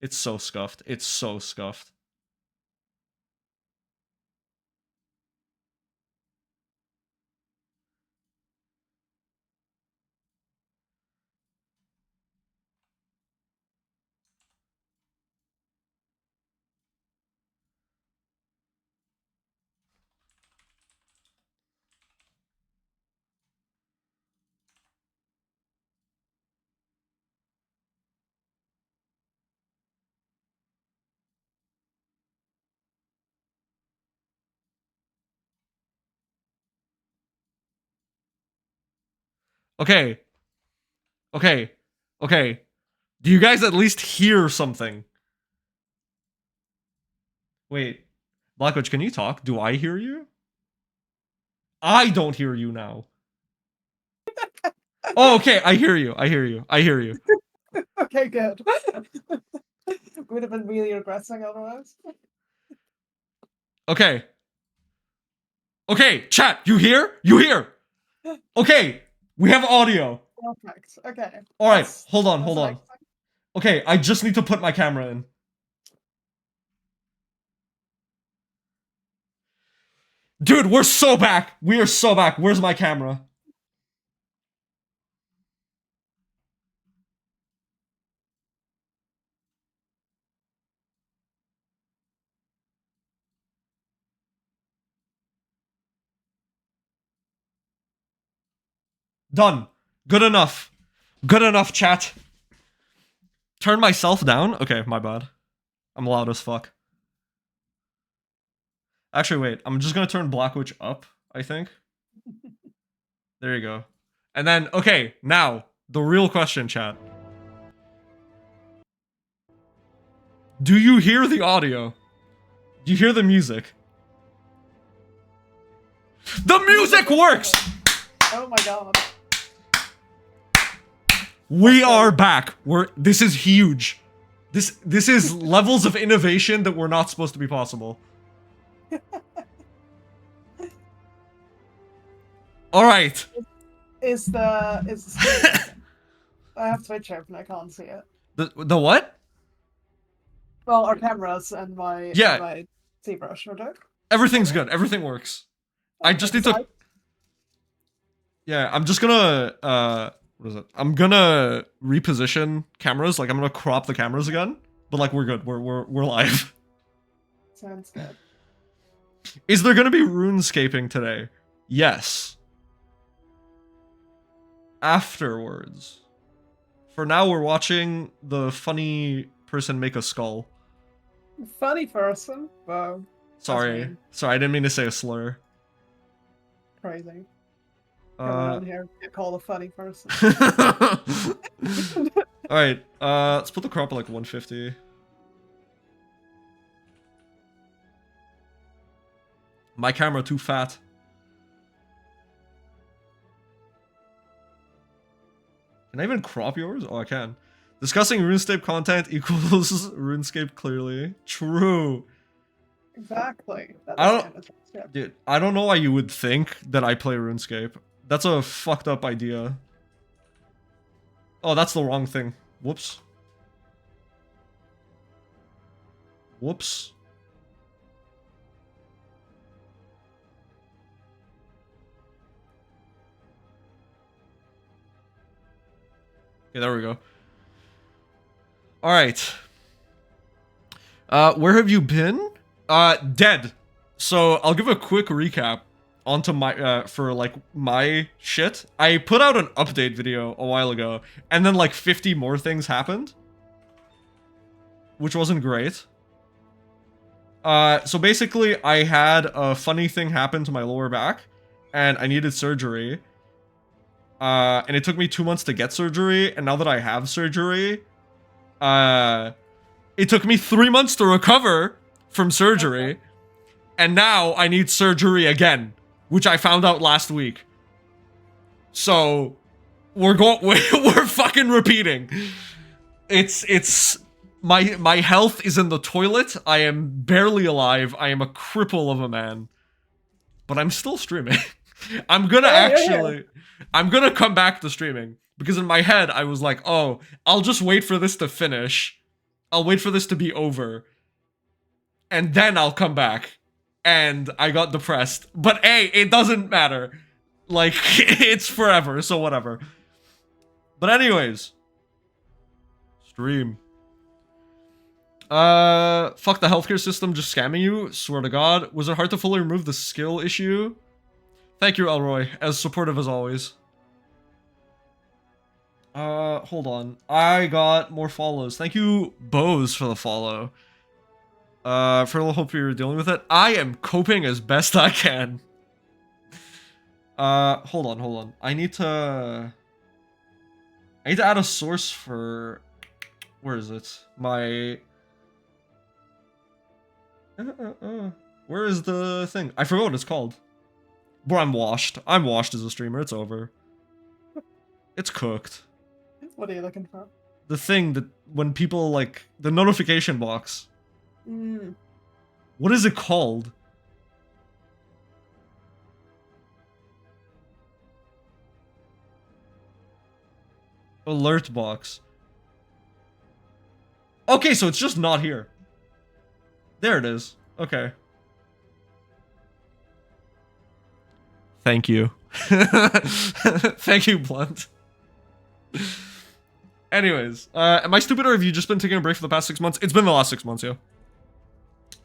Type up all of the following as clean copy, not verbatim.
It's so scuffed. It's so scuffed. Okay. Okay. Okay. Do you guys at least hear something? Wait. BlkWitch, can you talk? Do I hear you? I don't hear you now. Oh, okay. I hear you. I hear you. I hear you. Okay, good. Would have been really regressing otherwise. Okay. Okay, chat, you hear? You hear? Okay, we have audio. Perfect. Okay. Alright, hold on, hold on. Nice. Okay, I just need to put my camera in. Dude, we're so back. We are so back. Where's my camera? Done. Good enough. Good enough, chat. Turn myself down? Okay, my bad. I'm loud as fuck. Actually, wait. I'm just gonna turn BlkWitch up, I think. There you go. And then, okay, now, the real question, chat. Do you hear the audio? Do you hear the music? The music works! Oh my god. We are back. This is huge. This is levels of innovation that were not supposed to be possible. All right. Is the I have Twitch open, I can't see it. The what? Well, our cameras and my ZBrush are good. Everything's good. Everything works. I just need to. Yeah, I'm just gonna what is it? I'm gonna reposition cameras. Like I'm gonna crop the cameras again. But like we're good. We're live. Sounds good. Is there gonna be runescaping today? Yes. Afterwards. For now, we're watching the funny person make a skull. Funny person? Wow. Sorry. Sorry, I didn't mean to say a slur. Crazy. Come on here, get called a funny person. Alright, let's put the crop at like 150. My camera too fat. Can I even crop yours? Oh, I can. Discussing RuneScape content equals RuneScape clearly. True. Exactly. Dude, I don't know why you would think that I play RuneScape. That's a fucked up idea. Oh, that's the wrong thing. Whoops. Whoops. Okay, there we go. Alright. Where have you been? Dead. So, I'll give a quick recap onto my, for, like, my shit. I put out an update video a while ago, and then, like, 50 more things happened. Which wasn't great. So basically, I had a funny thing happen to my lower back, and I needed surgery. And it took me 2 months to get surgery, and now that I have surgery, it took me 3 months to recover from surgery, and now I need surgery again, which I found out last week. So, we're fucking repeating. It's my health is in the toilet. I am barely alive. I am a cripple of a man, but I'm still streaming. I'm gonna come back to streaming because in my head I was like, oh, I'll just wait for this to finish I'll wait for this to be over. And then I'll come back. And I got depressed. But hey, it doesn't matter. Like, it's forever, so whatever. But anyways. Stream. Fuck the healthcare system just scamming you. Swear to God. Was it hard to fully remove the skill issue? Thank you, Elroy. As supportive as always. Hold on. I got more follows. Thank you, Bose, for the follow. For hope you're dealing with it. I am coping as best I can. Hold on. I need to add a source for... Where is it? My... Where is the thing? I forgot what it's called. Bro, I'm washed. I'm washed as a streamer. It's over. It's cooked. What are you looking for? The thing that when people like the notification box. What is it called? Alert box. Okay, so it's just not here. There it is. Okay. Thank you. Thank you, Blunt. Anyways, am I stupid or have you just been taking a break for the past 6 months? It's been the last 6 months, yeah.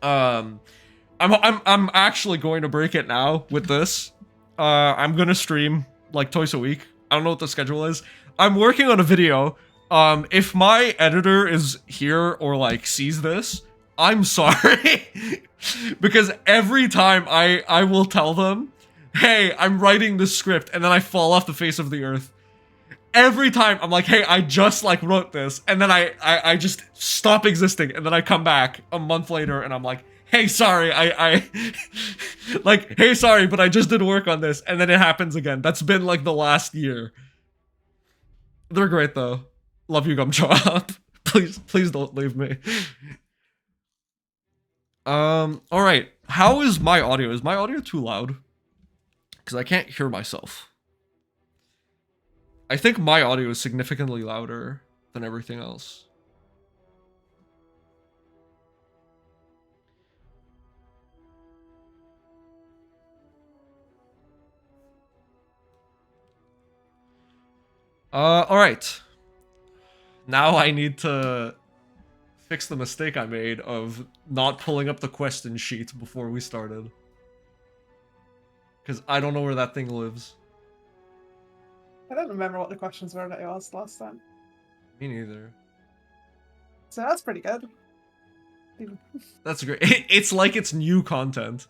I'm actually going to break it now with this. I'm gonna stream like twice a week. I don't know what the schedule is. I'm working on a video. If my editor is here or like sees this, I'm sorry. Because every time I will tell them, hey, I'm writing this script, and then I fall off the face of the earth. Every time I'm like, hey, I just like wrote this, and then I just stop existing, and then I come back a month later and I'm like, hey, sorry, I like, hey, sorry, but I just did work on this, and then it happens again. That's been like the last year. They're great though. Love you, Gumchop. Please don't leave me. Alright. How is my audio? Is my audio too loud? Because I can't hear myself. I think my audio is significantly louder than everything else. Alright. Now I need to fix the mistake I made of not pulling up the question sheet before we started. Because I don't know where that thing lives. I don't remember what the questions were that you asked last time. Me neither. So that's pretty good. That's great. It's like it's new content.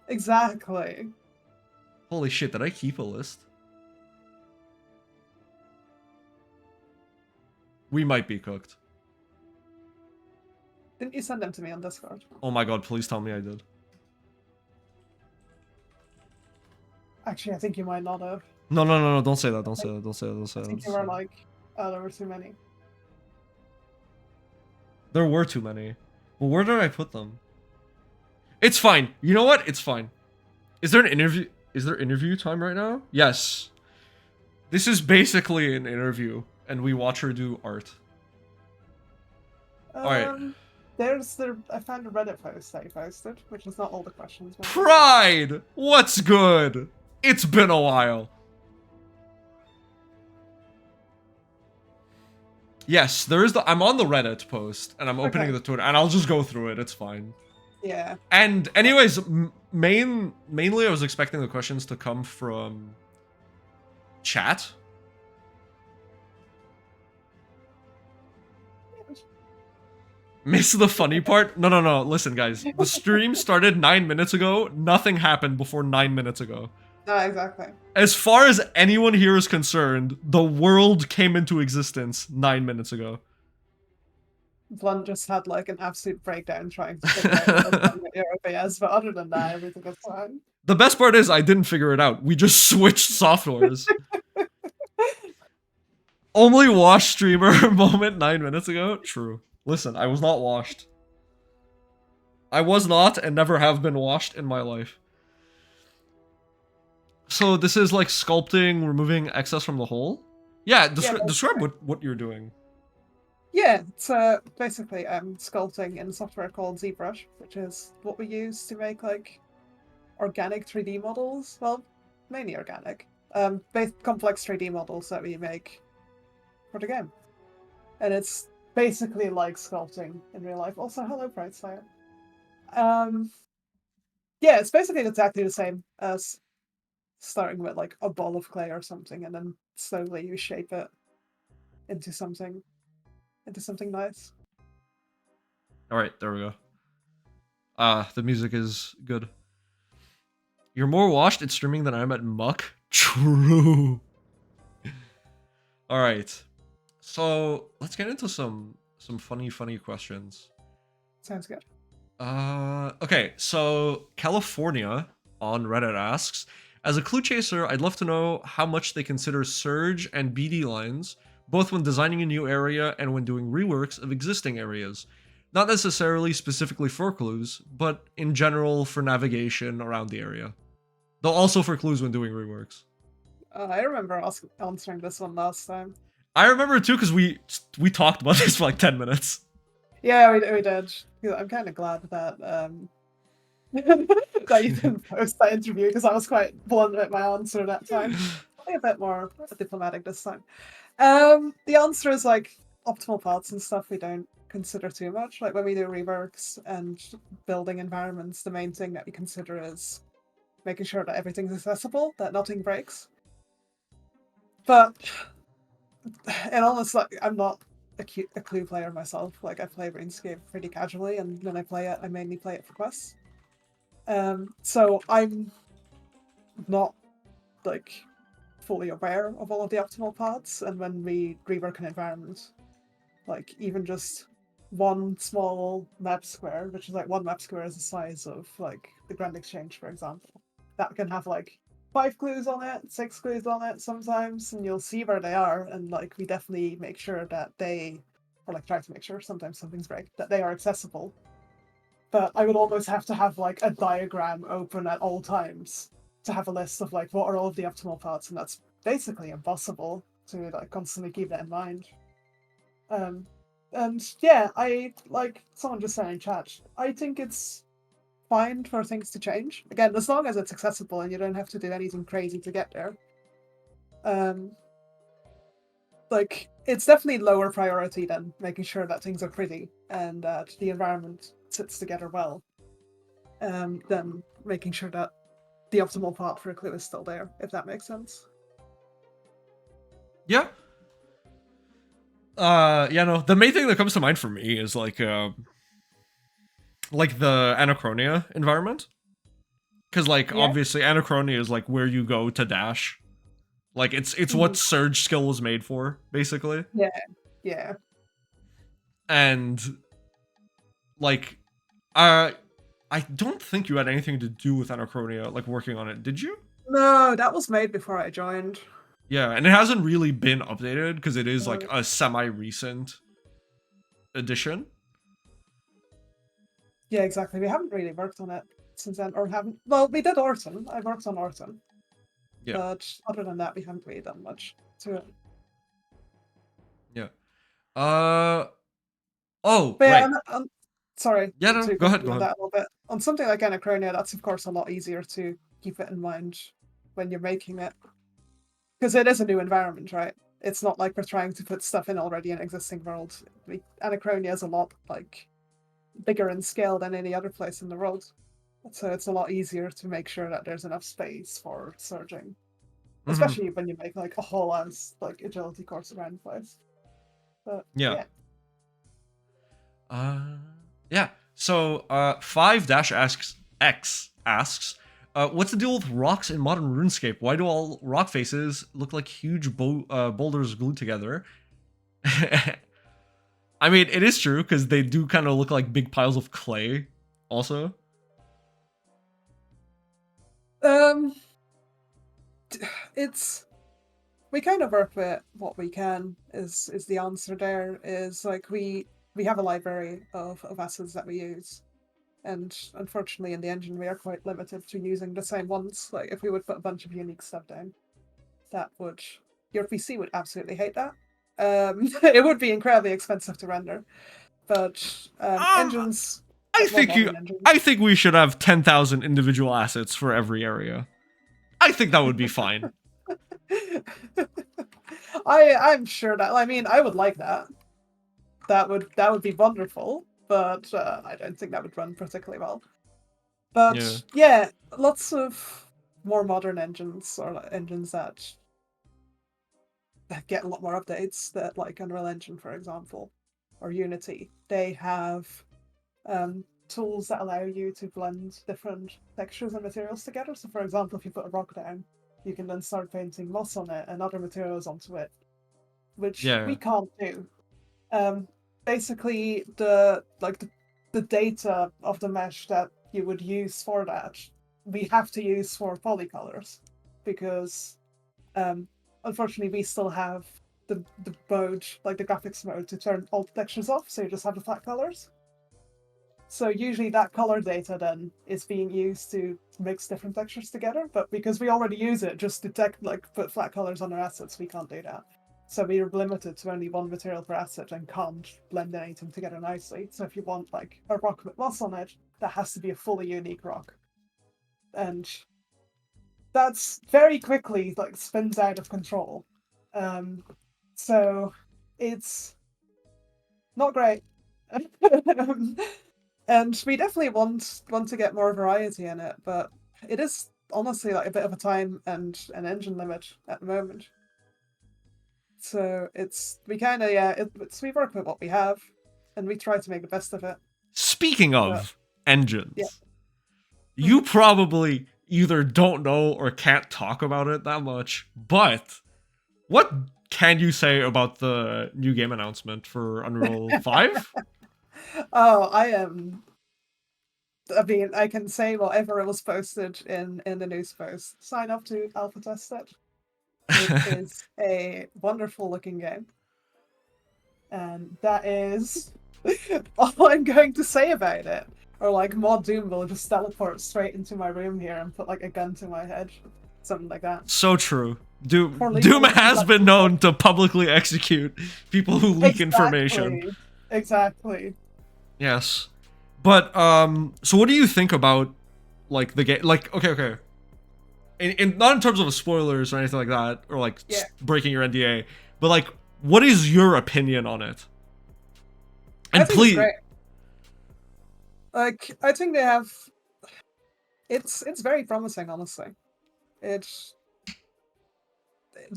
Exactly. Holy shit, did I keep a list? We might be cooked. Didn't you send them to me on Discord? Oh my god, please tell me I did. Actually, I think you might not have. No, don't say that, don't say that, don't say that, don't say that. I think you were like, oh, there were too many. There were too many. Well, where did I put them? It's fine. You know what? It's fine. Is there an interview? Is there interview time right now? Yes. This is basically an interview, and we watch her do art. Alright. I found a Reddit post that you posted, which is not all the questions. Pride! What's good? It's been a while. Yes, there is I'm on the Reddit post, and I'm opening the Twitter, and I'll just go through it, it's fine. Yeah. And anyways, mainly I was expecting the questions to come from chat. Miss the funny part? No, listen guys. The stream started 9 minutes ago, nothing happened before 9 minutes ago. No, exactly. As far as anyone here is concerned, the world came into existence 9 minutes ago. Blunt just had like an absolute breakdown trying to figure out what your OBS, but other than that, everything was fine. The best part is I didn't figure it out. We just switched softwares. Only washed streamer moment 9 minutes ago? True. Listen, I was not washed. I was not and never have been washed in my life. So this is like sculpting, removing excess from the hole? Yeah, describe what you're doing. Yeah, it's basically sculpting in software called ZBrush, which is what we use to make like organic 3D models. Well, mainly organic. Complex 3D models that we make for the game. And it's basically like sculpting in real life. Also, hello, Brightfire. Um, yeah, it's basically exactly the same as starting with like a ball of clay or something, and then slowly you shape it into something nice. All right, there we go. The music is good. You're more watched at streaming than I'm at Muck. True. All right. So let's get into some funny questions. Sounds good. Okay. So California on Reddit asks, as a clue chaser, I'd love to know how much they consider surge and BD lines, both when designing a new area and when doing reworks of existing areas. Not necessarily specifically for clues, but in general for navigation around the area. Though also for clues when doing reworks. I remember answering this one last time. I remember too because we talked about this for like 10 minutes. Yeah, we did. I'm kind of glad that that you didn't post that interview because I was quite blunt at my answer that time. Probably a bit more diplomatic this time. The answer is like optimal paths and stuff we don't consider too much. Like when we do reworks and building environments, the main thing that we consider is making sure that everything's accessible, that nothing breaks. But in honest, like I'm not a clue player myself. Like I play RuneScape pretty casually, and when I play it, I mainly play it for quests. So I'm not like fully aware of all of the optimal paths, and when we rework an environment, like even just one small map square, which is like one map square is the size of like the Grand Exchange, for example, that can have like 5 clues on it, 6 clues on it sometimes, and you'll see where they are, and like we definitely make sure that they, or like try to make sure, sometimes something's break, that they are accessible. But I would almost have to have like a diagram open at all times to have a list of like what are all of the optimal paths, and that's basically impossible to like constantly keep that in mind. And yeah, I like someone just said in chat, I think it's fine for things to change. Again, as long as it's accessible and you don't have to do anything crazy to get there. Like it's definitely lower priority than making sure that things are pretty and that the environment sits together well. Than making sure that the optimal path for a clue is still there, if that makes sense. Yeah. Yeah, no. The main thing that comes to mind for me is like the Anachronia environment. Because like Yeah. obviously Anachronia is like where you go to dash. Like it's what Surge skill was made for, basically. Yeah. Yeah. And like I don't think you had anything to do with Anachronia, like working on it, did you? No, that was made before I joined. Yeah, and it hasn't really been updated because it is like a semi-recent edition. Yeah, exactly. We haven't really worked on it since then, or haven't. Well, we did Orton. I worked on Orton. Yeah. But other than that, we haven't really done much to it. Yeah. Oh, but right. Yeah, sorry. Yeah, no, To go ahead, continue go on ahead. that a little bit. On something like Anachronia, that's of course a lot easier to keep it in mind when you're making it. Because it is a new environment, right? It's not like we're trying to put stuff in already in an existing world. Anachronia is a lot like bigger in scale than any other place in the world. So it's a lot easier to make sure that there's enough space for surging. Especially when you make like a whole ass like agility course around the place. But Yeah. Yeah. So 5-X asks, what's the deal with rocks in modern RuneScape? Why do all rock faces look like huge boulders glued together? I mean, it is true because they do kind of look like big piles of clay. Also, it's we kind of work with what we can. Is the answer there? Is like we have a library of assets that we use. And unfortunately, in the engine, we are quite limited to using the same ones. Like, if we would put a bunch of unique stuff down, that would your PC would absolutely hate that. It would be incredibly expensive to render, but engines. I more think modern engines. I think we should have 10,000 individual assets for every area. I think that would be fine. I'm sure that. I mean, I would like that. That would be wonderful, but I don't think that would run particularly well. But yeah, lots of more modern engines, or like engines that get a lot more updates. That, like Unreal Engine, for example, or Unity, they have tools that allow you to blend different textures and materials together. So, for example, if you put a rock down, you can then start painting moss on it and other materials onto it, which we can't do. Basically, the data of the mesh that you would use for that, we have to use for polycolors, because unfortunately we still have the mode, like the graphics mode, to turn all the textures off, so you just have the flat colors. So usually that color data then is being used to mix different textures together, but because we already use it just to put flat colors on our assets, we can't do that. So we are limited to only one material per asset and can't blend anything together nicely. So if you want like a rock with moss on it, that has to be a fully unique rock. And that's very quickly like spins out of control. So it's not great. And we definitely want to get more variety in it, but it is honestly like a bit of a time and an engine limit at the moment. So we kind of we work with what we have, and we try to make the best of it. Speaking of engines, you probably either don't know or can't talk about it that much, but what can you say about the new game announcement for Unreal 5? Oh, I mean, I can say whatever was posted in the news post. Sign up to alpha test it. It is a wonderful looking game. And that is all I'm going to say about it. Or like Mod Doom will just teleport straight into my room here and put like a gun to my head. Something like that. So true. Doom has been known to publicly execute people who leak information. Exactly. Yes. But so what do you think about like the game? Like, okay. In not in terms of spoilers or anything like that, or like breaking your NDA, but like, what is your opinion on it? And please, it's like, I think they have. It's very promising, honestly. They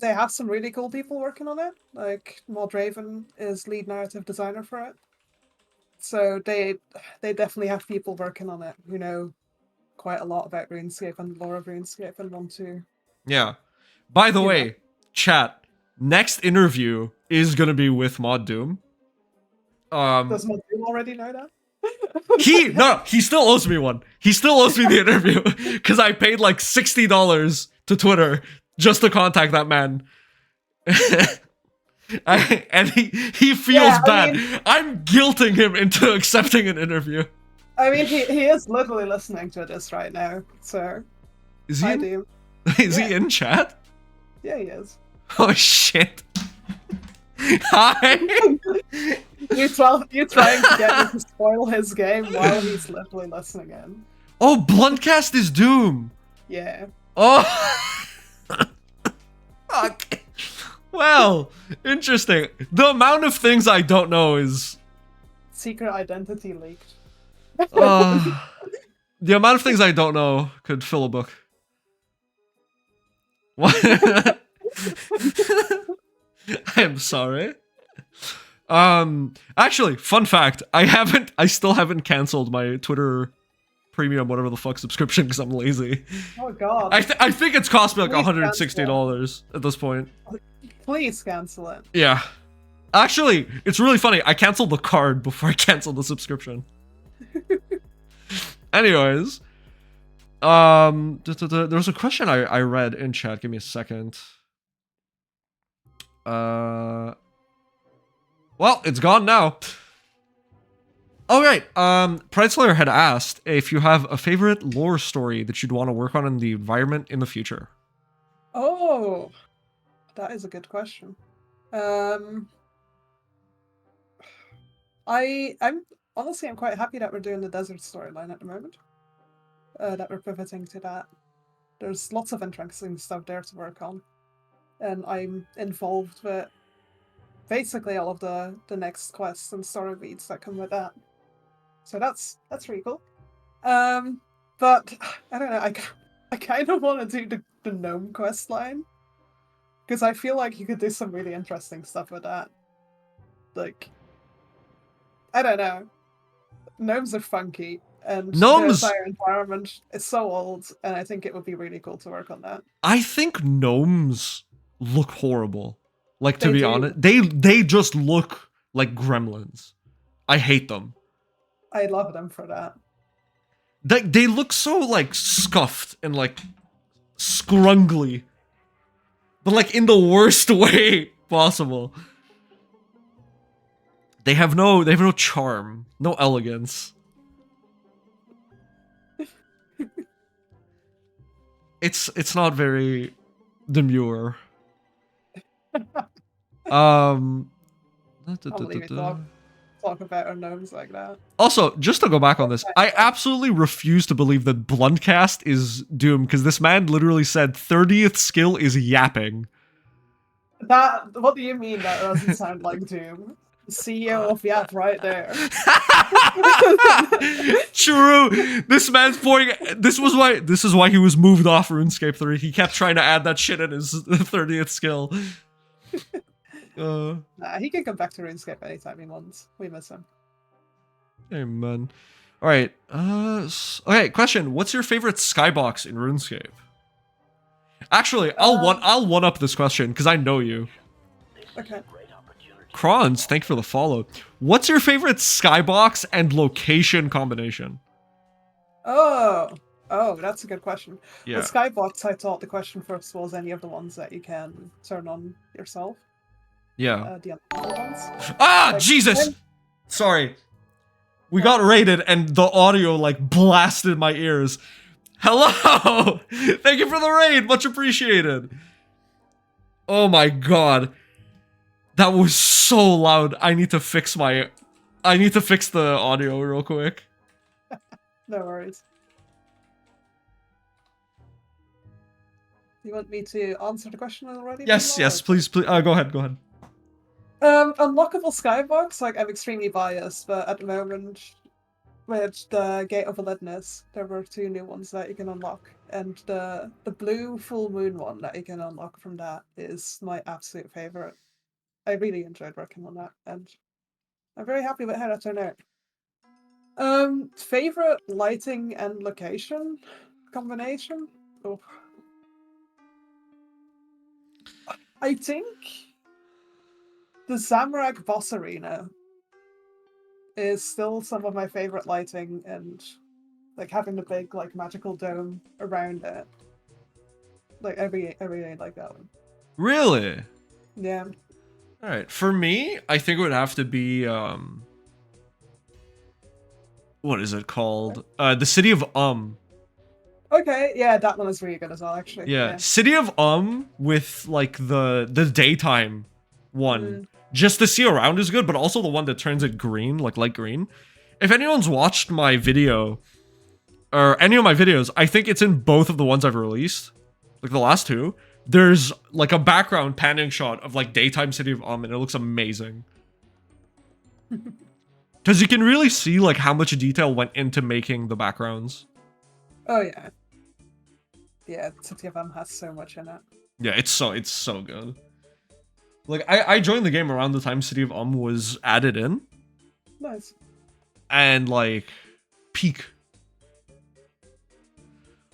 have some really cool people working on it. Like Mod Raven is lead narrative designer for it, so they definitely have people working on it who know quite a lot about RuneScape and the lore of RuneScape and want to. Yeah. By the way, chat, next interview is gonna be with Mod Doom. Does Mod Doom already know that? He still owes me one. He still owes me the interview because I paid like $60 to Twitter just to contact that man. And he feels bad. I'm guilting him into accepting an interview. I mean, he is literally listening to this right now, so. Is he? Is he in chat? Yeah, he is. Oh shit! Hi. You trying to get me to spoil his game while he's literally listening in. Oh, Bluntcast is Doom. Yeah. Oh. Okay. Well, interesting. The amount of things I don't know is secret identity leaked. The amount of things I don't know could fill a book. What? I'm sorry. Actually, fun fact, I still haven't canceled my Twitter premium, whatever the fuck, subscription because I'm lazy. Oh god. I think it's cost me like $160 at this point. Please cancel it. Yeah. Actually, it's really funny. I canceled the card before I canceled the subscription. Anyways, there was a question I read in chat. Give me a second. Well, it's gone now. All right. Pride Slayer had asked if you have a favorite lore story that you'd want to work on in the environment in the future. Oh, that is a good question. Um, I'm honestly I'm quite happy that we're doing the desert storyline at the moment. That we're pivoting to that. There's lots of interesting stuff there to work on, and I'm involved with basically all of the next quests and story beats that come with that. So that's really cool. But I don't know. I kind of want to do the gnome quest line because I feel like you could do some really interesting stuff with that. Like, I don't know. Gnomes are funky, and their Gnomes, entire environment is so old, and I think it would be really cool to work on that. I think gnomes look horrible. Like, to They be do. honest, they just look like gremlins. I hate them. I love them for that. They look so like scuffed and like scrungly, but like in the worst way possible. They have no charm, no elegance. It's not very demure. I'll leave it talk about our gnomes like that. Also, just to go back on this, I absolutely refuse to believe that Bluntcast is doomed because this man literally said 30th skill is yapping. What do you mean that doesn't sound like Doom? CEO of Yap right there. True. This man's pointing. This is why he was moved off RuneScape 3. He kept trying to add that shit in his 30th skill. Nah, he can come back to RuneScape anytime he wants. We miss him. Amen. All right. Okay. Question: what's your favorite skybox in RuneScape? Actually, I'll one up this question because I know you. Okay. Kronz, thank you for the follow. What's your favorite skybox and location combination? Oh, that's a good question. Yeah. With Skybox, I thought the question first was any of the ones that you can turn on yourself. Yeah. The other ones. Ah, Like, Jesus! Sorry. We got raided and the audio like blasted my ears. Hello! Thank you for the raid, much appreciated. Oh my god. That was so loud. I need to fix the audio real quick. No worries. You want me to answer the question already? Yes, please, go ahead. Unlockable Skybox, like I'm extremely biased, but at the moment, with the Gate of Validness, there were 2 new ones that you can unlock, and the blue full moon one that you can unlock from that is my absolute favorite. I really enjoyed working on that, and I'm very happy with how that turned out. Favorite lighting and location combination? Oh. I think the Zamorak boss arena is still some of my favorite lighting, and like having the big like magical dome around it. Like I really like that one. Really? Yeah. Alright, for me, I think it would have to be, what is it called? The City of Okay, yeah, that one is really good as well, actually. Yeah, City of with, like, the daytime one. Just to see around is good, but also the one that turns it green, like light green. If anyone's watched my video, or any of my videos, I think it's in both of the ones I've released. Like, the last 2. There's like a background panning shot of like daytime City of and it looks amazing. Because you can really see like how much detail went into making the backgrounds. Oh yeah. Yeah, City of has so much in it. Yeah, it's so good. Like I joined the game around the time City of was added in. Nice. And like peak.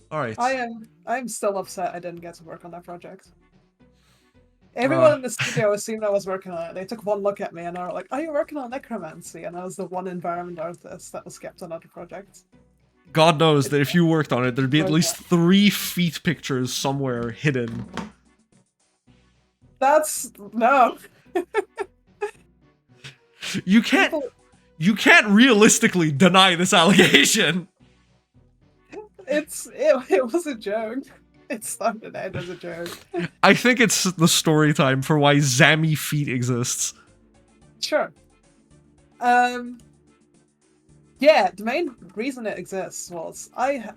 Alright. I'm still upset I didn't get to work on that project. Everyone in the studio assumed I was working on it. They took one look at me and they were like, "Are you working on necromancy?" And I was the one environment artist that was kept on other projects. God knows that if you worked on it, there'd be at least 3 feet pictures somewhere hidden. No. You can't realistically deny this allegation. It was a joke. It started out as a joke. I think it's the story time for why Zammy Feet exists. Sure. Yeah, the main reason it exists was I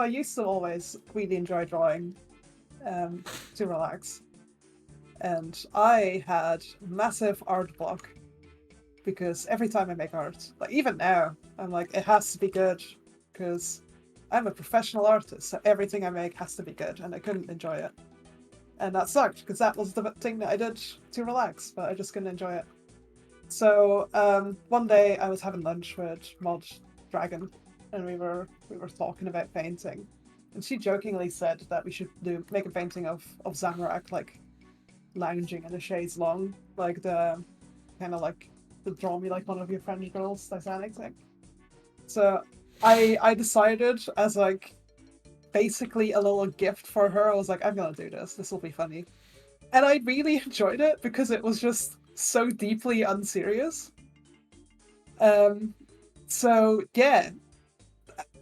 used to always really enjoy drawing to relax. And I had massive art block because every time I make art, like even now, I'm like, it has to be good because I'm a professional artist, so everything I make has to be good, and I couldn't enjoy it. And that sucked because that was the thing that I did to relax, but I just couldn't enjoy it. So one day I was having lunch with Mod Dragon, and we were talking about painting, and she jokingly said that we should make a painting of Zamorak like lounging in a chaise longue, like the kind of like the draw me like one of your French girls Titanic thing. So I decided as like basically a little gift for her. I was like, I'm gonna do this. This will be funny, and I really enjoyed it because it was just so deeply unserious. So yeah,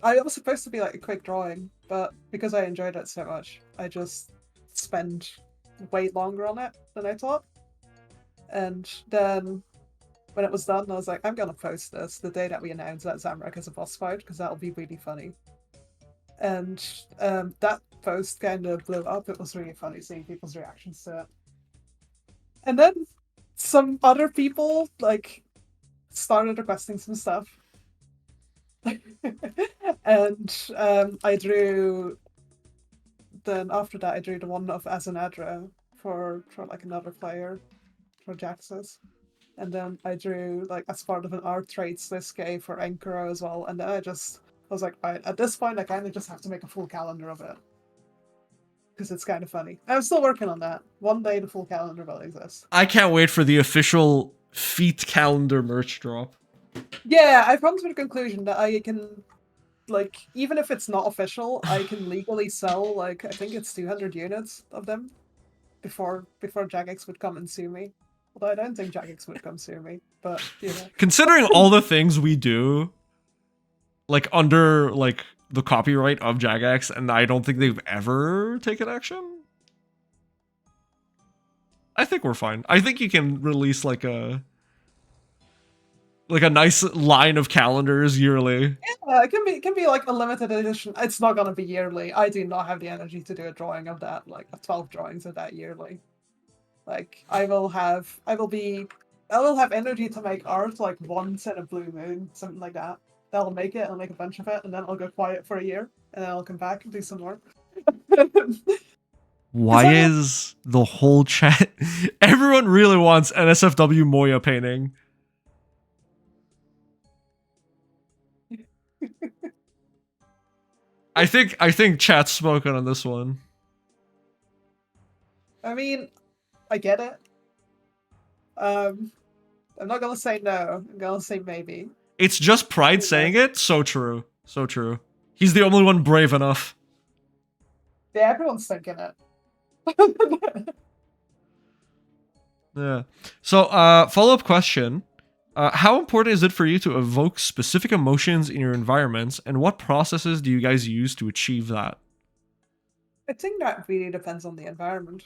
I was supposed to be like a quick drawing, but because I enjoyed it so much, I just spent way longer on it than I thought. And then when it was done, I was like, I'm gonna post this the day that we announce that Zamorak is a boss fight because that'll be really funny. And that post kind of blew up. It was really funny seeing people's reactions to it. And then some other people like started requesting some stuff. And I drew. Then after that, I drew the one of Azanadra for like another player for Jagex. And then I drew like as part of an art trade Sliske for Enkuro as well. And then I was like, right, at this point I kind of just have to make a full calendar of it. Because it's kind of funny. I'm still working on that. One day the full calendar will exist. I can't wait for the official Feet calendar merch drop. Yeah, I've come to the conclusion that I can, like, even if it's not official, I can legally sell, like, I think it's 200 units of them before Jagex would come and sue me. Although I don't think Jagex would come sue me, but, you know. Considering all the things we do, like, under, like, the copyright of Jagex, and I don't think they've ever taken action, I think we're fine. I think you can release, like a nice line of calendars yearly. Yeah, it can be like a limited edition. It's not gonna be yearly. I do not have the energy to do a drawing of that, like 12 drawings of that yearly. Like I will have energy to make art like once in a blue moon, something like that. That'll make it, I'll make a bunch of it, and then I'll go quiet for a year, and then I'll come back and do some more. Why is the whole chat? Everyone really wants NSFW Moya painting. I think chat's spoken on this one. I mean, I get it. I'm not gonna say no. I'm gonna say maybe. It's just pride saying it. So true. So true. He's the only one brave enough. Yeah, everyone's thinking it. Yeah. So, follow-up question. How important is it for you to evoke specific emotions in your environments, and what processes do you guys use to achieve that? I think that really depends on the environment.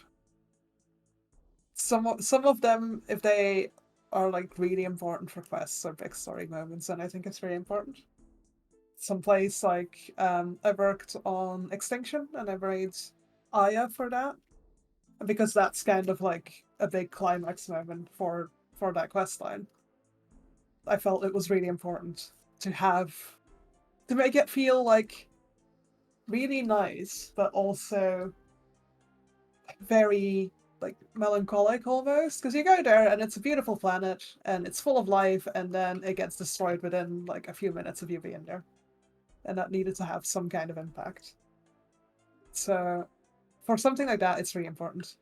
Some of them, if they are like really important for quests or big story moments, then I think it's very important. Some place like I worked on Extinction and I made Aya for that, and because that's kind of like a big climax moment for that quest line. I felt it was really important to make it feel like really nice, but also very like melancholic almost. Because you go there and it's a beautiful planet and it's full of life, and then it gets destroyed within like a few minutes of you being there, and that needed to have some kind of impact. So, for something like that, it's really important.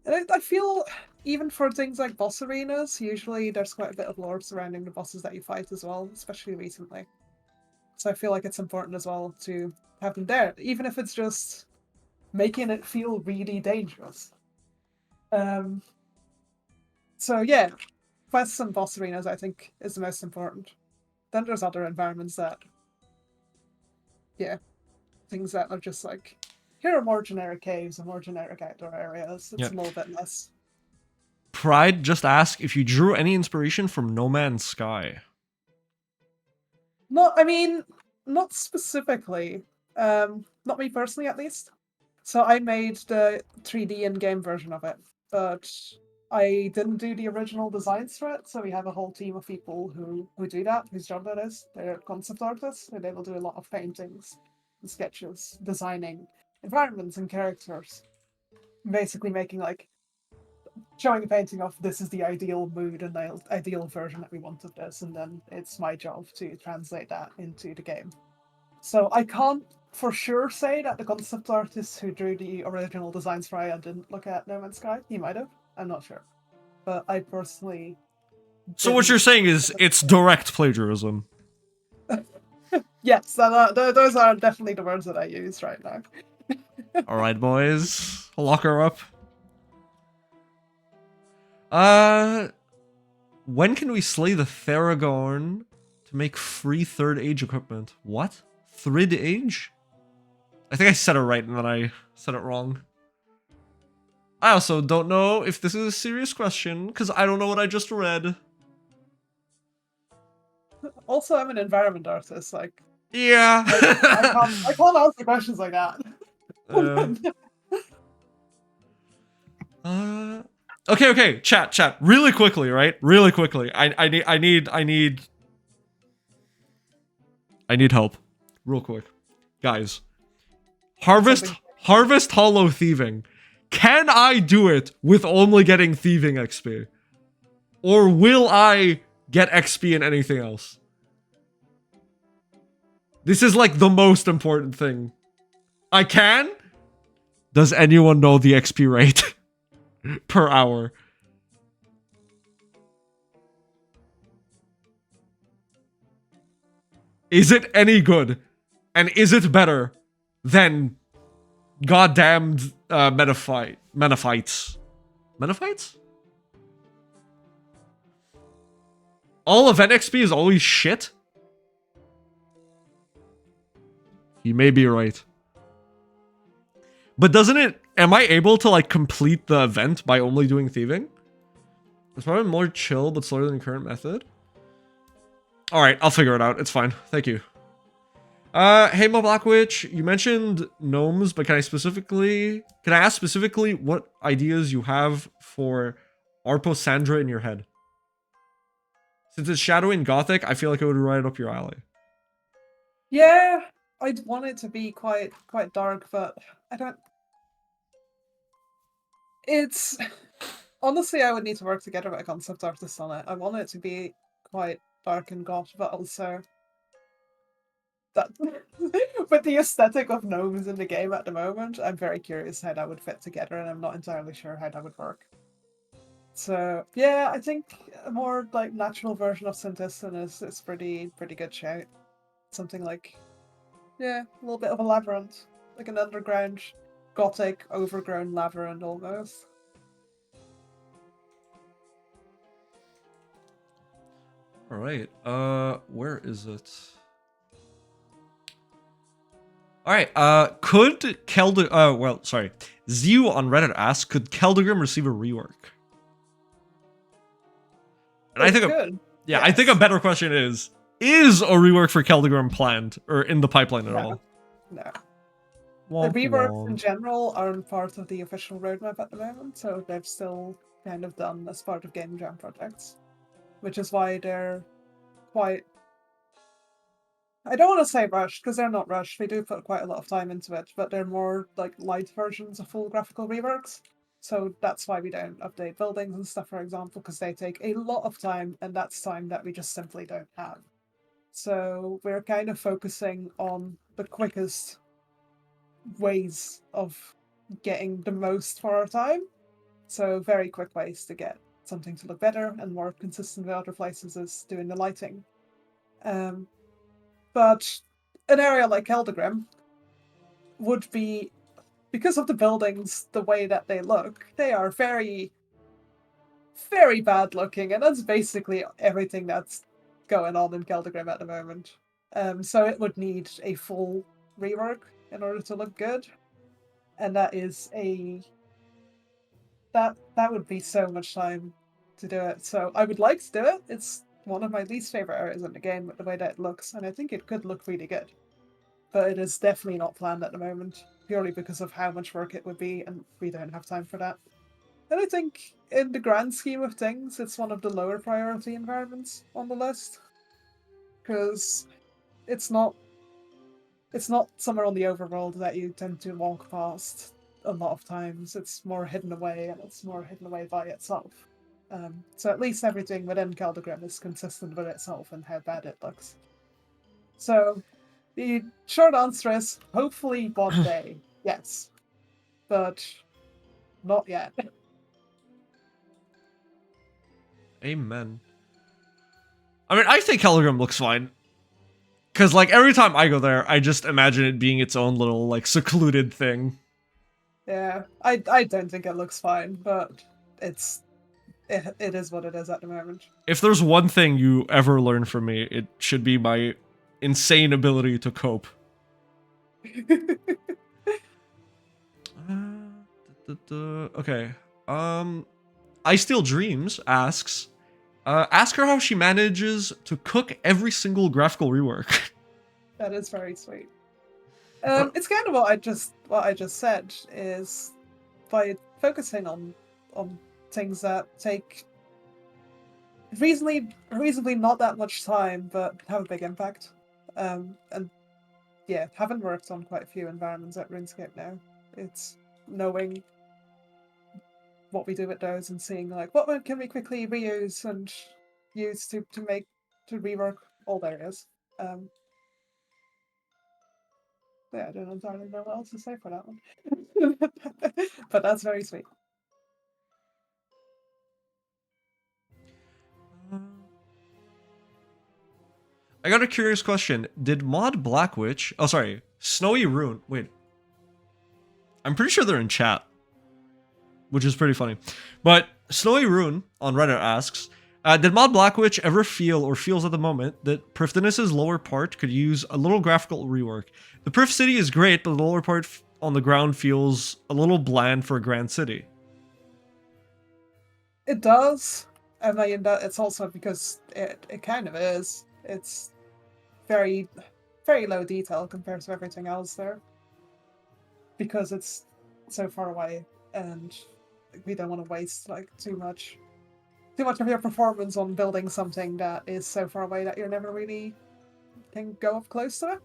And I feel even for things like boss arenas, usually there's quite a bit of lore surrounding the bosses that you fight as well, especially recently. So I feel like it's important as well to have them there, even if it's just making it feel really dangerous. So yeah, quests and boss arenas I think is the most important. Then there's other environments that, yeah, things that are just like Here are more generic caves and more generic outdoor areas. It's Yeah. a little bit less. Pride just asked if you drew any inspiration from No Man's Sky. I mean, not specifically. Not me personally, at least. So I made the 3D in-game version of it, but I didn't do the original designs for it. So we have a whole team of people who do that, whose job that is. They're concept artists, and they will do a lot of paintings and sketches, designing environments and characters, basically making like showing a painting of this is the ideal mood and the ideal version that we want of this, and then it's my job to translate that into the game. So I can't for sure say that the concept artist who drew the original designs for Aya didn't look at No Man's Sky. He might have. I'm not sure. But I personally. So what you're saying is it's direct plagiarism. Yes, those are definitely the words that I use right now. Alright, boys. Lock her up. When can we slay the Theragorn to make free third age equipment? What? Third age? I think I said it right and then I said it wrong. I also don't know if this is a serious question, because I don't know what I just read. Also, I'm an environment artist, like... Yeah. I can't answer questions like that. Okay, chat, really quickly, right? Really quickly. I need help. Real quick. Guys. Harvest Hollow Thieving. Can I do it with only getting Thieving XP? Or will I get XP in anything else? This is like the most important thing. I can? Does anyone know the XP rate per hour? Is it any good? And is it better than goddamned Menophites? Menophites? All event XP is always shit? You may be right. But doesn't it... Am I able to, like, complete the event by only doing thieving? It's probably more chill, but slower than the current method. Alright, I'll figure it out. It's fine. Thank you. Hey, BlkWitch, you mentioned gnomes, but can I ask specifically what ideas you have for Arposandra in your head? Since it's shadowy and gothic, I feel like it would be right up your alley. Yeah, I'd want it to be quite dark, but I don't... It's... Honestly, I would need to work together with a concept artist on it. I want it to be quite dark and goth, but also... that with the aesthetic of gnomes in the game at the moment, I'm very curious how that would fit together, and I'm not entirely sure how that would work. So yeah, I think a more like natural version of Syntiston is pretty good shout. Something like, yeah, a little bit of a labyrinth, like an underground, gothic, overgrown labyrinth almost. All right. Where is it? All right. Could well, sorry. Zio on Reddit asks, could Keldegrim receive a rework? And I think yes. I think a better question is a rework for Keldegrim planned or in the pipeline at all? No. Womp The reworks womp. in general aren't part of the official roadmap at the moment, so they've still kind of done as part of Game Jam projects. Which is why they're quite... I don't want to say rushed, because they're not rushed. They do put quite a lot of time into it, but they're more like light versions of full graphical reworks. So that's why we don't update buildings and stuff, for example, because they take a lot of time, and that's time that we just simply don't have. So we're kind of focusing on the quickest ways of getting the most for our time. So very quick ways to get something to look better and more consistent with other places is doing the lighting. But an area like Keldegrim would be, because of the buildings, the way that they look, they are very, very bad looking, and that's basically everything that's going on in Keldegrim at the moment. So it would need a full rework in order to look good. and that is that would be so much time to do it. So I would like to do it. It's one of my least favorite areas in the game with the way that it looks, and I think it could look really good. But it is definitely not planned at the moment, purely because of how much work it would be, and we don't have time for that. And I think, in the grand scheme of things, it's one of the lower priority environments on the list, because it's not somewhere on the overworld that you tend to walk past a lot of times. It's more hidden away, and it's more hidden away by itself. So at least everything within Keldagrim is consistent with itself and how bad it looks. So the short answer is hopefully one day, yes, but not yet. Amen. I mean, I think Keldagrim looks fine. Because, like, every time I go there, I just imagine it being its own little, like, secluded thing. Yeah, I don't think it looks fine, but it is what it is at the moment. If there's one thing you ever learn from me, it should be my insane ability to cope. Okay. I Steal Dreams asks, ask her how she manages to cook every single graphical rework. That is very sweet. It's kind of what I just said, is by focusing on things that take reasonably not that much time but have a big impact. And yeah, having worked on quite a few environments at RuneScape now, it's knowing what we do with those and seeing like what one can we quickly reuse and use to rework old areas. Yeah, I don't entirely know what else to say for that one. But that's very sweet. I got a curious question. Did mod BlkWitch... Oh, sorry. Snowy Rune... Wait. I'm pretty sure they're in chat. Which is pretty funny. But Snowy Rune on Reddit asks, did mod BlkWitch ever feel, or feels at the moment, that Prifdinus's lower part could use a little graphical rework? The Prif City is great, but the lower part on the ground feels a little bland for a grand city. It does. I mean, that it's also because it kind of is. It's very, very low detail compared to everything else there. Because it's so far away, and we don't want to waste like too much of your performance on building something that is so far away that you're never really can go up close to it.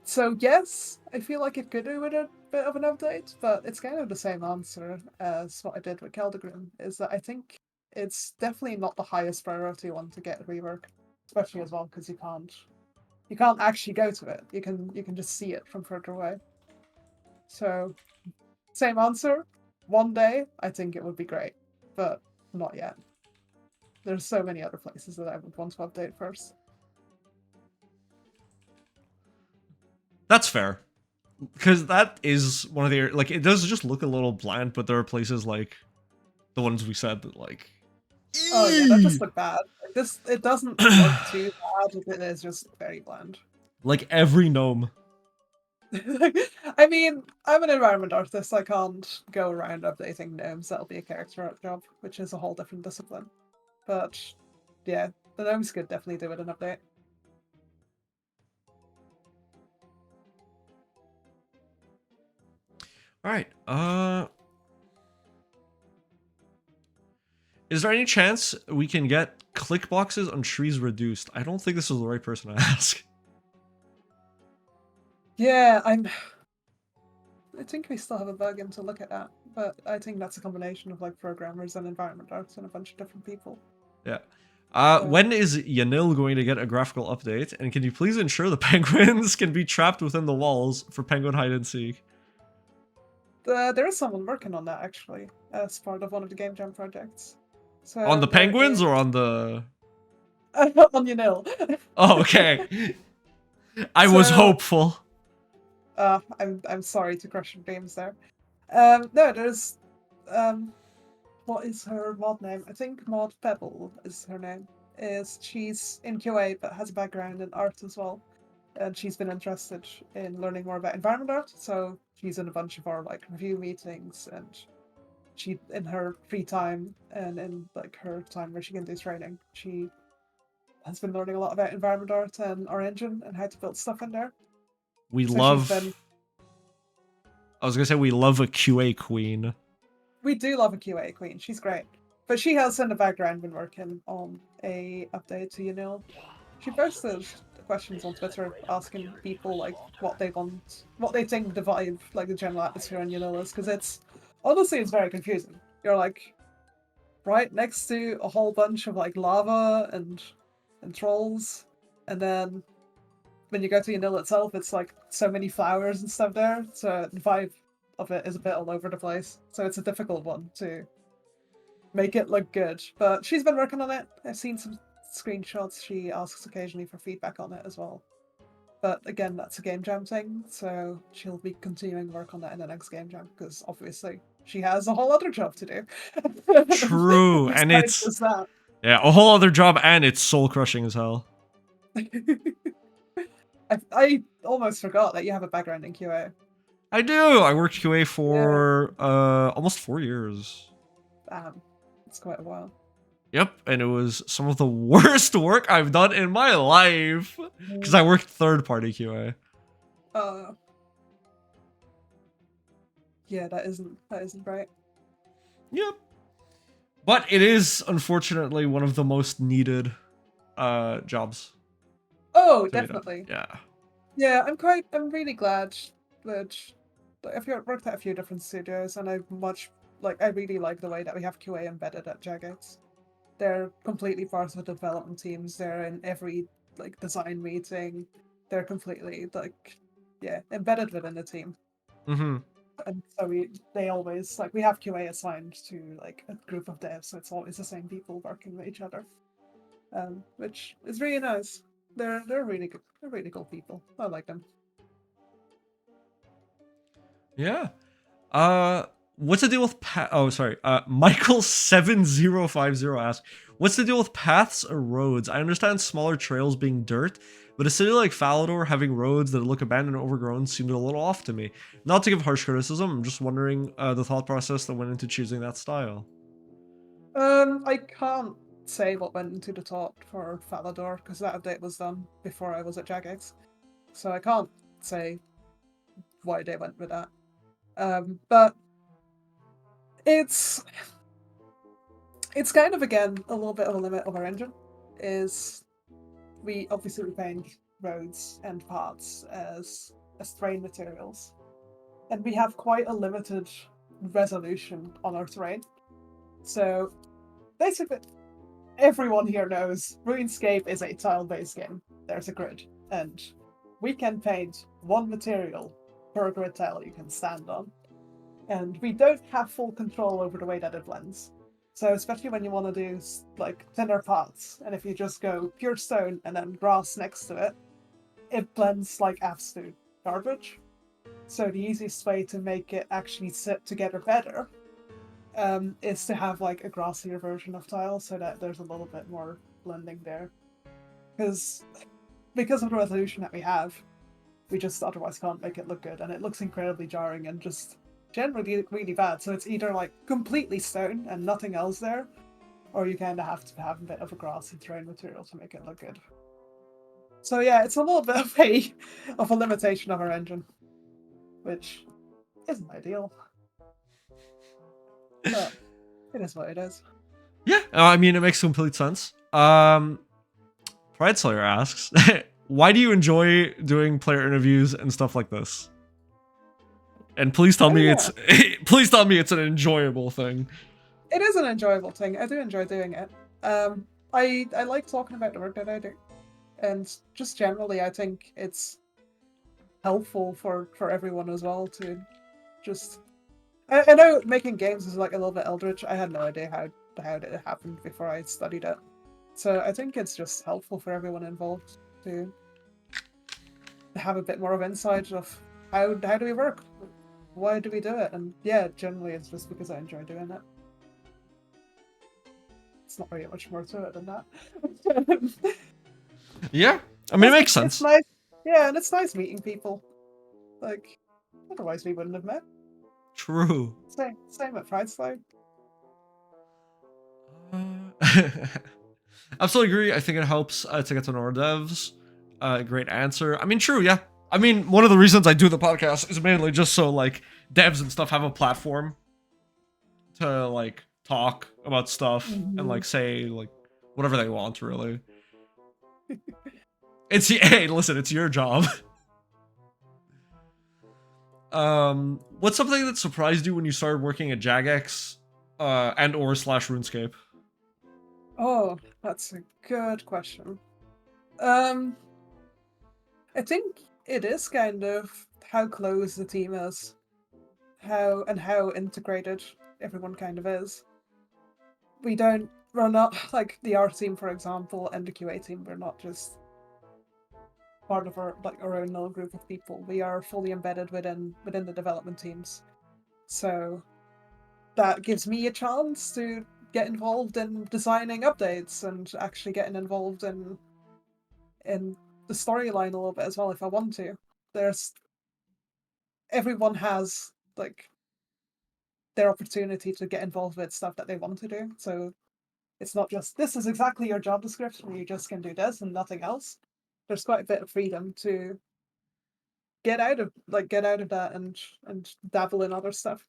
So yes, I feel like it could do with a bit of an update, but it's kind of the same answer as what I did with Keldagrim, is that I think it's definitely not the highest priority one to get rework, especially as well because you can't actually go to it. You can just see it from further away. So same answer. One day, I think it would be great, but not yet. There's so many other places that I would want to update first. That's fair. Because that is one of the... Like, it does just look a little bland, but there are places like the ones we said that, like... Oh yeah, that just look bad. Like, it doesn't look too bad, it is just very bland. Like every gnome. I mean, I'm an environment artist, I can't go around updating gnomes, that'll be a character art job, which is a whole different discipline. But yeah, the gnomes could definitely do with an update. Alright, is there any chance we can get click boxes on trees reduced? I don't think this is the right person to ask. Yeah, I think we still have a bug in to look at that, but I think that's a combination of like programmers and environment artists and a bunch of different people. Yeah. When is Yanil going to get a graphical update? And can you please ensure the penguins can be trapped within the walls for penguin hide and seek? There is someone working on that actually, as part of one of the Game Jam projects. So On the penguins or on the... on Yanil. Oh, okay. I was hopeful. I'm sorry to crush your dreams there. No, there's what is her mod name? I think Mod Pebble is her name. She's in QA but has a background in art as well. and she's been interested in learning more about environment art. So she's in a bunch of our like review meetings, and she in her free time and in like her time where she can do training, she has been learning a lot about environment art and our engine and how to build stuff in there. We So love. I was gonna say we love a QA queen. We do love a QA queen. She's great, but she has in the background been working on a update to Unil. She posted questions on Twitter asking people like what they want, what they think the vibe, like the general atmosphere on Unil is, because it's honestly it's very confusing. You're like right next to a whole bunch of like lava and trolls, and then when you go to Unil itself, it's like so many flowers and stuff there. So the vibe of it is a bit all over the place. So it's a difficult one to make it look good. But she's been working on it. I've seen some screenshots. She asks occasionally for feedback on it as well. But again, that's a game jam thing, so she'll be continuing work on that in the next game jam, because obviously she has a whole other job to do. True, and Besides it's just that. yeah, a whole other job, and it's soul crushing as hell. I almost forgot that you have a background in QA. I do. I worked QA for almost 4 years. It's quite a while. Yep, and it was some of the worst work I've done in my life because I worked third-party QA. Yeah, that isn't right. Yep. But it is unfortunately one of the most needed jobs. Oh, definitely. Yeah. Yeah, I'm really glad that I've worked at a few different studios, and I really like the way that we have QA embedded at Jagex. They're completely part of the development teams. They're in every like design meeting. They're completely embedded within the team. Mm-hmm. And so they always we have QA assigned to like a group of devs, so it's always the same people working with each other, which is really nice. They're really good. They're really cool people. I like them. Yeah. What's the deal with Michael 7050 asks, what's the deal with paths or roads? I understand smaller trails being dirt, but a city like Falador having roads that look abandoned and overgrown seemed a little off to me. Not to give harsh criticism, I'm just wondering the thought process that went into choosing that style. I can't say what went into the thought for Falador, because that update was done before I was at Jagex, so I can't say why they went with that. But it's kind of again a little bit of a limit of our engine. Is we obviously paint roads and paths as terrain materials, and we have quite a limited resolution on our terrain. So basically, everyone here knows RuneScape is a tile-based game. There's a grid, and we can paint one material per grid tile you can stand on. And we don't have full control over the way that it blends. So especially when you want to do like thinner paths, and if you just go pure stone and then grass next to it, it blends like absolute garbage. So the easiest way to make it actually sit together better is to have like a grassier version of tile, so that there's a little bit more blending there. Because of the resolution that we have, we just otherwise can't make it look good, and it looks incredibly jarring and just generally really bad. So it's either like completely stone and nothing else there, or you kind of have to have a bit of a grassy terrain material to make it look good. So yeah, it's a little bit of a limitation of our engine, which isn't ideal. But it is what it is. Yeah, I mean, it makes complete sense. Pride Slayer asks, why do you enjoy doing player interviews and stuff like this? And please tell me please tell me it's an enjoyable thing. It is an enjoyable thing. I do enjoy doing it. I like talking about the work that I do, and just generally, I think it's helpful for everyone as well to just. I know making games is like a little bit eldritch. I had no idea how it happened before I studied it, so I think it's just helpful for everyone involved to have a bit more of insight of how do we work, why do we do it, and yeah, generally it's just because I enjoy doing it. It's not really much more to it than that. Yeah, I mean, it makes sense. It's nice. Yeah, and it's nice meeting people. Like, otherwise we wouldn't have met. True. Same at Pride Slide. Absolutely agree. I think it helps to get to know our devs. Great answer. I mean, true, yeah. I mean, one of the reasons I do the podcast is mainly just so like devs and stuff have a platform to like talk about stuff and like say like whatever they want, really. Hey, listen, it's your job. What's something that surprised you when you started working at Jagex and or / RuneScape? Oh, that's a good question. I think it is kind of how close the team is, how integrated everyone kind of is. We're not like the art team, for example, and the QA team. We're not just part of our own little group of people. We are fully embedded within the development teams. So that gives me a chance to get involved in designing updates and actually getting involved in the storyline a little bit as well if I want to. Everyone has like their opportunity to get involved with stuff that they want to do. So it's not just this is exactly your job description, you just can do this and nothing else. There's quite a bit of freedom to get out of that and dabble in other stuff.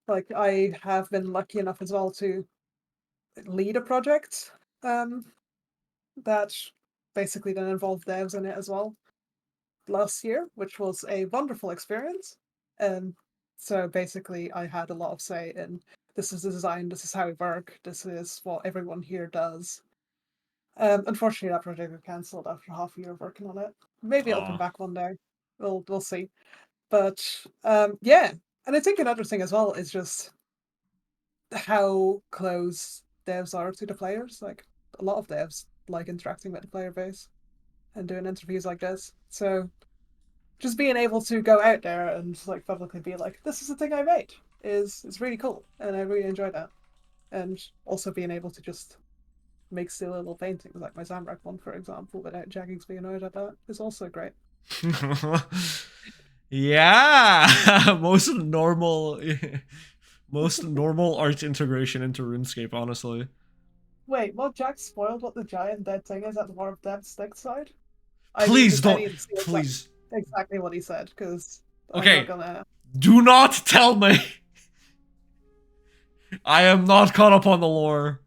Like I have been lucky enough as well to lead a project that basically then involved devs in it as well last year, which was a wonderful experience. And so basically I had a lot of say in this is the design, this is how we work, this is what everyone here does. Unfortunately that project got cancelled after half a year of working on it. Maybe it'll come back one day. We'll see. But yeah. And I think another thing as well is just how close devs are to the players. Like a lot of devs like interacting with the player base and doing interviews like this. So just being able to go out there and like publicly be like, this is the thing I made is really cool. And I really enjoy that. And also being able to just make silly little paintings like my Zamrak one, for example, without Jagex being annoyed at that is also great. Yeah. most normal art integration into RuneScape, honestly. Wait, what? Jack spoiled what the giant dead thing is at the War of Dead stick side? Please don't. I need to see Please. exactly what he said, because Okay. I'm not gonna. Do not tell me. I am not caught up on the lore.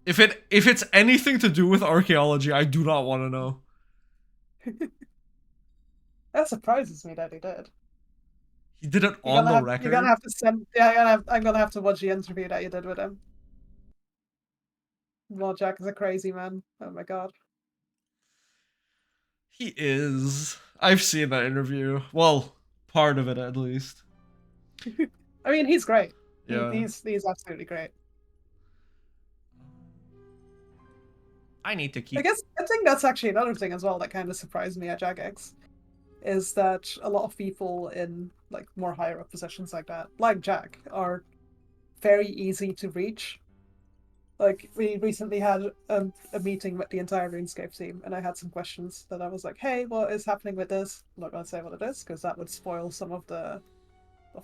If it's anything to do with archaeology, I do not want to know. That surprises me that he did. He did it on the record. You're gonna have to send. Yeah, I'm gonna have to watch the interview that you did with him. Well, Jack is a crazy man. Oh my god. He is. I've seen that interview. Well, part of it at least. I mean, he's great. Yeah. He's absolutely great. I need to keep. I think that's actually another thing as well that kind of surprised me at Jagex, is that a lot of people in like more higher up positions like that, like Jack, are very easy to reach. Like we recently had a meeting with the entire RuneScape team, and I had some questions that I was like, "Hey, what is happening with this?" I'm not going to say what it is because that would spoil some of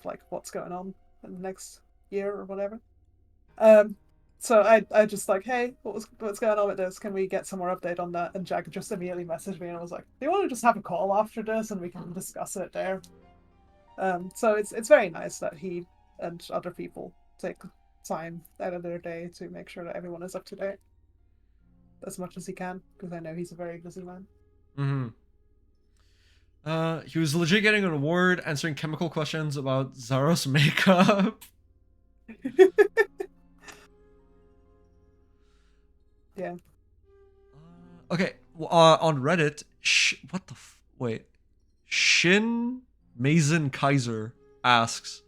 like what's going on in the next year or whatever. So I just like, hey, what's going on with this? Can we get some more update on that? And Jack just immediately messaged me and I was like, do you want to just have a call after this and we can discuss it there? So it's very nice that he and other people take time out of their day to make sure that everyone is up to date as much as he can, because I know he's a very busy man. He was legit getting an award answering chemical questions about Zara's makeup. Yeah. Okay. On Reddit, what the wait? Shin Mason Kaiser asks,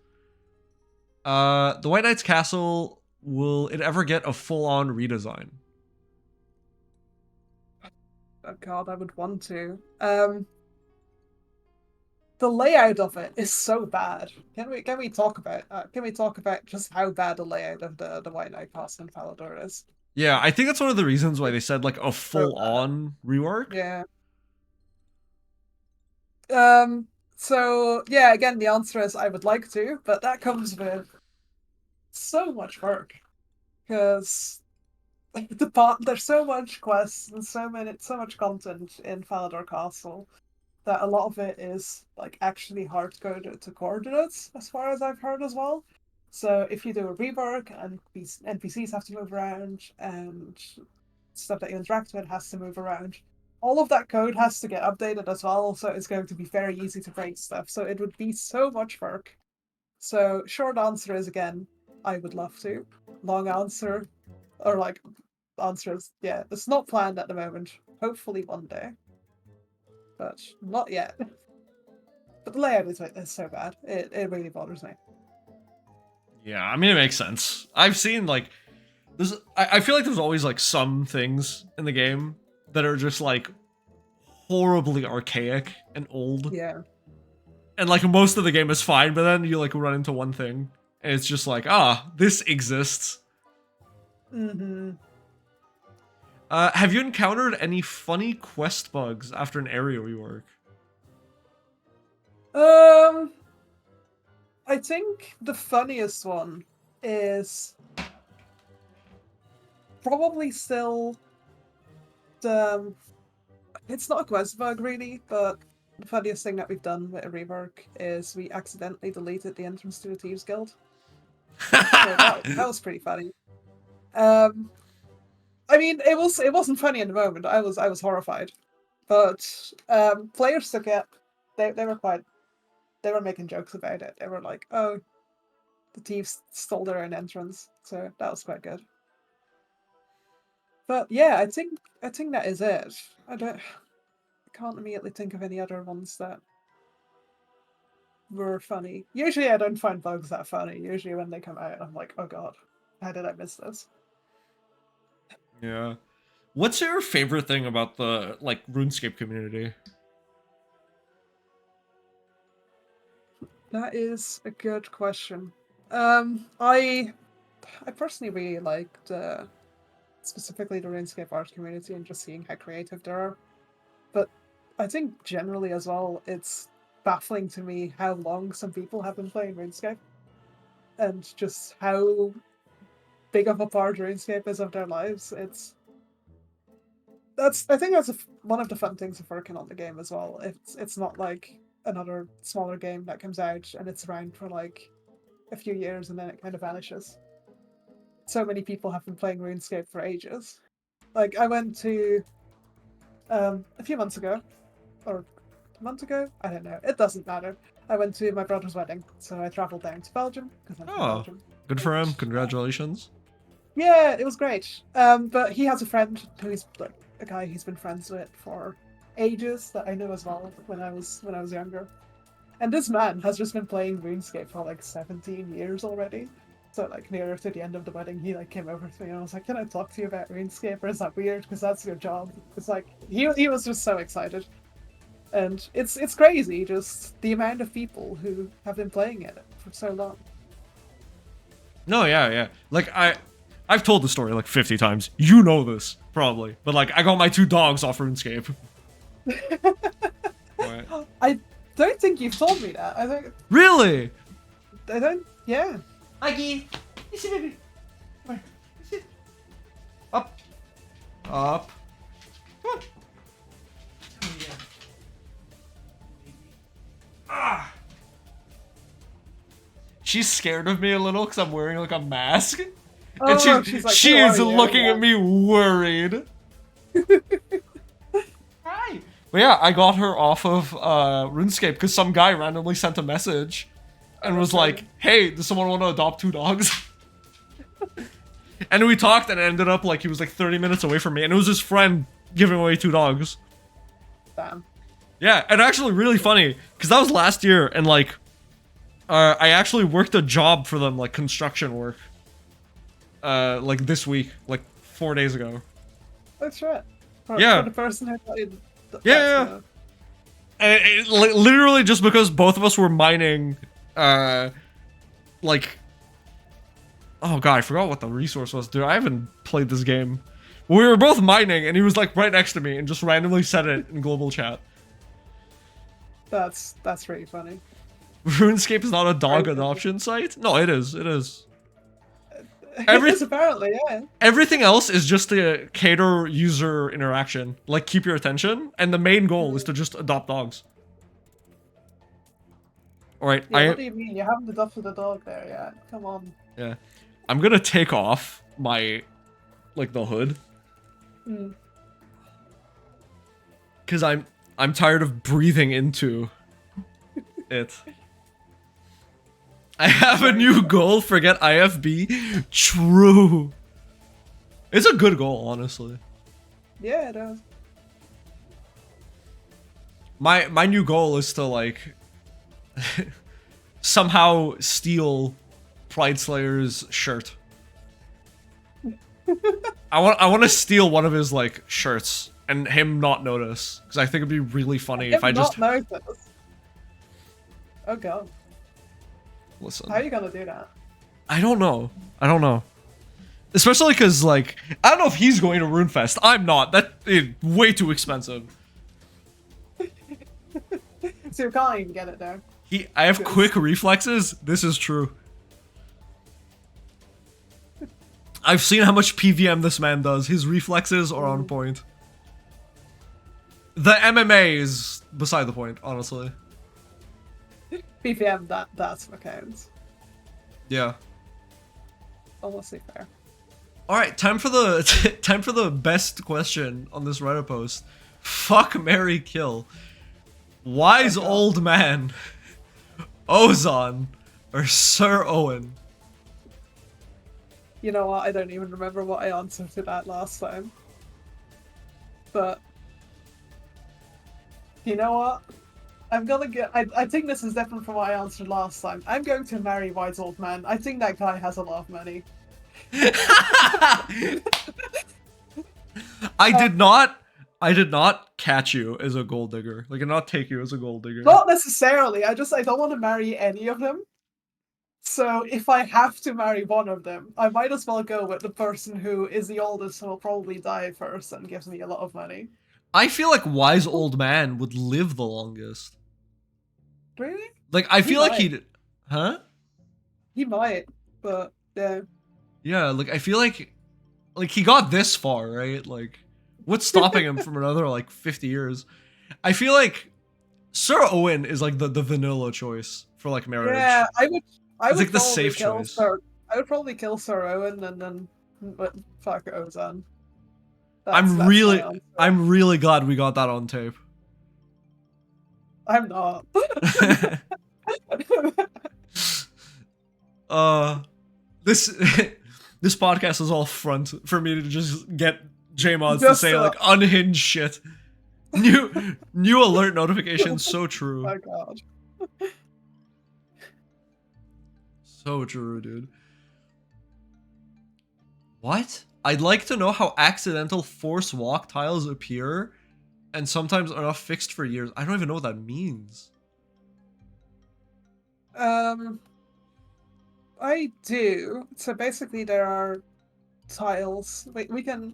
the White Knight's castle, will it ever get a full-on redesign? Oh god, I would want to. The layout of it is so bad. Can we talk about just how bad the layout of the White Knight Castle in Falador is? Yeah, I think that's one of the reasons why they said like a full-on rework. Yeah. So yeah, again, the answer is I would like to, but that comes with so much work because there's so much quests and so much content in Falador Castle that a lot of it is like actually hard coded to coordinates, as far as I've heard as well. So if you do a rework and NPCs have to move around and stuff that you interact with has to move around, all of that code has to get updated as well. So it's going to be very easy to break stuff. So it would be so much work. So short answer is again, I would love to. Long answer, or like answer is yeah, it's not planned at the moment. Hopefully one day, but not yet. But the layout is so bad. It really bothers me. Yeah, I mean, it makes sense. I've seen, like, I feel like there's always, like, some things in the game that are just, like, horribly archaic and old. Yeah. And, like, most of the game is fine, but then you, like, run into one thing, and it's just like, this exists. Mm-hmm. Have you encountered any funny quest bugs after an area rework? I think the funniest one is probably still the. It's not a quest bug really, but the funniest thing that we've done with a rework is we accidentally deleted the entrance to the Thieves Guild. So that was pretty funny. I mean, it wasn't funny in the moment. I was horrified, but players took it. They were making jokes about it. They were like, "Oh, the thieves stole their own entrance," so that was quite good. But yeah, I think that is it. I can't immediately think of any other ones that were funny. Usually, I don't find bugs that funny. Usually, when they come out, I'm like, "Oh God, how did I miss this?" Yeah. What's your favorite thing about the, like, RuneScape community? That is a good question. I personally really liked specifically the RuneScape art community and just seeing how creative they are. But I think generally as well, it's baffling to me how long some people have been playing RuneScape, and just how big of a part RuneScape is of their lives. I think that's one of the fun things of working on the game as well. It's not like another smaller game that comes out and it's around for like a few years and then it kind of vanishes. So many people have been playing RuneScape for ages. Like I went to a few months ago, or a month ago, I don't know. It doesn't matter. I went to my brother's wedding, so I traveled down to Belgium because I'm from Belgium. Good for him. Congratulations. Yeah, it was great. But he has a friend who's like a guy he's been friends with for ages that I know as well when I was younger. And this man has just been playing RuneScape for like 17 years already. So like nearer to the end of the wedding, he like came over to me and I was like, "Can I talk to you about RuneScape? Or is that weird? Because that's your job." It's like he was just so excited, and it's crazy just the amount of people who have been playing it for so long. No, yeah. Like, I've told the story like 50 times. You know this, probably. But, like, I got my 2 dogs off RuneScape. Right. I don't think you've told me that. Really? I don't. Yeah. Aggie, you see, baby. Come here. You see. Up. Up. Come on. Oh, yeah. Ah. She's scared of me a little because I'm wearing like a mask. Oh, And she's like, she "Who is are you?" looking Yeah. at me worried. Hi. But yeah, I got her off of RuneScape because some guy randomly sent a message and was like, "Hey, does someone want to adopt 2 dogs?" And we talked and it ended up like he was like 30 minutes away from me and it was his friend giving away 2 dogs. Damn. Yeah, and actually really funny because that was last year and like I actually worked a job for them, like construction work. Like this week, like 4 days ago. That's right. For the person who played. Yeah. And literally just because both of us were mining, like, oh god, I forgot what the resource was, dude. I haven't played this game. We were both mining, and he was like right next to me, and just randomly said it in global chat. That's really funny. RuneScape is not a dog Right. adoption site? No, it is. It is. It is apparently, yeah. Everything else is just to cater user interaction, like keep your attention, and the main goal is to just adopt dogs. All right, Yeah, what do you mean? You haven't adopted a dog there yet. Come on. yeah, I'm gonna take off my, like, the hood, Hmm. because I'm tired of breathing into it. I have a new goal. Forget IFB. True. It's a good goal, honestly. Yeah, it is. My new goal is to, like, somehow steal Pride Slayer's shirt. I want to steal one of his, like, shirts and him not notice, because I think it'd be really funny if I just notice. Oh god. listen. How are you gonna do that? I don't know. I don't know. Especially because, like, I don't know if he's going to RuneFest. I'm not. That is way too expensive. So you can't even get it there. I have quick reflexes. This is true. I've seen how much PVM this man does. His reflexes are on point. The MMA is beside the point, honestly. BPM, that's what counts. Yeah. Honestly fair. All right, time for the time for the best question on this Reddit post. Fuck, marry, kill. Wise old man, Ozon, or Sir Owen? You know what? I don't even remember what I answered to that last time. But you know what? I'm gonna get. I think this is different from what I answered last time. I'm going to marry Wise Old Man. I think that guy has a lot of money. I did not catch you as a gold digger. Like, I did not take you as a gold digger. Not necessarily. I don't want to marry any of them. So if I have to marry one of them, I might as well go with the person who is the oldest and will probably die first and gives me a lot of money. I feel like Wise Old Man would live the longest. Really? Like, I feel like he'd... Huh? He might, but yeah. Yeah, like, I feel like he got this far, right? Like, what's stopping him from another, like, 50 years? I feel like Sir Owen is, like, the vanilla choice for, like, marriage. Yeah, I would like the safe choice. I would probably kill Sir Owen and then fuck Ozan. I'm really glad we got that on tape. I'm not. This podcast is all front for me to just get JMods to say like unhinged shit. New alert notification, so true. Oh my god. So true, dude. What? I'd like to know how accidental force walk tiles appear and sometimes are not fixed for years. I don't even know what that means. I do. So basically there are tiles. We can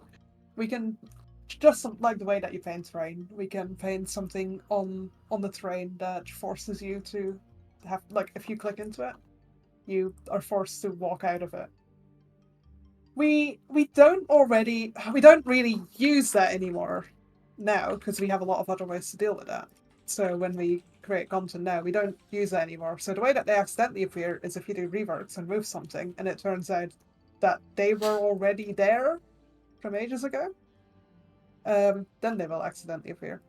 just like the way that you paint terrain, we can paint something on the terrain that forces you to have, like, if you click into it, you are forced to walk out of it. We don't really use that anymore now because we have a lot of other ways to deal with that. So when we create content now, we don't use that anymore. So the way that they accidentally appear is if you do reworks and move something, and it turns out that they were already there from ages ago. Then they will accidentally appear.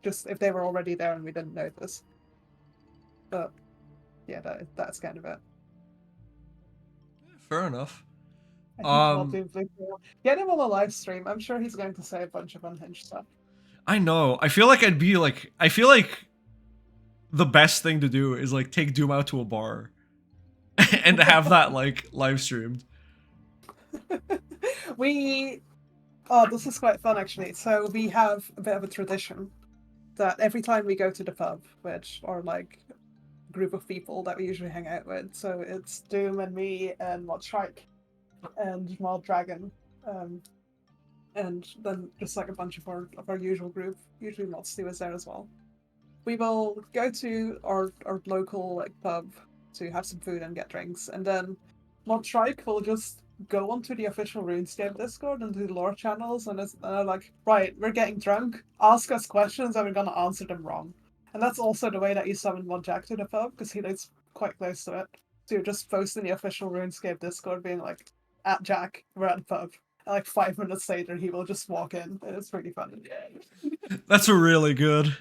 Just if they were already there and we didn't notice. But yeah, that's kind of it. Fair enough. Get him on a live stream. I'm sure he's going to say a bunch of unhinged stuff. I know. I feel like I feel like the best thing to do is like take Doom out to a bar and have that like live streamed. This is quite fun actually. So we have a bit of a tradition that every time we go to the pub, which are like a group of people that we usually hang out with. So it's Doom and me and Mod Strike and Mod Dragon. And then just like a bunch of our usual group. Usually Mod Stu is there as well. we will go to our local like pub to have some food and get drinks, and then Montrike will just go onto the official RuneScape Discord and do lore channels, and they're like, right, we're getting drunk, ask us questions, and we're gonna answer them wrong. And that's also the way that you summon Mod Jack to the pub, because he lives quite close to it. So you just post in the official RuneScape Discord being like, at Jack, we're at the pub. And like 5 minutes later, he will just walk in, and it's pretty funny. That's really good.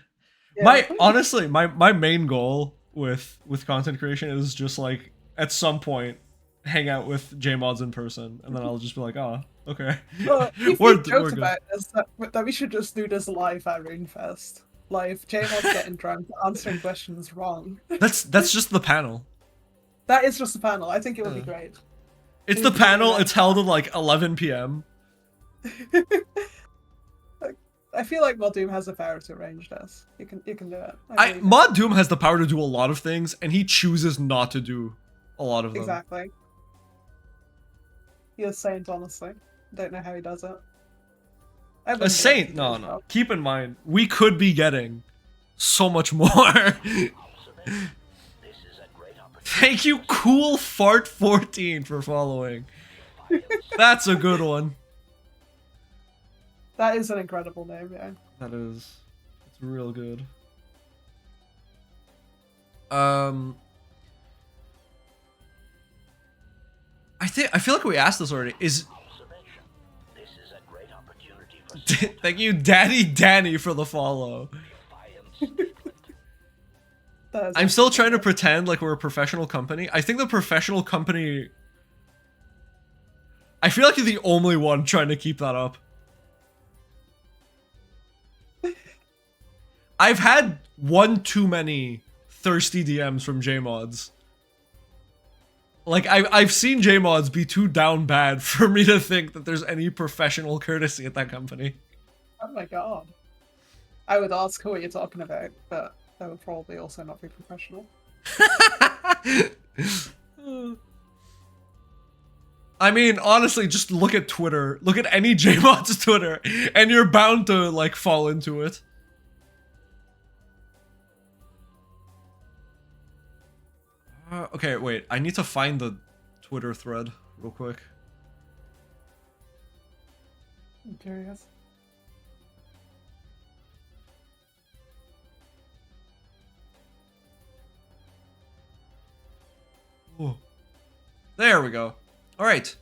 Yeah. Honestly, my main goal with content creation is just like at some point hang out with JMods in person, and then I'll just be like, oh, okay. Well, we've we're joked good. about this, that we should just do this live at RuneFest. Live, JMod's getting drunk, answering questions wrong. That's just the panel. That is just a panel. I think it would be great. It's the panel. It's held at like 11 p.m. I feel like Mod Doom has the power to arrange this. You can do it. Mod Doom has the power to do a lot of things, and he chooses not to do a lot of them. Exactly. He is Saint, honestly. Don't know how he does it. A Saint? No. Keep in mind, we could be getting so much more. Thank you, Cool Fart 14, for following. That's a good one. That is an incredible name, yeah. That is. It's real good. I feel like we asked this already. Thank you, Daddy Danny, for the follow. I'm still trying to pretend like we're a professional company. I think the professional company... I feel like you're the only one trying to keep that up. I've had one too many thirsty DMs from JMods. Like, I've seen JMods be too down bad for me to think that there's any professional courtesy at that company. Oh my god. I would ask who you're talking about, but that would probably also not be professional. I mean, honestly, just look at Twitter. Look at any JMod's Twitter, and you're bound to, like, fall into it. Okay, wait. I need to find the Twitter thread real quick. I'm curious. Oh. There we go. Alright.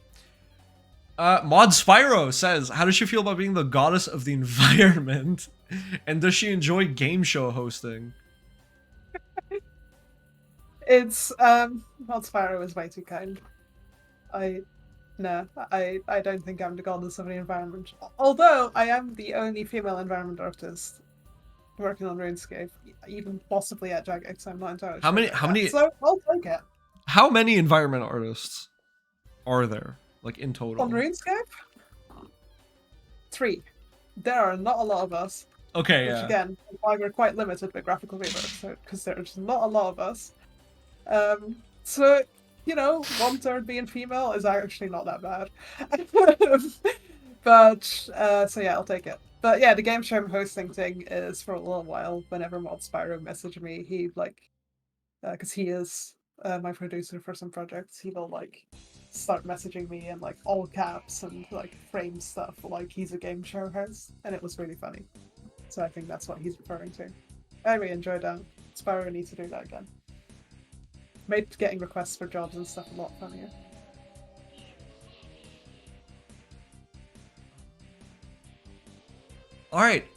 Mod Spyro says, how does she feel about being the goddess of the environment? And does she enjoy game show hosting? It's Mod Spyro is way too kind. I don't think I'm the goddess of the environment. Although I am the only female environment artist working on RuneScape, even possibly at Jagex. I'm not entirely sure. How many? So I'll take it. How many environment artists are there, like, in total? On RuneScape? 3. There are not a lot of us. Okay, which, yeah. again, is why we're quite limited with graphical paper, so because there's not a lot of us. So, you know, 1/3 being female is actually not that bad. But, so yeah, I'll take it. But yeah, the game show I'm hosting thing is for a little while, whenever Mod Spyro messaged me, he, like, because he is my producer for some projects, he will, like, start messaging me in, like, all caps and, like, frame stuff like he's a game show host, and it was really funny. So I think that's what he's referring to. I really enjoyed that. Spyro needs to do that again. Made getting requests for jobs and stuff a lot funnier. Alright,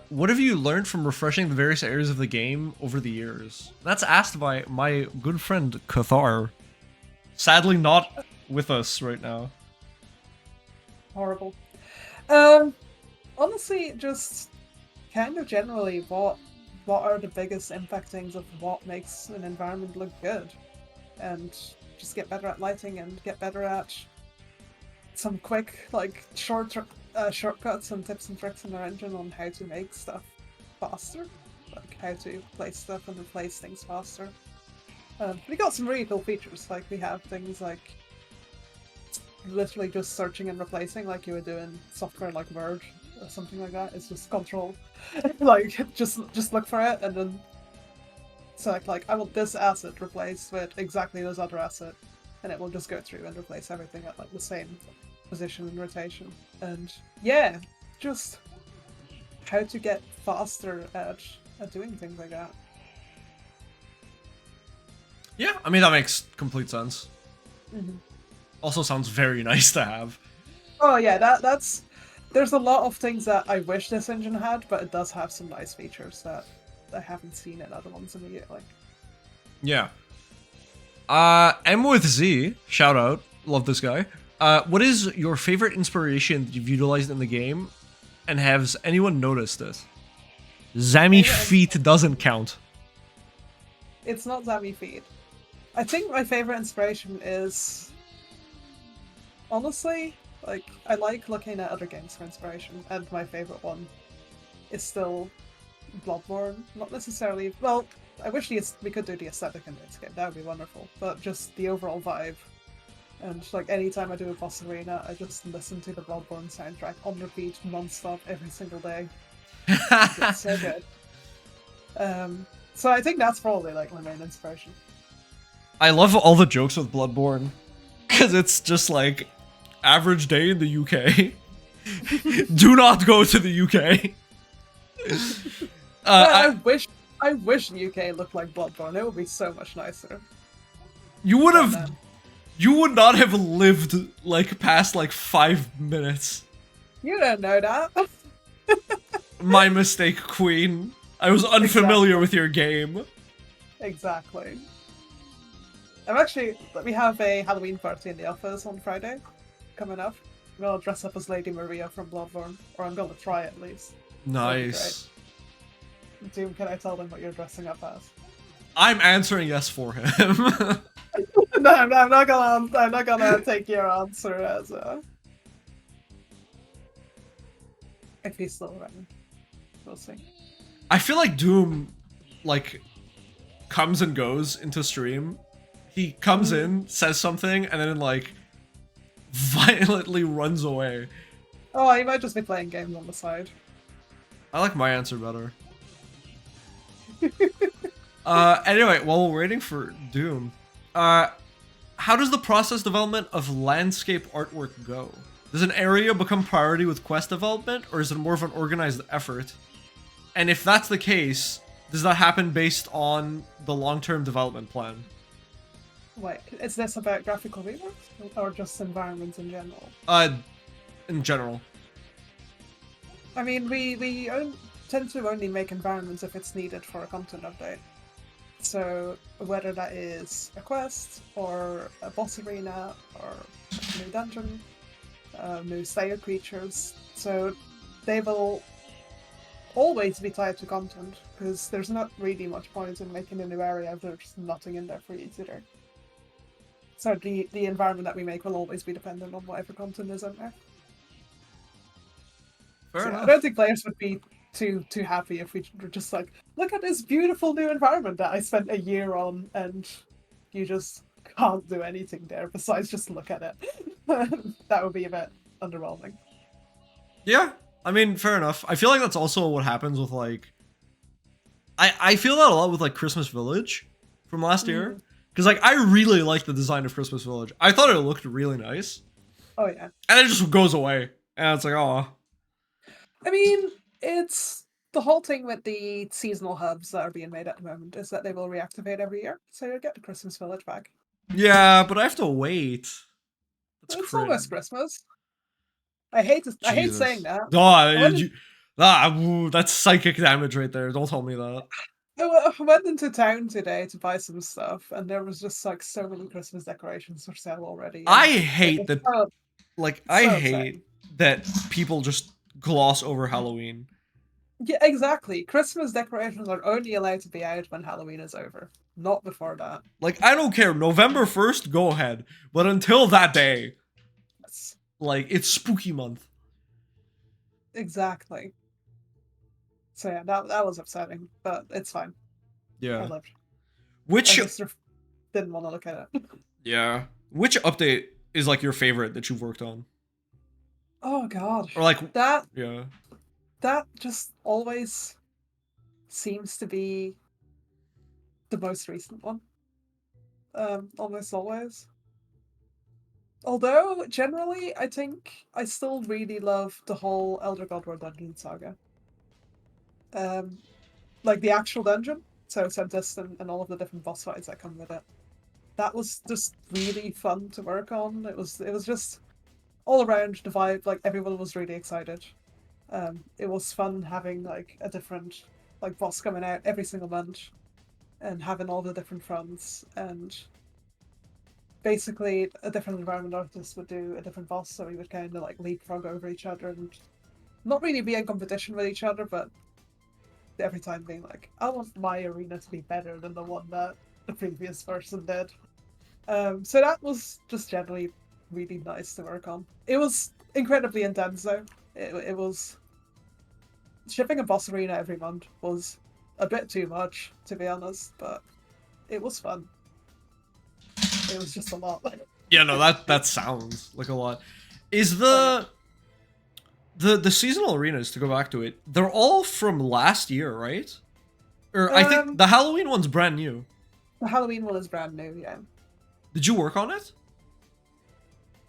what have you learned from refreshing the various areas of the game over the years? That's asked by my good friend Cathar. Sadly not with us right now. Horrible. Honestly, just kind of generally, what are the biggest impact things of what makes an environment look good? And just get better at lighting and get better at some quick, like, shortcuts and tips and tricks in our engine on how to make stuff faster. Like, how to place stuff and replace things faster. We got some really cool features, like we have things like literally just searching and replacing like you would do in software like Word, or something like that. It's just control, like just look for it and then select like I want this asset replaced with exactly this other asset, and it will just go through and replace everything at like the same position and rotation. And yeah, just how to get faster at doing things like that. Yeah, I mean, that makes complete sense. Mm-hmm. Also sounds very nice to have. Oh yeah, that's there's a lot of things that I wish this engine had, but it does have some nice features that I haven't seen in other ones immediately. Yeah. M with Z, shout out, love this guy. What is your favorite inspiration that you've utilized in the game, and has anyone noticed it? Zami feet doesn't count. It's not Zami feet. I think my favorite inspiration is honestly, like, I like looking at other games for inspiration, and my favorite one is still Bloodborne. Not necessarily, well, I wish we could do the aesthetic in this game, that would be wonderful, but just the overall vibe. And like anytime I do a boss arena, I just listen to the Bloodborne soundtrack on repeat, non-stop, every single day. It's so good. So I think that's probably like my main inspiration. I love all the jokes with Bloodborne, because it's just like, average day in the UK. Do not go to the UK. I wish the UK looked like Bloodborne. It would be so much nicer. You would not have lived like past like 5 minutes. You don't know that. My mistake, Queen. I was unfamiliar with your game. Exactly. We have a Halloween party in the office on Friday coming up. I'm gonna dress up as Lady Maria from Bloodborne, or I'm gonna try at least. Nice. Doom, can I tell them what you're dressing up as? I'm answering yes for him. No, I'm not gonna take your answer as if he's still around. We'll see. I feel like Doom, like, comes and goes into stream. He comes in, says something, and then, like, violently runs away. Oh, he might just be playing games on the side. I like my answer better. Anyway, while we're waiting for Doom, how does the process development of landscape artwork go? Does an area become priority with quest development, or is it more of an organized effort? And if that's the case, does that happen based on the long-term development plan? Wait, is this about graphical reworks or just environments in general? In general. I mean, we tend to only make environments if it's needed for a content update. So whether that is a quest or a boss arena or a new dungeon, new Slayer creatures, so they will always be tied to content because there's not really much point in making a new area if there's nothing in there for you to do. So the environment that we make will always be dependent on whatever content is in there. Fair enough. I don't think players would be too happy if we were just like, look at this beautiful new environment that I spent a year on, and you just can't do anything there besides just look at it. That would be a bit underwhelming. Yeah, I mean, fair enough. I feel like that's also what happens with, like... I feel that a lot with, like, Christmas Village from last year. Because, like, I really like the design of Christmas Village. I thought it looked really nice. Oh, yeah. And it just goes away. And it's like, oh. I mean, it's the whole thing with the seasonal hubs that are being made at the moment is that they will reactivate every year. So you'll get the Christmas Village back. Yeah, but I have to wait. That's It's cringe. almost Christmas. I hate saying that. That's psychic damage right there. Don't tell me that. I went into town today to buy some stuff, and there was just like so many Christmas decorations for sale already. I hate that. I hate upsetting. that people just gloss over Halloween. Yeah, exactly. Christmas decorations are only allowed to be out when Halloween is over, not before that. Like, I don't care. November 1st, go ahead. But until that day, Yes. like, it's spooky month. Exactly. So yeah, that was upsetting, but it's fine. Yeah. I lived. Which I just didn't want to look at it. Yeah. Which update is like your favorite that you've worked on? Oh god. Or like, That yeah. that just always seems to be the most recent one. Almost always. Although, generally, I think I still really love the whole Elder God War Dungeon saga. Um, like the actual dungeon, so Tempest and all of the different boss fights that come with it. That was just really fun to work on. It was just all around the vibe. Like everyone was really excited. It was fun having like a different like boss coming out every single month, and having all the different fronts, and basically a different environment artist would do a different boss, so we would kind of like leapfrog over each other and not really be in competition with each other, but every time being like, I want my arena to be better than the one that the previous person did. So that was just generally really nice to work on. It was incredibly intense though. It was shipping a boss arena every month was a bit too much, to be honest, but it was fun. It was just a lot. Yeah, no, that sounds like a lot. Is Oh, the seasonal arenas, to go back to it, they're all from last year, right? Or I yeah. think the Halloween one's brand new. The Halloween one is brand new, yeah. Did you work on it?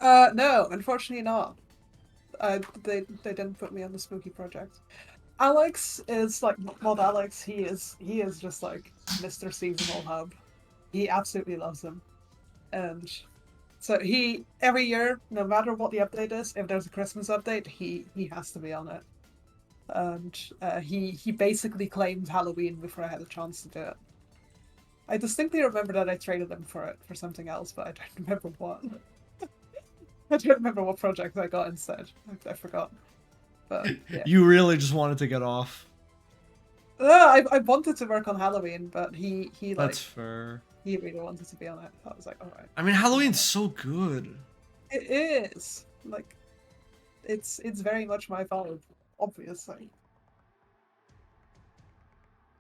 No, unfortunately not. They didn't put me on the spooky project. Alex is like Mod Alex. He is just like Mr. Seasonal Hub. He absolutely loves him, and so he every year, no matter what the update is, if there's a Christmas update, he has to be on it. And he basically claimed Halloween before I had a chance to do it. I distinctly remember that I traded him for it for something else, but I don't remember what. I don't remember what project I got instead. I forgot. But yeah. You really just wanted to get off. I wanted to work on Halloween, but he That's like fair. he really wanted to be on it. I was like, all right. I mean, Halloween's so good. It is like it's very much my fault, obviously.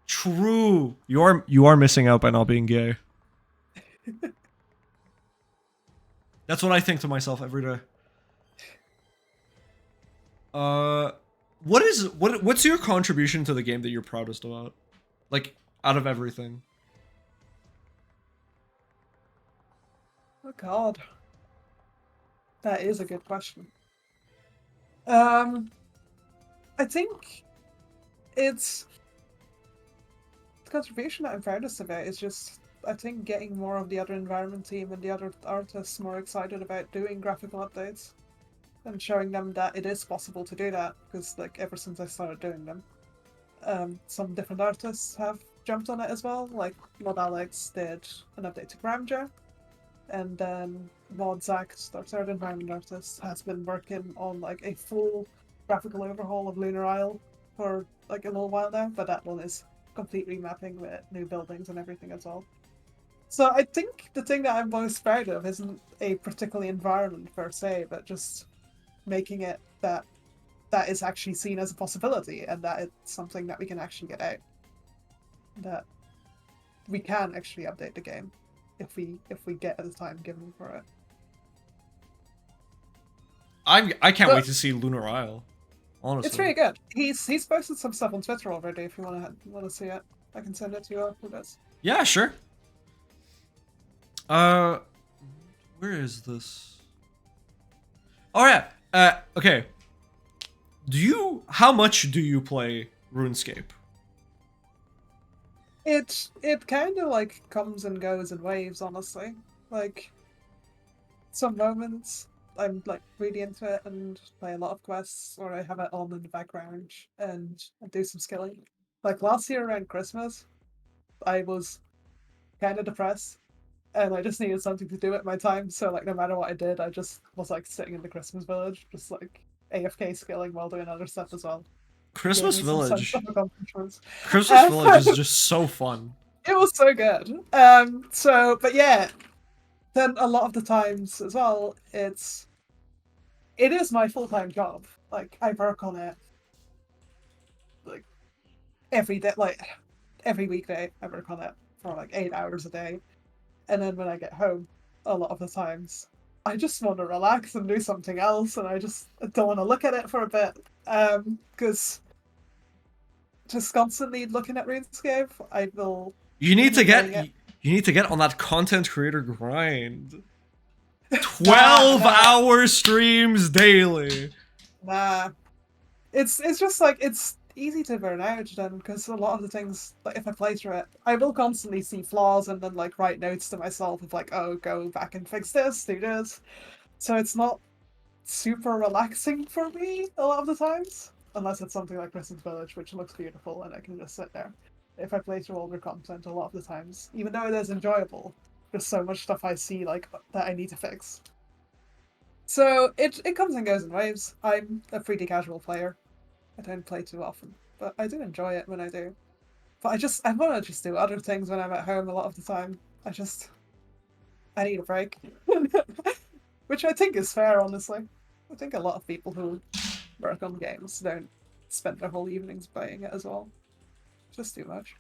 True. You are missing out by not being gay. That's what I think to myself every day. What's your contribution to the game that you're proudest about? Like, out of everything. Oh God, that is a good question. Um, I think it's the contribution that I'm proudest about is just I think getting more of the other environment team and the other artists more excited about doing graphical updates and showing them that it is possible to do that, because like ever since I started doing them, some different artists have jumped on it as well. Like Mod Alex did an update to Gramja, and then Mod Zach, our third environment artist, has been working on like a full graphical overhaul of Lunar Isle for like a little while now, but that one is complete remapping with new buildings and everything as well. So I think the thing that I'm most proud of isn't a particular environment per se, but just making it that is actually seen as a possibility, and that it's something that we can actually get out. That we can actually update the game if we get the time given for it. I can't But wait to see Lunar Isle. Honestly. it's really good. He's posted some stuff on Twitter already. If you want to see it, I can send it to you after this. Yeah, sure. Where is this? Oh yeah. Okay. How much do you play RuneScape? It kind of like comes and goes in waves, honestly. Like some moments I'm like really into it and play a lot of quests, or I have it on in the background and I do some skilling. Like last year around Christmas, I was kind of depressed and I just needed something to do at my time. So like no matter what I did, I just was like sitting in the Christmas village, just like AFK skilling while doing other stuff as well. Gave Christmas me some sense Village. of accomplishments. Christmas Village is just so fun. It was so good. So but yeah, then a lot of the times as well, it is my full-time job. Like I work on it like every day, like every weekday. I work on it for like 8 hours a day, and then when I get home, a lot of the times I just want to relax and do something else, and I just don't want to look at it for a bit. Because just constantly looking at RuneScape, I will You need end to up playing get it. you need to get on that content creator grind. Nah, 12-hour streams daily. nah. It's just like it's easy to burn out then because a lot of the things like if I play through it, I will constantly see flaws and then like write notes to myself of like, oh, go back and fix this, do this. So it's not super relaxing for me a lot of the times, unless it's something like Christmas Village, which looks beautiful and I can just sit there. If I play through older content, a lot of the times, even though it is enjoyable, there's so much stuff I see like that I need to fix. So it comes and goes in waves. I'm a pretty casual player. I don't play too often, but I do enjoy it when I do. But I want to just do other things when I'm at home a lot of the time. I need a break, which I think is fair, honestly. I think a lot of people who work on games don't spend their whole evenings playing it as well. Just too much.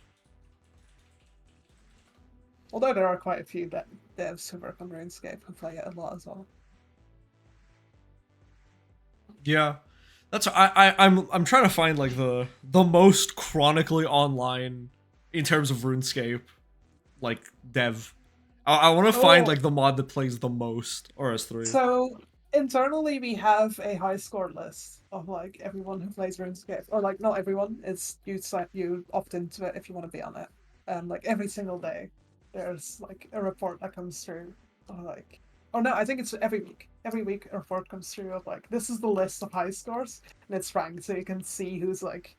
Although there are quite a few devs who work on RuneScape who play it a lot as well. Yeah. I'm trying to find like the most chronically online in terms of RuneScape like dev. I want to find like the mod that plays the most RS3. So internally we have a high score list of like everyone who plays RuneScape, or like not everyone. It's you opt into it if you want to be on it. Like every single day, there's like a report that comes through, or like, oh no, I think it's every week. Every week a report comes through of like this is the list of high scores, and it's ranked, so you can see who's like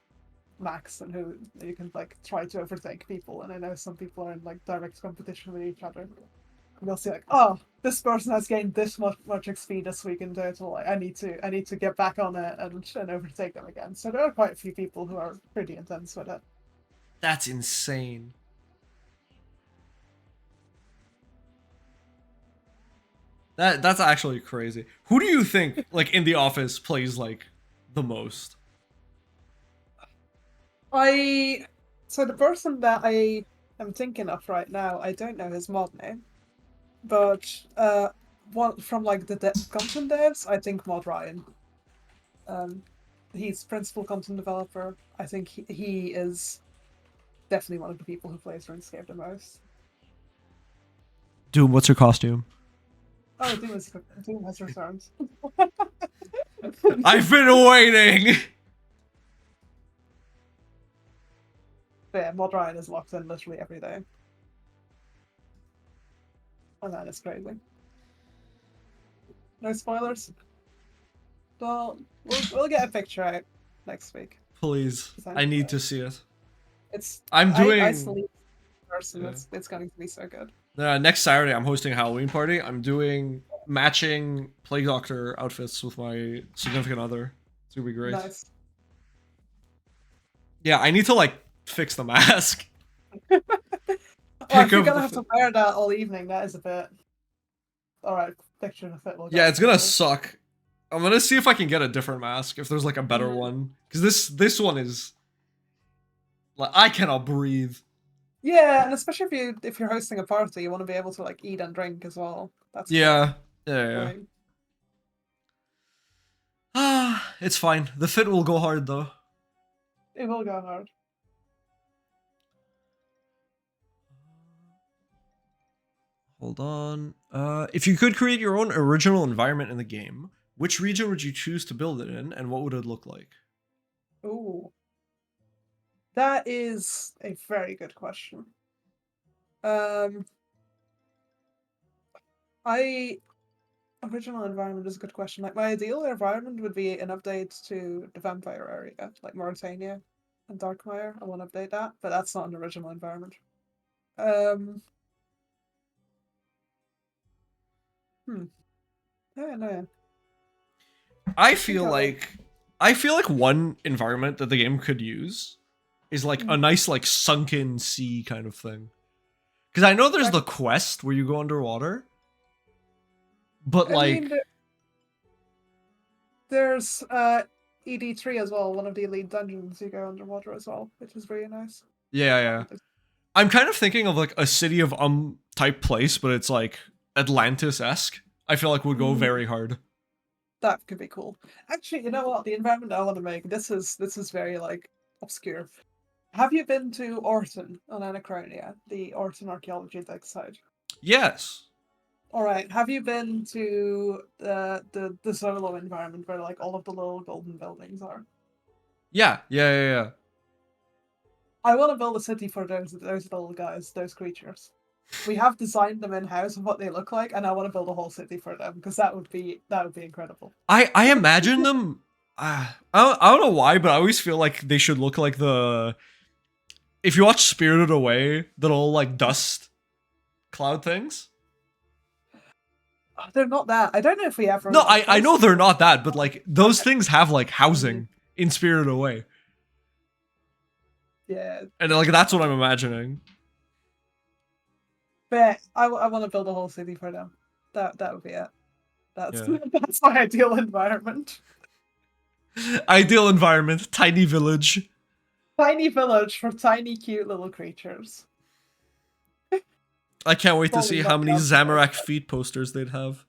max and who you can like try to overtake people. And I know some people are in like direct competition with each other. And they'll see like, oh, this person has gained this much XP this week in total. Like, I need to get back on it and overtake them again. So there are quite a few people who are pretty intense with it. That's insane. That's actually crazy. Who do you think like in the office plays like the most? So the person that I am thinking of right now, I don't know his mod name, but one from like the content devs, I think Mod Ryan. He's principal content developer. I think he is definitely one of the people who plays RuneScape the most. Doom, what's your costume? Oh, Doom has returned. I've been waiting. But yeah, Mod Ryan is locked in literally every day. And that is crazy. No spoilers? Well, we'll get a picture out next week. Please, I need to see it. I'm doing. I sleep person. Yeah. It's going to be so good. Next Saturday, I'm hosting a Halloween party. I'm doing matching Plague Doctor outfits with my significant other. It's gonna be great. Nice. Yeah, I need to like fix the mask. Well, if you're gonna have to wear that all evening, that is a bit. Alright, picture the fit will go. Yeah, it's gonna suck. I'm gonna see if I can get a different mask, if there's like a better one. Because this one is like I cannot breathe. Yeah, and especially if you're hosting a party, you want to be able to like eat and drink as well. That's yeah. Ah, it's fine. The fit will go hard though. It will go hard. Hold on. If you could create your own original environment in the game, which region would you choose to build it in, and what would it look like? Ooh. That is a very good question. Original environment is a good question. Like, my ideal environment would be an update to the vampire area, like Mauritania and Darkmire. I want to update that, but that's not an original environment. I don't know. I feel like one environment that the game could use is like a nice like sunken sea kind of thing. Because I know there's the quest where you go underwater, but like I mean, there's ED3 as well, one of the elite dungeons you go underwater as well, which is really nice. Yeah. I'm kind of thinking of like a City of type place, but it's like Atlantis-esque I feel like would go very hard. That could be cool. Actually, you know what? The environment I want to make, this is very like obscure. Have you been to Orton on Anachronia, the Orton archaeology dig site? Yes. All right. Have you been to the Solo environment where like all of the little golden buildings are? Yeah. I want to build a city for those little guys, those creatures. We have designed them in house and what they look like, and I want to build a whole city for them because that would be incredible. I imagine them. I don't know why, but I always feel like they should look like the. If you watch Spirited Away, the little like dust cloud things. They're not that. I don't know if we ever. No, I know they're not that, but like those things have like housing in Spirited Away. Yeah. And like that's what I'm imagining. But I want to build a whole city for them. That would be it. That's Yeah. that's my ideal environment. Ideal environment, tiny village. Tiny village for tiny cute little creatures. I can't wait to see how many Probably not Zamorak feet posters they'd have.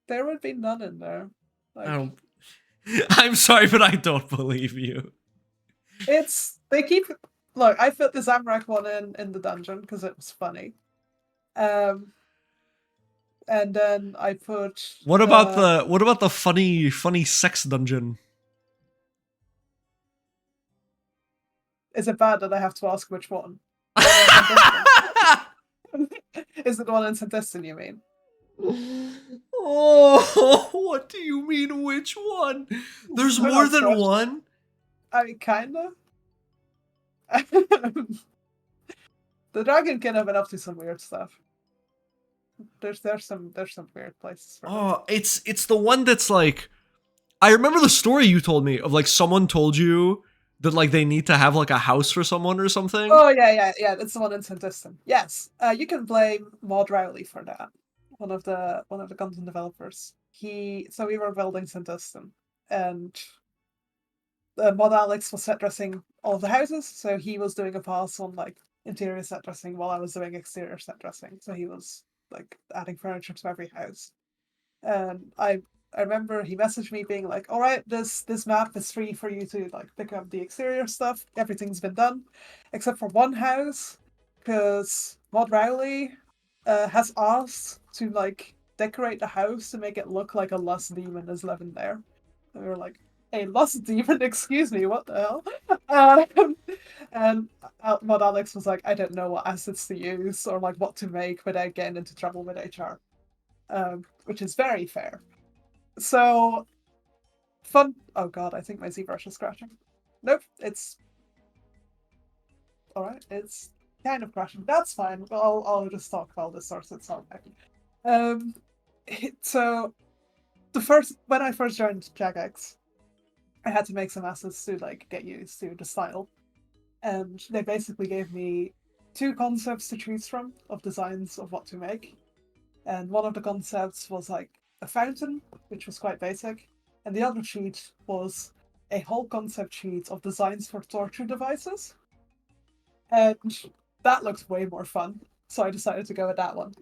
There would be none in there. Like, I don't. I'm sorry, but I don't believe you. they keep look. I put the Zamorak one in the dungeon because it was funny. And then I put. What about the funny sex dungeon? Is it bad that I have to ask which one? Is it the one in Santistan, you mean? Oh, what do you mean, which one? There's We're more not than sure. one? I mean, kinda. The dragon can have been up to some weird stuff. There's some weird places for him. Oh, it's the one that's like... I remember the story you told me of like someone told you that like they need to have like a house for someone or something. Oh yeah. It's the one in Santistan. Yes, you can blame Mod Rowley for that. One of the content developers. We were building Santistan, and Mod Alex was set dressing all of the houses, so he was doing a pass on like interior set dressing while I was doing exterior set dressing. So he was like adding furniture to every house. And I remember he messaged me being like, "All right, this map is free for you to like pick up the exterior stuff. Everything's been done, except for one house, because Mod Rowley has asked to like decorate the house to make it look like a lust demon is living there." And we were like, "A lust demon? Excuse me, what the hell?" And Mod Alex was like, "I don't know what assets to use or like what to make without getting into trouble with HR," which is very fair. So, fun. Oh god, I think my ZBrush is crashing. Nope, it's all right. It's kind of crashing. That's fine. Well, I'll just talk about this source itself. So when I first joined Jagex, I had to make some assets to like get used to the style, and they basically gave me two concepts to choose from of designs of what to make, and one of the concepts was like a fountain, which was quite basic, and the other sheet was a whole concept sheet of designs for torture devices, and that looked way more fun, so I decided to go with that one.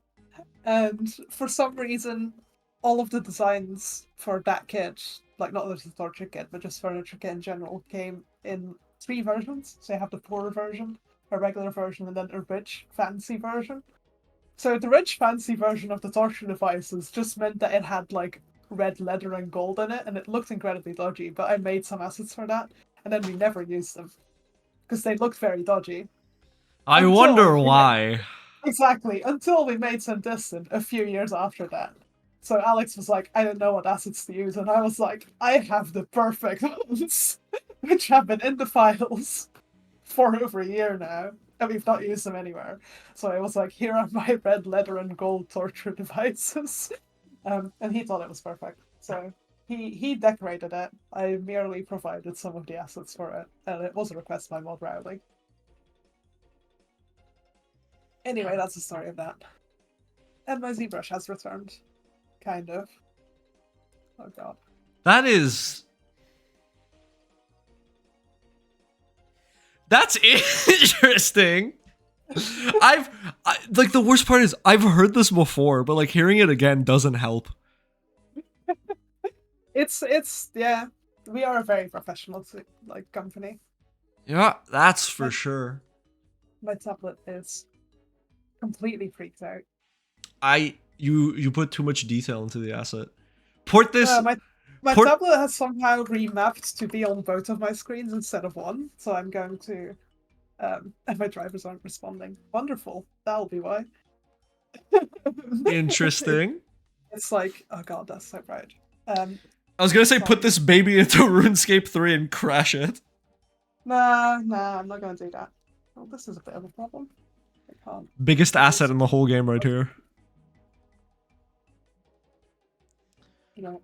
And for some reason, all of the designs for that kit, like not just the torture kit, but just furniture kit in general, came in 3 versions. So you have the poor version, a regular version, and then a rich, fancy version. So the rich, fancy version of the torture devices just meant that it had like red leather and gold in it, and it looked incredibly dodgy, but I made some assets for that, and then we never used them, because they looked very dodgy. I wonder why. Exactly, until we made some distant a few years after that. So Alex was like, "I don't know what assets to use," and I was like, "I have the perfect ones," which have been in the files for over a year now, and we've not used them anywhere. So I was like, "Here are my red leather and gold torture devices," and he thought it was perfect. So he decorated it. I merely provided some of the assets for it, and it was a request by Mod Rowley. Anyway, that's the story of that. And my ZBrush has returned. Kind of. Oh god. That is... That's interesting. Like the worst part is I've heard this before, but like hearing it again doesn't help. It's yeah. We are a very professional like company. Yeah, that's for My, sure. my tablet is completely freaked out. You put too much detail into the asset. Port this. No, my Port. tablet has somehow remapped to be on both of my screens instead of one. So I'm going to and my drivers aren't responding. Wonderful. That'll be why. Interesting. It's like, oh god, that's so bright. I was gonna say put Sorry. this baby into RuneScape 3 and crash it. Nah, I'm not gonna do that. Well, this is a bit of a problem. I can't. Biggest asset in the whole game right here. You know.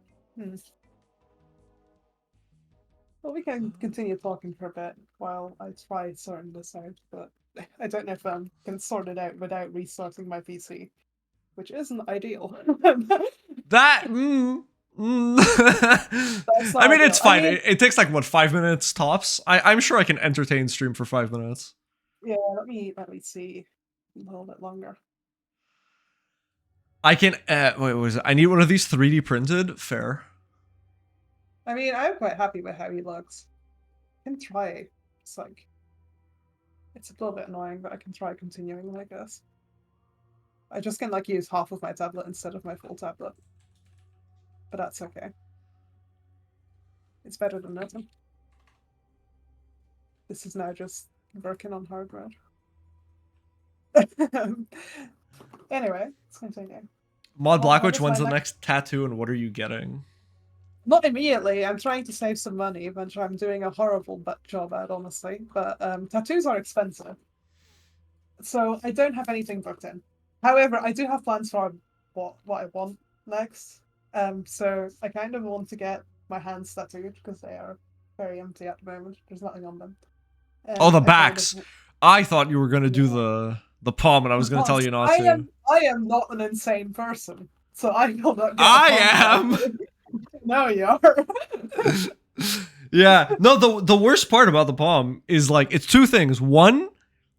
Well, we can continue talking for a bit while I try sorting this out, but I don't know if I can sort it out without restarting my PC, which isn't ideal. That. That's I not mean, ideal. it's fine. It takes like what 5 minutes tops. I'm sure I can entertain stream for 5 minutes. Yeah, let me see a little bit longer. I can. Wait, what was it? I need one of these 3D printed. Fair. I mean, I'm quite happy with how he looks. I can try. It's like it's a little bit annoying, but I can try continuing, I guess. I just can like use half of my tablet instead of my full tablet. But that's okay. It's better than nothing. This is now just working on hardware. Anyway, let's continue. Mod What BlkWitch, is when's my the next? next tattoo and what are you getting? Not immediately. I'm trying to save some money, which I'm doing a horrible job at, honestly. But tattoos are expensive, so I don't have anything booked in. However, I do have plans for what I want next. So I kind of want to get my hands tattooed because they are very empty at the moment. There's nothing on them. Oh, the I kind backs. of I thought you were gonna do yeah. the palm, and I was gonna tell Because you not to. I am not an insane person, so I will not get a I palm am. tattoo. No, you are. Yeah. No, the worst part about the palm is like it's two things. One,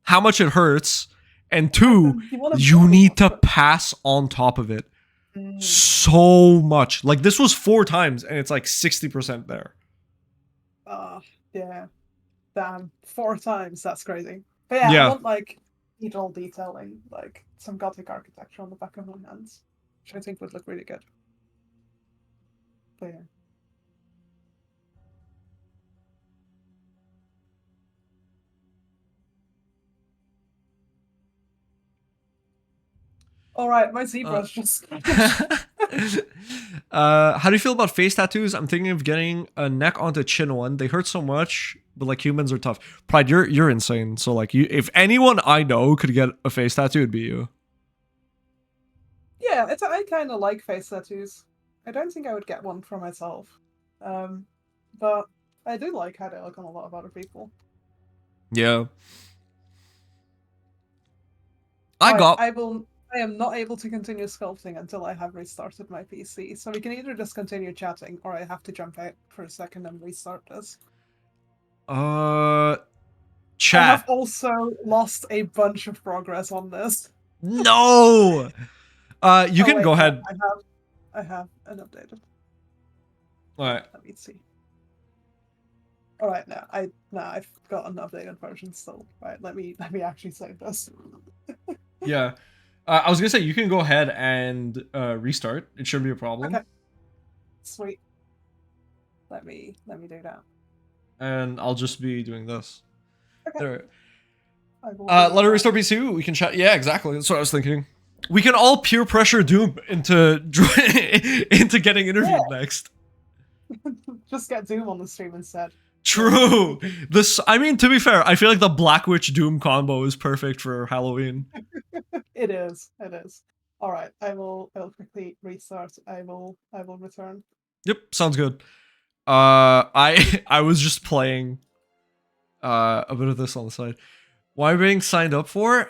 how much it hurts, and two, You want to you build need to on pass on top of it it. so much. Like this was 4 times, and it's like 60% there. Yeah. Damn. 4 times. That's crazy. But yeah, I Yeah. want like detail detailing, like some Gothic architecture on the back of my hands, which I think would look really good. But yeah. All right, my zebra's just. How do you feel about face tattoos? I'm thinking of getting a neck onto chin one. They hurt so much, but like humans are tough. Pride, you're insane. So like you, if anyone I know could get a face tattoo, it'd be you. Yeah, I kind of like face tattoos. I don't think I would get one for myself, but I do like how they look on a lot of other people. Yeah. I got. I am not able to continue sculpting until I have restarted my PC. So we can either just continue chatting, or I have to jump out for a second and restart this. Chat. I have also lost a bunch of progress on this. No. You can go ahead. I have an updated. All right. Let me see. All right, I've got an updated version still. Right, let me actually save this. Yeah. I was gonna say you can go ahead and restart. It shouldn't be a problem. Okay. Sweet. Let me do that. And I'll just be doing this. Okay. There. Let her restore PC. We can chat. Yeah, exactly. That's what I was thinking. We can all peer pressure Doom into into getting interviewed next. Just get Doom on the stream instead. True. This. I mean, to be fair, I feel like the BlkWitch Doom combo is perfect for Halloween. It is. It is. All right. I'll quickly restart. I will return. Yep. Sounds good. I was just playing a bit of this on the side. Why am I being signed up for?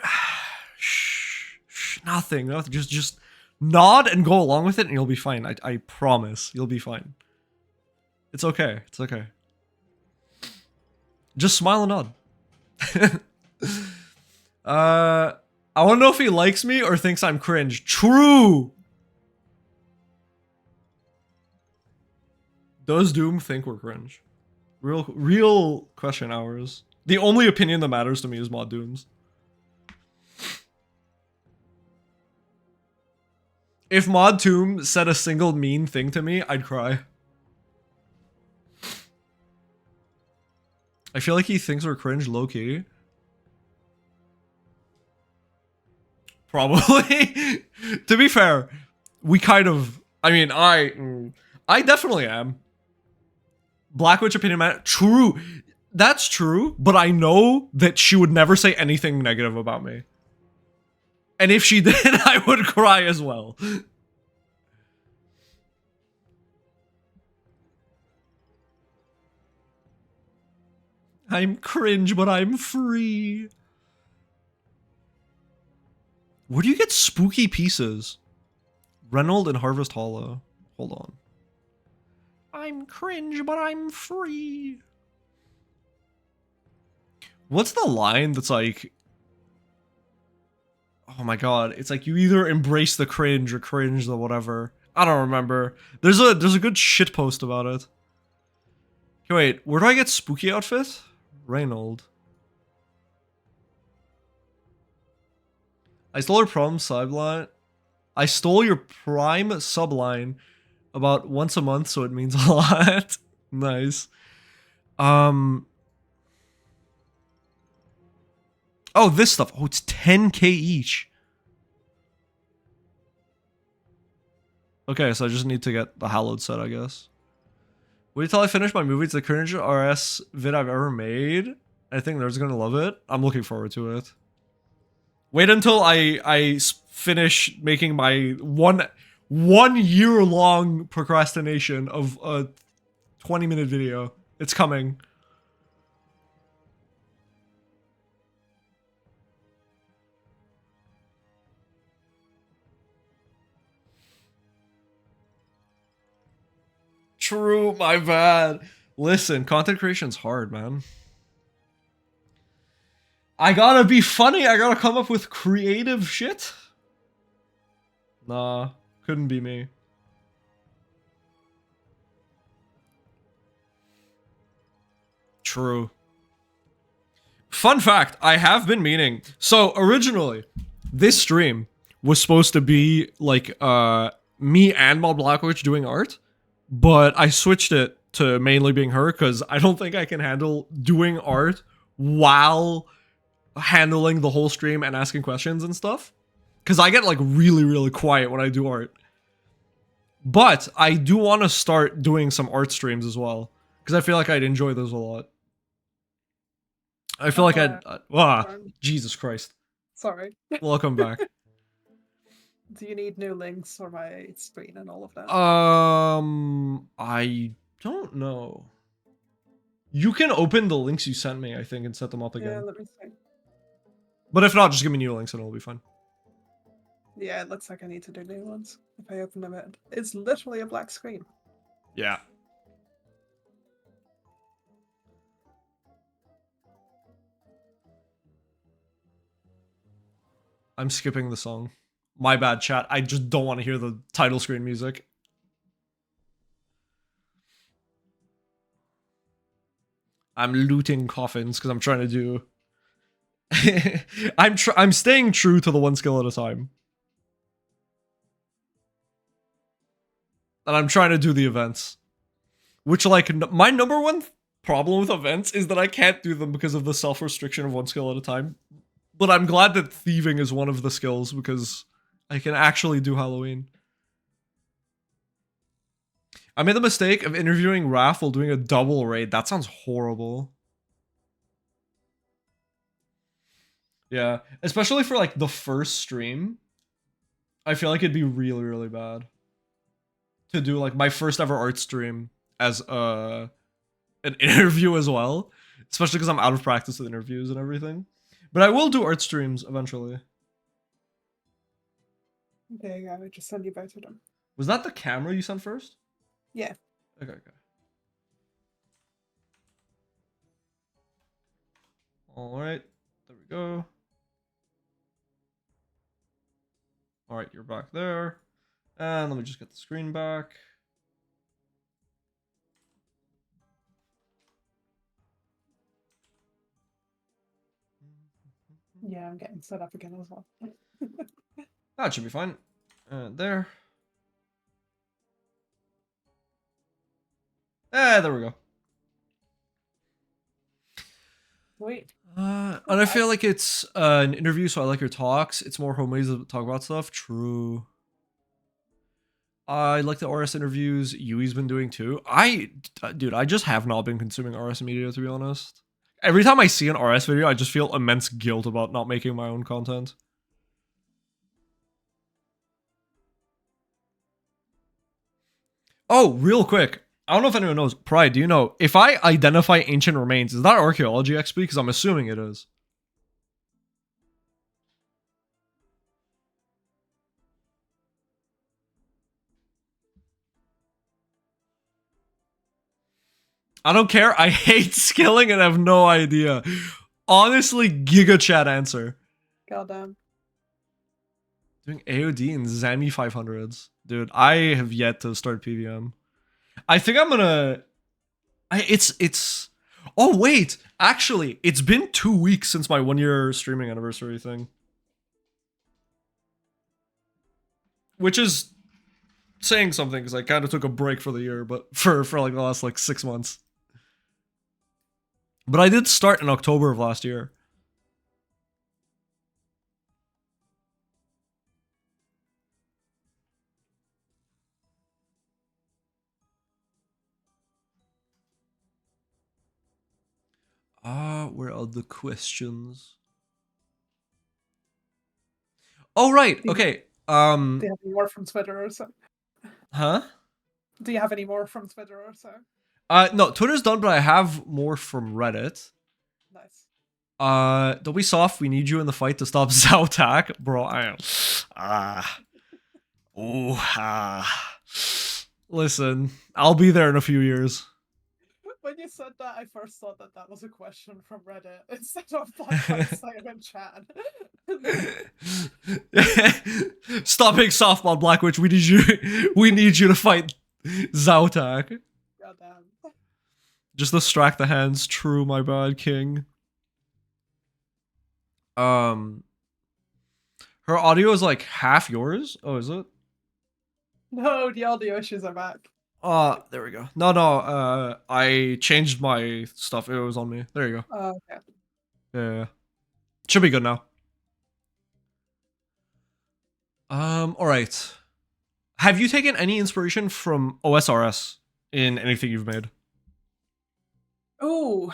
Nothing. Just nod and go along with it, and you'll be fine. I promise, you'll be fine. It's okay. It's okay. Just smile and nod. I want to know if he likes me or thinks I'm cringe. True. Does Doom think we're cringe? Real question hours. The only opinion that matters to me is Mod Doom's. If Mod Doom said a single mean thing to me, I'd cry. I feel like he thinks we're cringe low-key. Probably. To be fair, we kind of... I mean, I definitely am. BlkWitch opinion man. True. That's true, but I know that she would never say anything negative about me. And if she did, I would cry as well. I'm cringe, but I'm free. Where do you get spooky pieces? Reynold and Harvest Hollow. Hold on. I'm cringe, but I'm free. What's the line that's like... Oh my god, it's like you either embrace the cringe or cringe the whatever. I don't remember. There's a good shit post about it. Okay, wait, where do I get spooky outfit? Reynold. I stole your prom subline. I stole your prime subline about once a month, so it means a lot. Nice. Oh, this stuff. Oh, it's 10k each. Okay, so I just need to get the Hallowed set, I guess. Wait till I finish my movie. It's the cringe RS vid I've ever made. I think they're gonna love it. I'm looking forward to it. Wait until I finish making my one year long procrastination of a 20-minute video. It's coming. True, my bad. Listen, content creation's hard, man. I gotta be funny, I gotta come up with creative shit. Nah, couldn't be me. True. Fun fact, I have been meaning. So originally, this stream was supposed to be like me and my BlkWitch doing art, but I switched it to mainly being her because I don't think I can handle doing art while handling the whole stream and asking questions and stuff. Because I get like really quiet when I do art. But I do want to start doing some art streams as well. Because I feel like I'd enjoy those a lot. I feel like Jesus Christ. Sorry. Welcome back. Do you need new links for my screen and all of that? I don't know. You can open the links you sent me, I think, and set them up again. Yeah, let me see. But if not, just give me new links and it'll be fine. Yeah, it looks like I need to do new ones. If I open them, it's literally a black screen. Yeah. I'm skipping the song. My bad, chat. I just don't want to hear the title screen music. I'm looting coffins because I'm trying to do... I'm staying true to the one skill at a time. And I'm trying to do the events. Which, like, my number one problem with events is that I can't do them because of the self-restriction of one skill at a time. But I'm glad that thieving is one of the skills because I can actually do Halloween. I made the mistake of interviewing Raph while doing a double raid. That sounds horrible. Yeah, especially for like the first stream. I feel like it'd be really bad to do like my first ever art stream as an interview as well, especially because I'm out of practice with interviews and everything. But I will do art streams eventually. There you go, I just send you both of them. Was that the camera you sent first? Yeah. Okay. Alright, there we go. Alright, you're back there. And let me just get the screen back. Yeah, I'm getting set up again as well. That should be fine. There. There we go. Wait. And I feel like it's an interview, so I like your talks. It's more homemade to talk about stuff. True. I like the RS interviews Yui's been doing too. Dude, I just have not been consuming RS media, to be honest. Every time I see an RS video, I just feel immense guilt about not making my own content. Oh, real quick. I don't know if anyone knows. Pride, do you know? If I identify ancient remains, is that archaeology XP? Because I'm assuming it is. I don't care. I hate skilling and have no idea. Honestly, Giga Chat answer. Goddamn. Doing AOD and Zami 500s. Dude, I have yet to start PVM. I think I'm gonna... It's... Oh, wait. Actually, it's been 2 weeks since my 1-year streaming anniversary thing. Which is saying something, because I kind of took a break for the year, but for like the last like 6 months. But I did start in October of last year. Where are the questions? Oh, right. Okay. Do you have any more from Twitter or so? Huh? Do you have any more from Twitter or so? No, Twitter's done, but I have more from Reddit. Nice. Don't be soft. We need you in the fight to stop Zautak. Bro, I am. Listen, I'll be there in a few years. When you said that, I first thought that that was a question from Reddit instead of BlkWitch saying in chat. Stop being softball, BlkWitch. We need you to fight Zautak. Goddamn. Just distract the hands. True, my bad, King. Her audio is like half yours. Oh, is it? No, the audio issues are back. There we go. No, I changed my stuff. It was on me. There you go. Oh, okay. Yeah. Should be good now. Alright. Have you taken any inspiration from OSRS in anything you've made? Oh,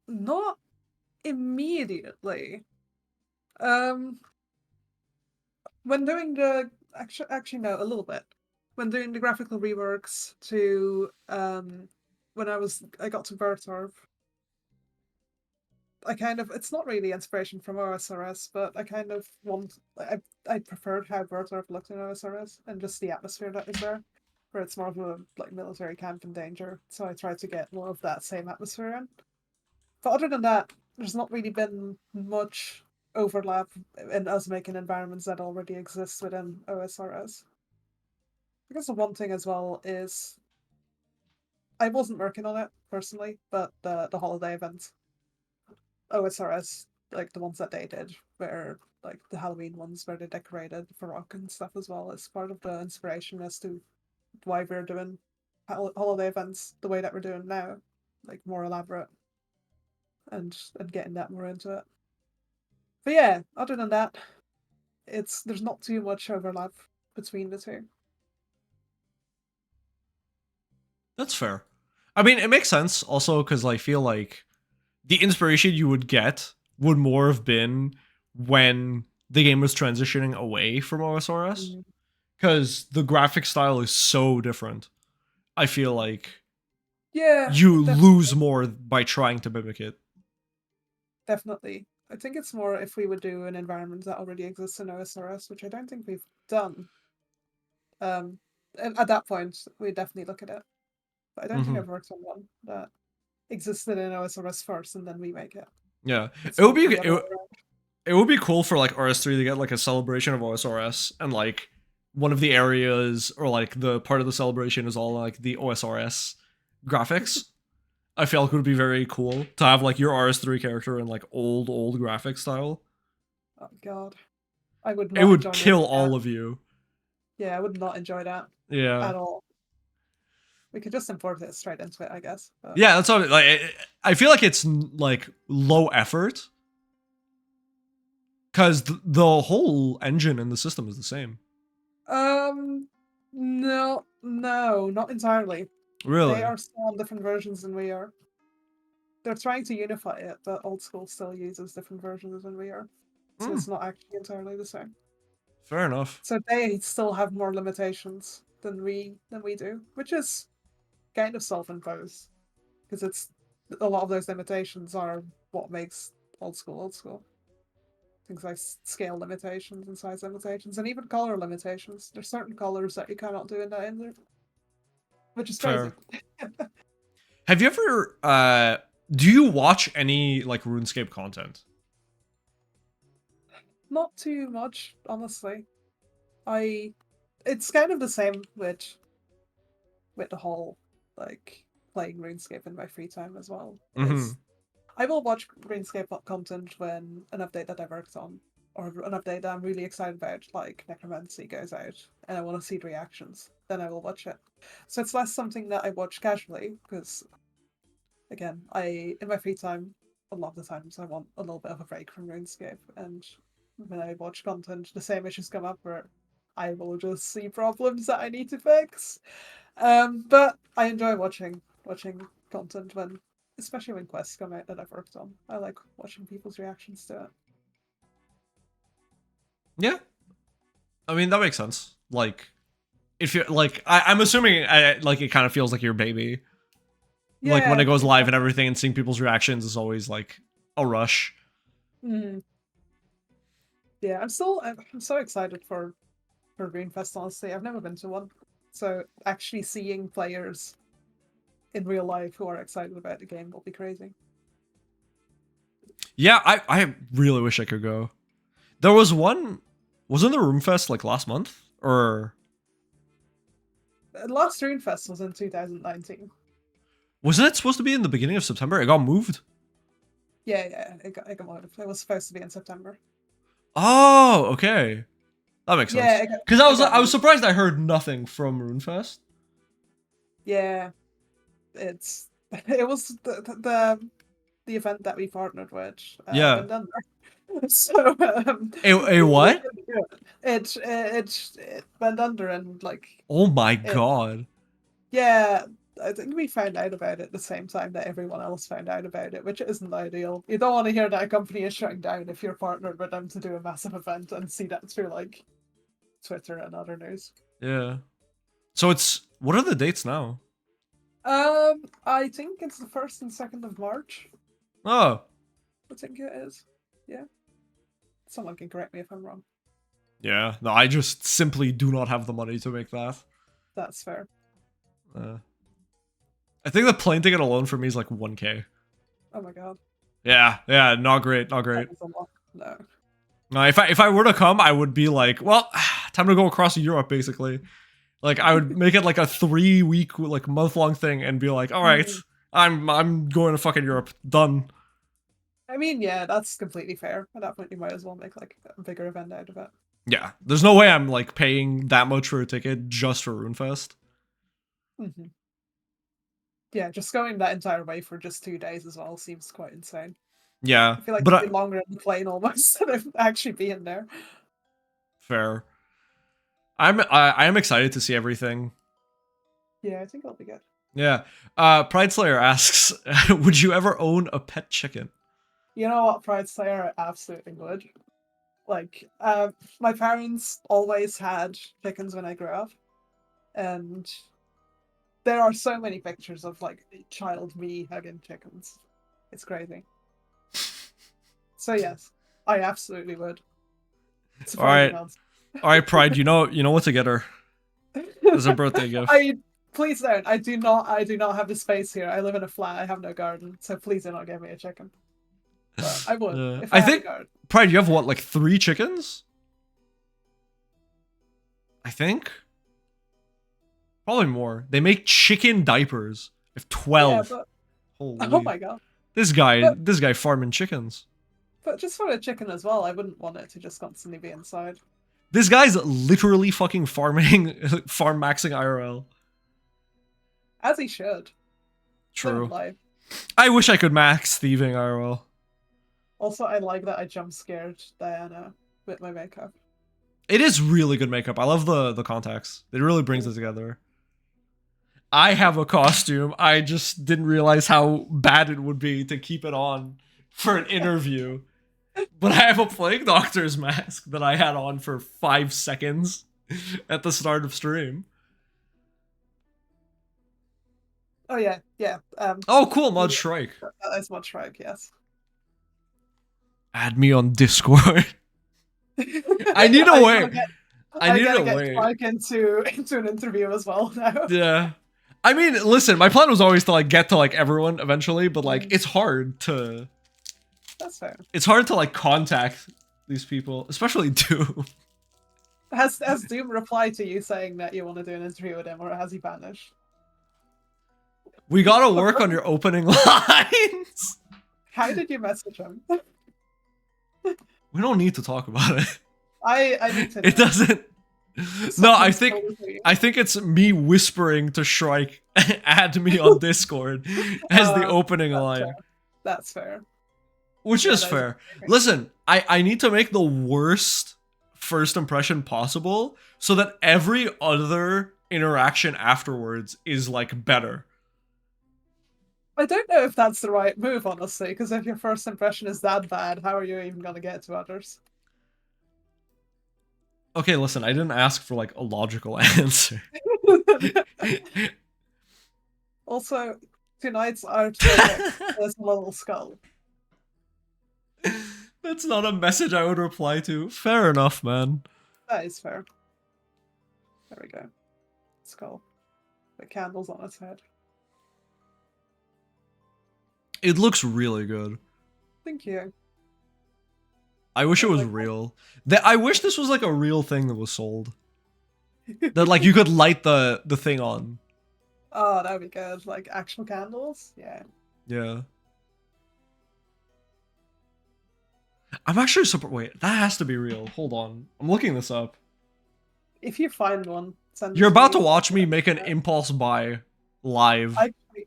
not immediately. When doing the actually no, a little bit. When doing the graphical reworks to when I got to Bertorv, I kind of it's not really inspiration from OSRS, but I kind of I preferred how Bertorv looked in OSRS and just the atmosphere that was there, where it's more of a like military camp in danger. So I tried to get more of that same atmosphere in. But other than that, there's not really been much overlap in us making environments that already exist within OSRS. I guess the one thing as well is I wasn't working on it personally, but the holiday events, OSRS, like the ones that they did, where like the Halloween ones where they decorated for rock and stuff as well, is part of the inspiration as to why we're doing holiday events the way that we're doing now, like more elaborate and getting that more into it. But yeah, other than that, there's not too much overlap between the two. That's fair. I mean, it makes sense also because I feel like the inspiration you would get would more have been when the game was transitioning away from OSRS. Because the graphic style is so different. I feel like you lose more by trying to mimic it. Definitely. I think it's more if we would do an environment that already exists in OSRS, which I don't think we've done. And at that point, we definitely look at it. But I don't think I've worked on one that existed in OSRS first and then we make it. Yeah, it would be cool for like RS3 to get like a celebration of OSRS and like one of the areas or like the part of the celebration is all like the OSRS graphics. I feel like it would be very cool to have like your RS3 character in like old graphic style. Oh god, I would It not would enjoy kill that. all of you. Yeah, I would not enjoy that Yeah. at all. We could just import it straight into it, I guess. But... Yeah, that's what I feel like it's like low effort because the whole engine and the system is the same. No, not entirely. They Really? are still on different versions than we are. They're trying to unify it, but old school still uses different versions than we are. So Mm, it's not actually entirely the same. fair enough. So they still have more limitations than we do, which is kind of self-imposed. Because it's a lot of those limitations are what makes old school old school. Things like scale limitations and size limitations, and even color limitations. There's certain colors that you cannot do in that engine, which is crazy. Fair. Have you ever do you watch any like RuneScape content? Not too much, honestly. It's kind of the same with the whole like playing RuneScape in my free time as well. Mm-hmm. I will watch RuneScape content when an update that I worked on or an update that I'm really excited about, like Necromancy, goes out and I want to see the reactions. Then I will watch it. So it's less something that I watch casually because, again, in my free time, a lot of the times I want a little bit of a break from RuneScape, and when I watch content, the same issues come up where I will just see problems that I need to fix. But I enjoy watching content when, especially when quests come out that I've worked on. I like watching people's reactions to it. Yeah, I mean that makes sense. Like, if you're like, I'm assuming like it kind of feels like your baby. Like when Yeah, it goes live and exactly. everything, and seeing people's reactions is always like a rush. Mm. Yeah, I'm so excited for Runefest. Honestly, I've never been to one, so actually seeing players in real life who are excited about the game will be crazy. Yeah, I really wish I could go. There was one, wasn't the Roomfest like last month or Last Runefest was in 2019. wasn't it supposed to be in the beginning of September? It got moved. Yeah, it got moved. It was supposed to be in September. Oh, okay, that makes Yeah, sense. Because I it got I was moved. surprised I heard nothing from Runefest. Yeah, it was the event that we partnered with Yeah. went under. So A we what? couldn't do it. It went under and like Oh my it. god. Yeah, I think we found out about it the same time that everyone else found out about it, which isn't ideal. You don't want to hear that a company is shutting down if you're partnered with them to do a massive event and see that through like Twitter and other news. Yeah. So it's what are the dates now? I think it's the 1st and 2nd of March. Oh. I think it is. Yeah. Someone can correct me if I'm wrong. Yeah. No, I just simply do not have the money to make that. That's fair. I think the plane ticket alone for me is like 1K. Oh my god. Yeah, not great, not That great. is a lot. No. No, if I were to come, I would be like, well, time to go across Europe, basically. Like I would make it like a 3-week, like month-long thing, and be like, all right, I'm going to fucking Europe. Done. I mean, yeah, that's completely fair. At that point, you might as well make like a bigger event out of it. Yeah, there's no way I'm like paying that much for a ticket just for Runefest. Mm-hmm. Yeah, just going that entire way for just 2 days as well seems quite insane. Yeah, I feel like but it'd be longer in the plane almost than actually being there. fair. I am excited to see everything. Yeah, I think it'll be good. Yeah. Pride Slayer asks, would you ever own a pet chicken? You know what, Pride Slayer absolutely would. Like, my parents always had chickens when I grew up, and there are so many pictures of like child me hugging chickens. It's crazy. So yes, I absolutely would. Surprising answer. All right, Pride. You know what to get her as a birthday gift. Please don't. I do not have the space here. I live in a flat. I have no garden, so please do not give me a chicken. But I would if I had a garden. Pride, you have what, like 3 chickens? I think. Probably more. They make chicken diapers. I have 12. Yeah, Oh Holy. my god. This guy farming chickens. But just for a chicken as well, I wouldn't want it to just constantly be inside. This guy's literally fucking farming, farm maxing IRL. As he should. True. Life. I wish I could max thieving IRL. Also, I like that I jump scared Diana with my makeup. It is really good makeup. I love the contacts. It really brings it together. I have a costume. I just didn't realize how bad it would be to keep it on for an interview. But I have a plague doctor's mask that I had on for 5 seconds at the start of stream. Oh yeah, yeah. Oh cool, Mod Shrike. That is Mod Shrike, yes. Add me on Discord. I need a way. I need a way. Shrike into an interview as well now. Yeah. I mean, listen, my plan was always to like get to like everyone eventually, but like it's hard to. That's fair. It's hard to like contact these people, especially Doom. Has Doom replied to you saying that you want to do an interview with him, or has he vanished? We gotta work on your opening lines. How did you message him? We don't need to talk about it. I need to know. It doesn't. No, I think it's me whispering to Shrike, add me on Discord as the opening line. Fair. That's fair. Which is fair. Listen, I need to make the worst first impression possible so that every other interaction afterwards is like better. I don't know if that's the right move, honestly, because if your first impression is that bad, how are you even going to get to others? Okay, listen, I didn't ask for like a logical answer. Also, tonight's art is a little skull. That's not a message I would reply to. Fair enough, man. That is fair. There we go. Skull. With candles on its head. It looks really good. Thank you. I wish it was real. I wish this was like a real thing that was sold. That like you could light the thing on. Oh, that would be good. Like actual candles? Yeah. Yeah. I'm actually super. Wait, that has to be real. Hold on. I'm looking this up. If you find one, send You're it about to me. watch me make an impulse buy live.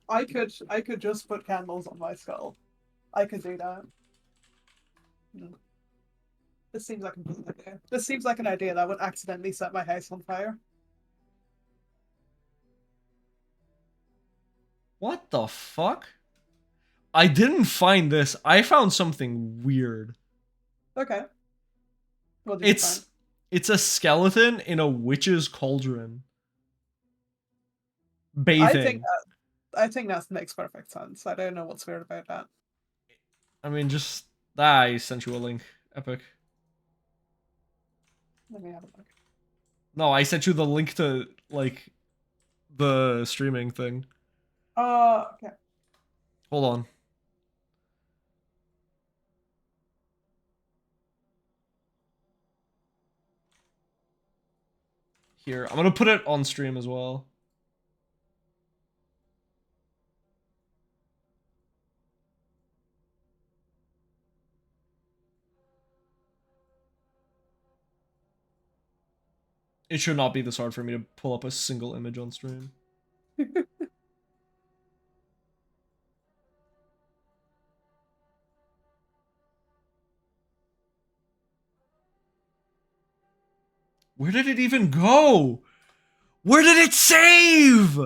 I could just put candles on my skull. I could do that. This seems like a good idea. This seems like an idea that would accidentally set my house on fire. What the fuck? I didn't find this. I found something weird. Okay. What did you find? It's a skeleton in a witch's cauldron. Bathing. I think that makes perfect sense. I don't know what's weird about that. I mean, just I sent you a link. Epic. Let me have a look. No, I sent you the link to like the streaming thing. Okay. Hold on. Here, I'm gonna put it on stream as well. It should not be this hard for me to pull up a single image on stream. Where did it even go? Where did it save?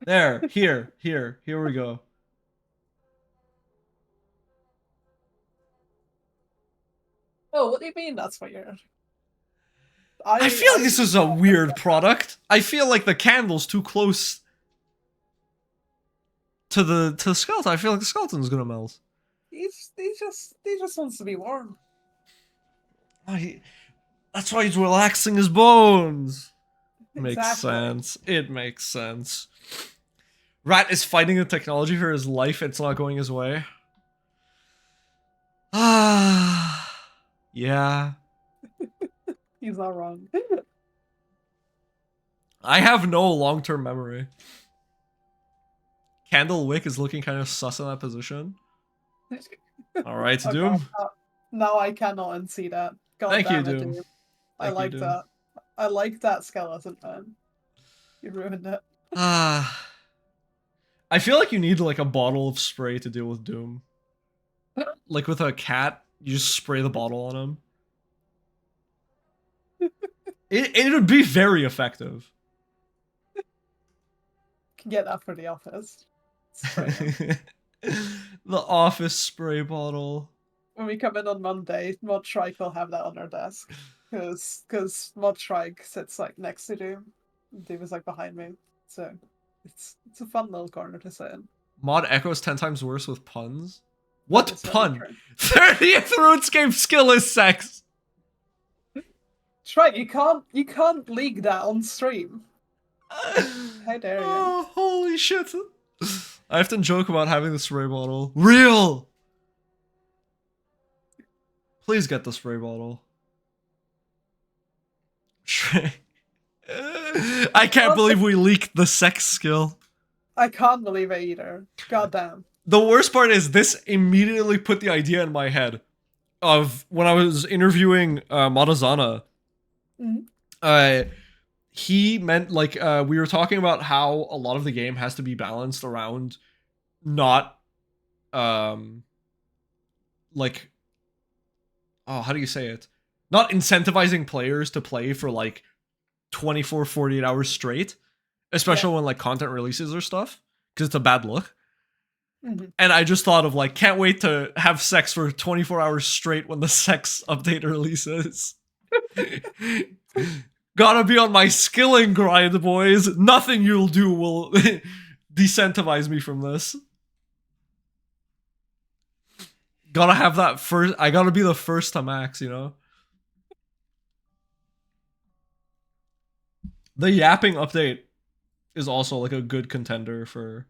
There, here we go. Oh, what do you mean that's weird? I feel like this is a weird product. I feel like the candle's too close to the skeleton. I feel like the skeleton's gonna melt. He just wants to be warm. That's why he's relaxing his bones. Makes Exactly. sense. It makes sense. Rat is fighting the technology for his life. It's not going his way. Ah, yeah. He's not wrong. I have no long-term memory. Candle Wick is looking kind of sus in that position. Alright, Oh, Doom. God, now I cannot unsee that. God Thank you, damn it, Doom. dude. I Thank you, like Doom. that. I like that skeleton, man. You ruined it. Ah. I feel like you need like a bottle of spray to deal with Doom. Like with a cat, you just spray the bottle on him. It would be very effective. Can get that for the office. Spray him. The office spray bottle. When we come in on Monday, Mod Shrike will have that on our desk. Because Mod Shrike sits like next to Doom. Doom is like behind me. So it's a fun little corner to sit in. Mod Echo's 10 times worse with puns. That What is very pun? true. 30th RuneScape skill is sex. Shrike, you can't leak that on stream. How dare you? Oh, holy shit. I often joke about having the spray bottle. Real! Please get the spray bottle. I can't believe we leaked the sex skill. I can't believe it either. God damn. The worst part is this immediately put the idea in my head of when I was interviewing Madazana. Mhm. He meant like we were talking about how a lot of the game has to be balanced around not like, oh, how do you say it, not incentivizing players to play for like 24 48 hours straight, especially when like content releases or stuff, because it's a bad look. And I just thought of like, can't wait to have sex for 24 hours straight when the sex update releases. Gotta be on my skilling grind, boys. Nothing you'll do will decentivize me from this. Gotta have that first. I gotta be the first to max, you know? The yapping update is also like a good contender for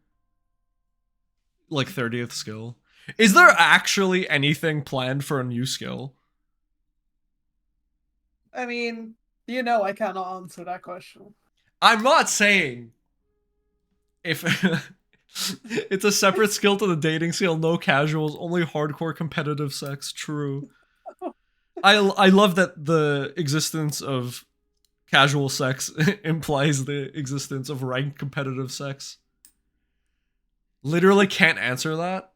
like 30th skill. Is there actually anything planned for a new skill? I mean, you know I cannot answer that question. I'm not saying if it's a separate skill to the dating skill, no casuals, only hardcore competitive sex. True. I love that the existence of casual sex implies the existence of ranked competitive sex. Literally can't answer that.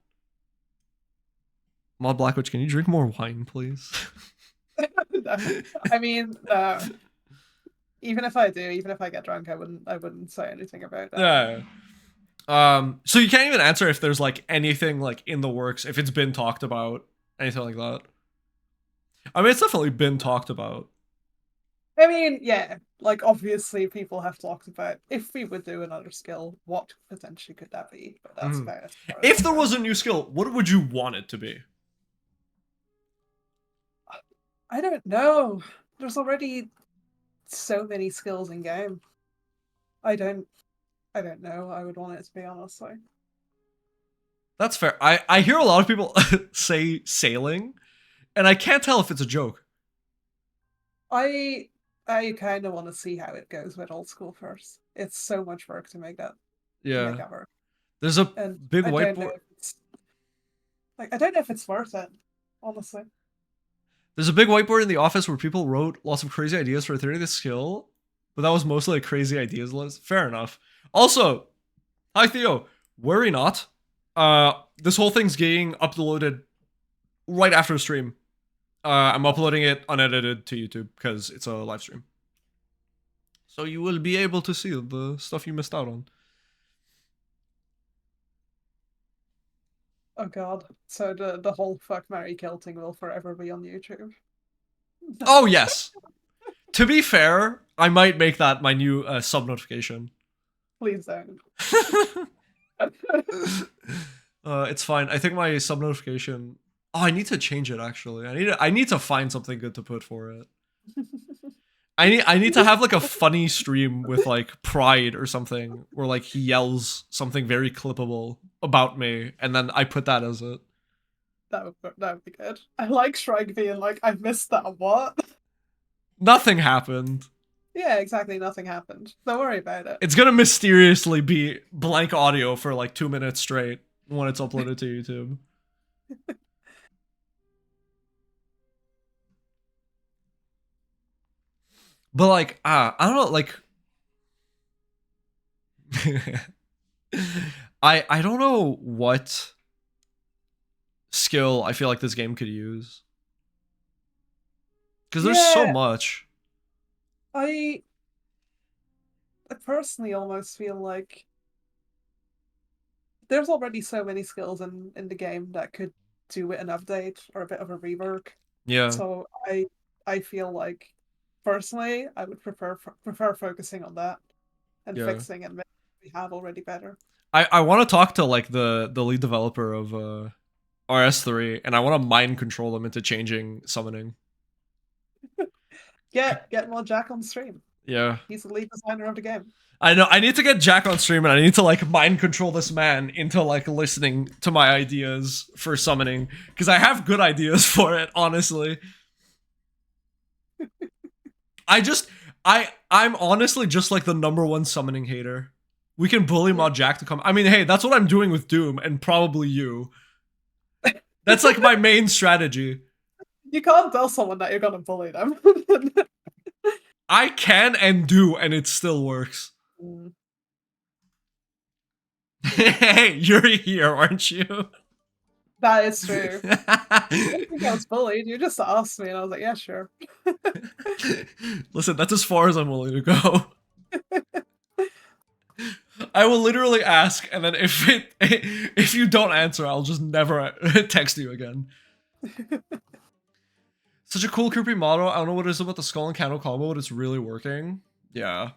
Mod BlkWitch, can you drink more wine, please? I mean, even if I do, even if I get drunk, I wouldn't say anything about that. Yeah. So you can't even answer if there's like anything like in the works, if it's been talked about, anything like that. I mean, it's definitely been talked about. I mean, yeah, like obviously people have talked about if we would do another skill, what potentially could that be? But that's about as far as If I there know. was a new skill, what would you want it to be? I don't know. There's already so many skills in game. I don't know. I would want it to be, honestly. That's fair. I hear a lot of people say sailing, and I can't tell if it's a joke. I kind of want to see how it goes with old school first. It's so much work to make that. To make that work. There's a And big I don't know whiteboard. if it's, like, I don't know if it's worth it, honestly. There's a big whiteboard in the office where people wrote lots of crazy ideas for a 30th skill, but that was mostly a crazy ideas list. Fair enough. Also, hi Theo, worry not. This whole thing's getting uploaded right after the stream. I'm uploading it unedited to YouTube because it's a live stream. So you will be able to see the stuff you missed out on. Oh god. So the whole fuck, marry, kill thing will forever be on YouTube. Oh yes. To be fair, I might make that my new sub notification. Please don't. It's fine. I think my sub notification. Oh, I need to change it actually. I need to find something good to put for it. I need to have like a funny stream with like Pride or something where like he yells something very clippable about me, and then I put that as it. That would be good. I like Shrike being like, I missed that what? Nothing happened. Yeah, exactly. Nothing happened. Don't worry about it. It's gonna mysteriously be blank audio for like 2 minutes straight when it's uploaded to YouTube. But like, I don't know, like I don't know what skill I feel like this game could use. Because there's so Yeah, much. I I personally almost feel like there's already so many skills in the game that could do with an update or a bit of a rework. Yeah, So I feel like personally I would prefer focusing on that and yeah. fixing and making what we have already better. I want to talk to like the lead developer of RS3, and I want to mind control them into changing summoning. Get more Jack on stream. Yeah. He's the lead designer of the game. I know. I need to get Jack on stream, and I need to like mind control this man into like listening to my ideas for summoning, because I have good ideas for it. Honestly, I'm honestly just like the #1 summoning hater. We can bully Mod Jack to come. I mean, hey, that's what I'm doing with Doom, and probably you. That's like my main strategy. You can't tell someone that you're gonna bully them. I can and do, and it still works. Hey, you're here, aren't you? That is true. I don't think I was bullied. You just asked me, and I was like, yeah, sure. Listen, that's as far as I'm willing to go. I will literally ask, and then if you don't answer, I'll just never text you again. Such a cool, creepy model. I don't know what it is about the skull and candle combo, but it's really working. Yeah.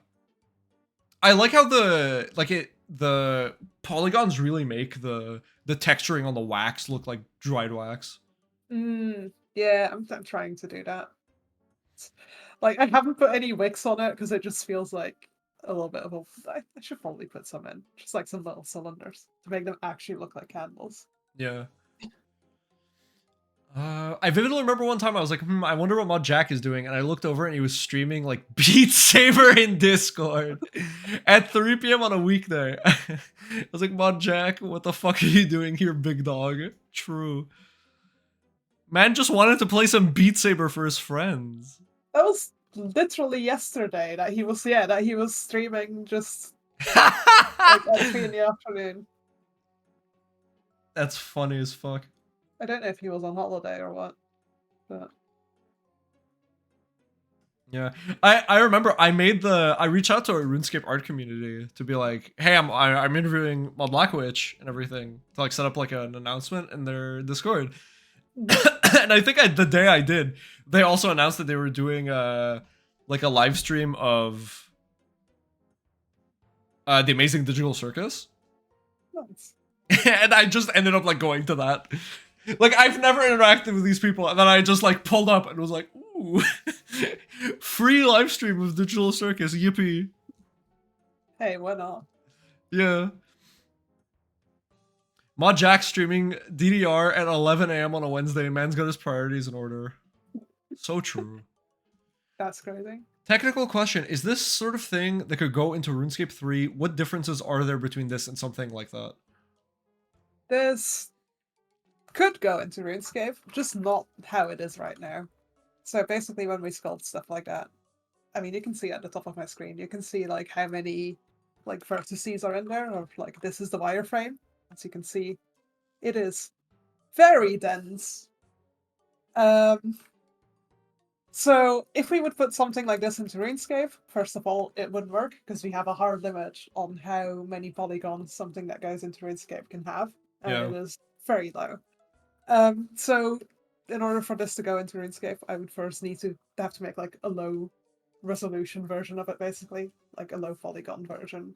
I like how the polygons really make the texturing on the wax look like dried wax. Yeah, I'm trying to do that. Like, I haven't put any wicks on it because it just feels like a little bit of a. I should probably put some in, just like some little cylinders to make them actually look like candles. Yeah. I vividly remember one time I was like, I wonder what Mod Jack is doing, and I looked over and he was streaming like Beat Saber in Discord at 3 p.m. on a weekday. I was like, Mod Jack, what the fuck are you doing here, big dog? True. Man just wanted to play some Beat Saber for his friends. That was literally yesterday that he was streaming just like at 3 in the afternoon. That's funny as fuck. I don't know if he was on holiday or what, but yeah, I remember I reached out to our RuneScape art community to be like, hey, I'm interviewing BlkWitch and everything to like set up like an announcement in their Discord. And I think the day I did, they also announced that they were doing like a live stream of the Amazing Digital Circus. nice. And I just ended up like going to that. Like, I've never interacted with these people, and then I just like pulled up and was like, ooh, free live stream of Digital Circus, yippee. Hey, why not? Yeah. Mod Jack streaming DDR at 11 a.m. on a Wednesday. Man's got his priorities in order. So true. That's crazy. Technical question. Is this sort of thing that could go into RuneScape 3? What differences are there between this and something like that? This could go into RuneScape, just not how it is right now. So basically when we sculpt stuff like that, I mean, you can see at the top of my screen, you can see like how many like vertices are in there, or like this is the wireframe. As you can see, it is very dense. So if we would put something like this into RuneScape, first of all, it wouldn't work because we have a hard limit on how many polygons something that goes into RuneScape can have, and Yeah. it is very low. So in order for this to go into RuneScape, I would first need to have to make like a low resolution version of it, basically, like a low polygon version.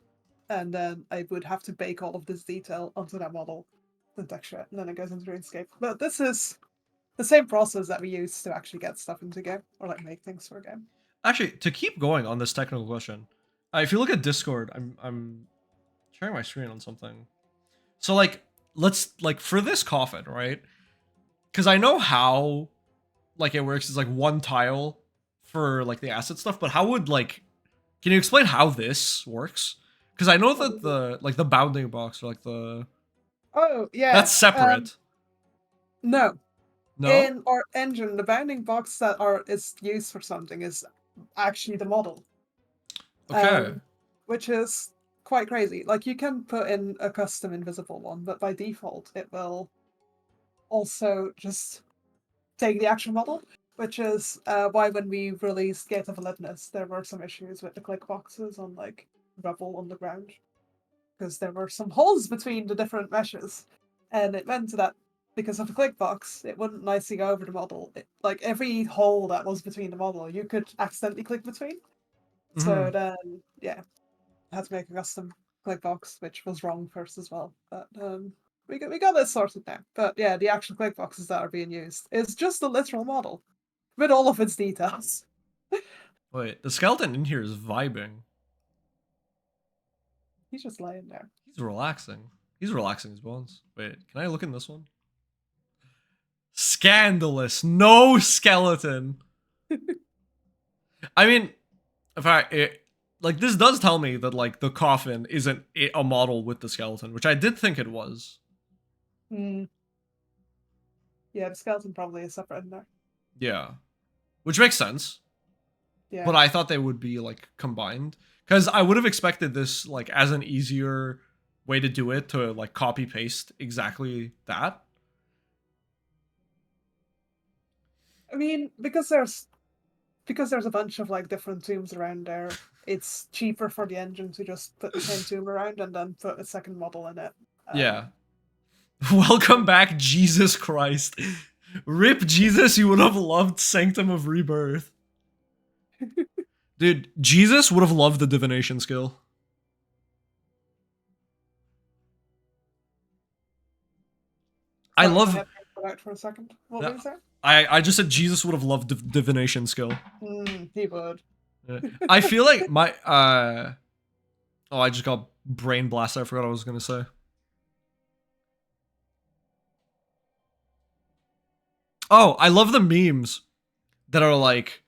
And then I would have to bake all of this detail onto that model and texture it, and then it goes into RuneScape. But this is the same process that we use to actually get stuff into a game, or like make things for a game. Actually, to keep going on this technical question, if you look at Discord, I'm sharing my screen on something. So like, let's like for this coffin, right? Because I know how like it works is like one tile for like the asset stuff, but how would like, can you explain how this works? Because I know that the bounding box or like the Oh yeah. that's separate. No. No. In our engine, the bounding box that is used for something is actually the model. Okay. Which is quite crazy. Like you can put in a custom invisible one, but by default it will also just take the actual model, which is why when we released Gate of Olympus, there were some issues with the click boxes on like rubble on the ground because there were some holes between the different meshes, and it meant that because of the click box, it wouldn't nicely go over the model. Like every hole that was between the model, you could accidentally click between. So then, yeah, I had to make a custom click box, which was wrong first as well. But we got this sorted now. But yeah, the actual click boxes that are being used is just a literal model with all of its details. Wait, the skeleton in here is vibing. He's just laying there. He's relaxing. He's relaxing his bones. Wait, can I look in this one? Scandalous. No skeleton. I mean, if like this does tell me that like the coffin isn't a model with the skeleton, which I did think it was. Yeah, the skeleton probably is separate in there. Yeah, which makes sense. Yeah, but I thought they would be like combined because I would have expected this like as an easier way to do it to like copy paste exactly that. I mean, because there's a bunch of like different tombs around there, it's cheaper for the engine to just put the same tomb around and then put a second model in it. Yeah. Welcome back, Jesus Christ. Rip Jesus, you would have loved Sanctum of Rebirth. Dude, Jesus would have loved the divination skill. I love. Out for a second. What did you say? I just said Jesus would have loved divination skill. He would. Yeah. I feel like my oh, I just got brain blasted. I forgot what I was gonna say. Oh, I love the memes that are like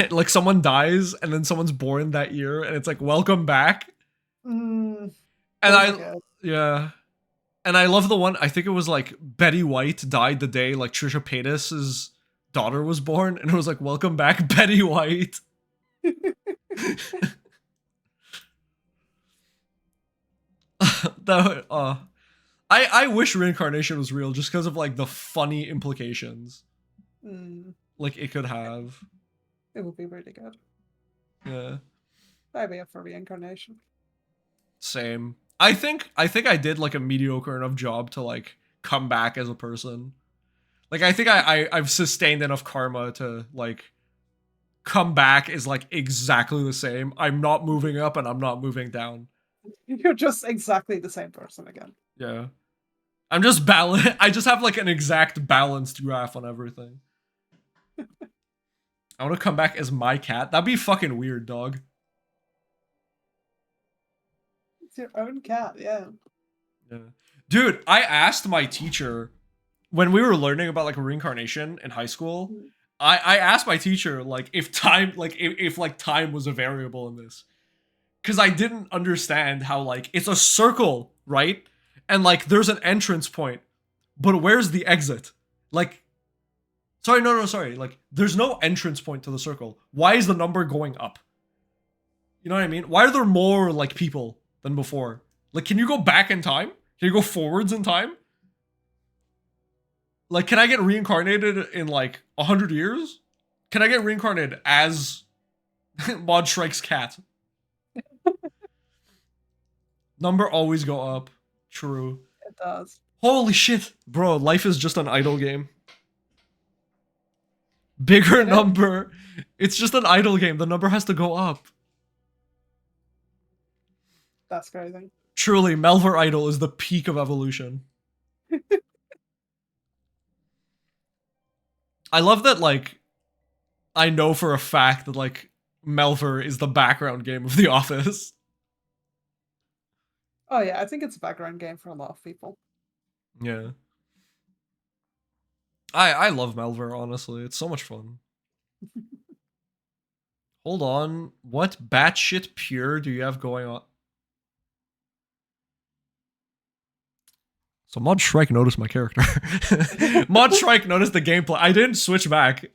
like someone dies and then someone's born that year and it's like welcome back. And yeah. And I love the one, I think it was like Betty White died the day like Trisha Paytas's daughter was born, and it was like, welcome back, Betty White. I wish reincarnation was real just because of like the funny implications like it could have. It would be really good. Yeah. I'd be up for reincarnation. Same. I think I did like a mediocre enough job to like come back as a person. Like I think I've sustained enough karma to like come back is like exactly the same. I'm not moving up and I'm not moving down. You're just exactly the same person again. Yeah. I'm just balanced. I just have like an exact balanced graph on everything. I want to come back as my cat. That'd be fucking weird, dog. It's your own cat, yeah. Yeah. Dude, I asked my teacher when we were learning about like reincarnation in high school. I asked my teacher like if time like if like time was a variable in this. Cause I didn't understand how like it's a circle, right? And like there's an entrance point, but where's the exit? Like sorry. Like there's no entrance point to the circle. Why is the number going up? You know what I mean? Why are there more like people than before? Like can you go back in time? Can you go forwards in time? Like can I get reincarnated in like 100 years? Can I get reincarnated as Mod Shrike's cat? Number always go up. True. It does. Holy shit. Bro, life is just an idle game. Bigger number. It's just an idle game. The number has to go up. That's crazy. Truly, Melver Idol is the peak of evolution. I love that, like, I know for a fact that, like, Melver is the background game of The Office. Oh yeah, I think it's a background game for a lot of people. Yeah. I love Melver, honestly. It's so much fun. Hold on. What batshit pure do you have going on? So Mod Shrike noticed my character. Mod Shrike noticed the gameplay. I didn't switch back.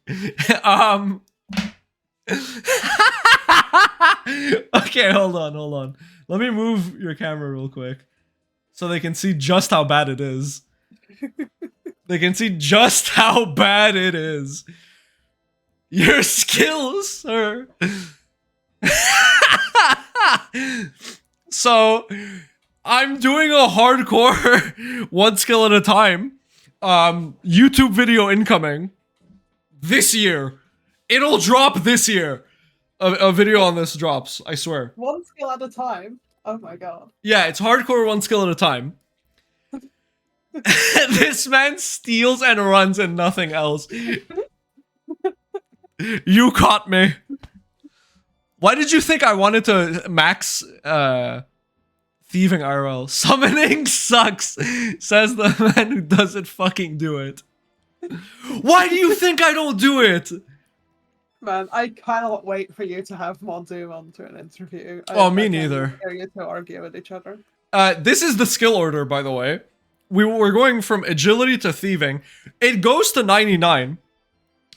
Okay, hold on. Let me move your camera real quick so they can see just how bad it is. They can see just how bad it is. Your skills, sir. So, I'm doing a hardcore one skill at a time. YouTube video incoming this year. It'll drop this year. A video on this drops, I swear. One skill at a time? Oh my god. Yeah, it's hardcore one skill at a time. This man steals and runs and nothing else. You caught me. Why did you think I wanted to max thieving IRL? Summoning sucks, says the man who doesn't fucking do it. Why do you think I don't do it? Man, I cannot wait for you to have Mod Doom onto an interview. Me neither. For you to argue with each other. This is the skill order, by the way. We're going from agility to thieving. It goes to 99.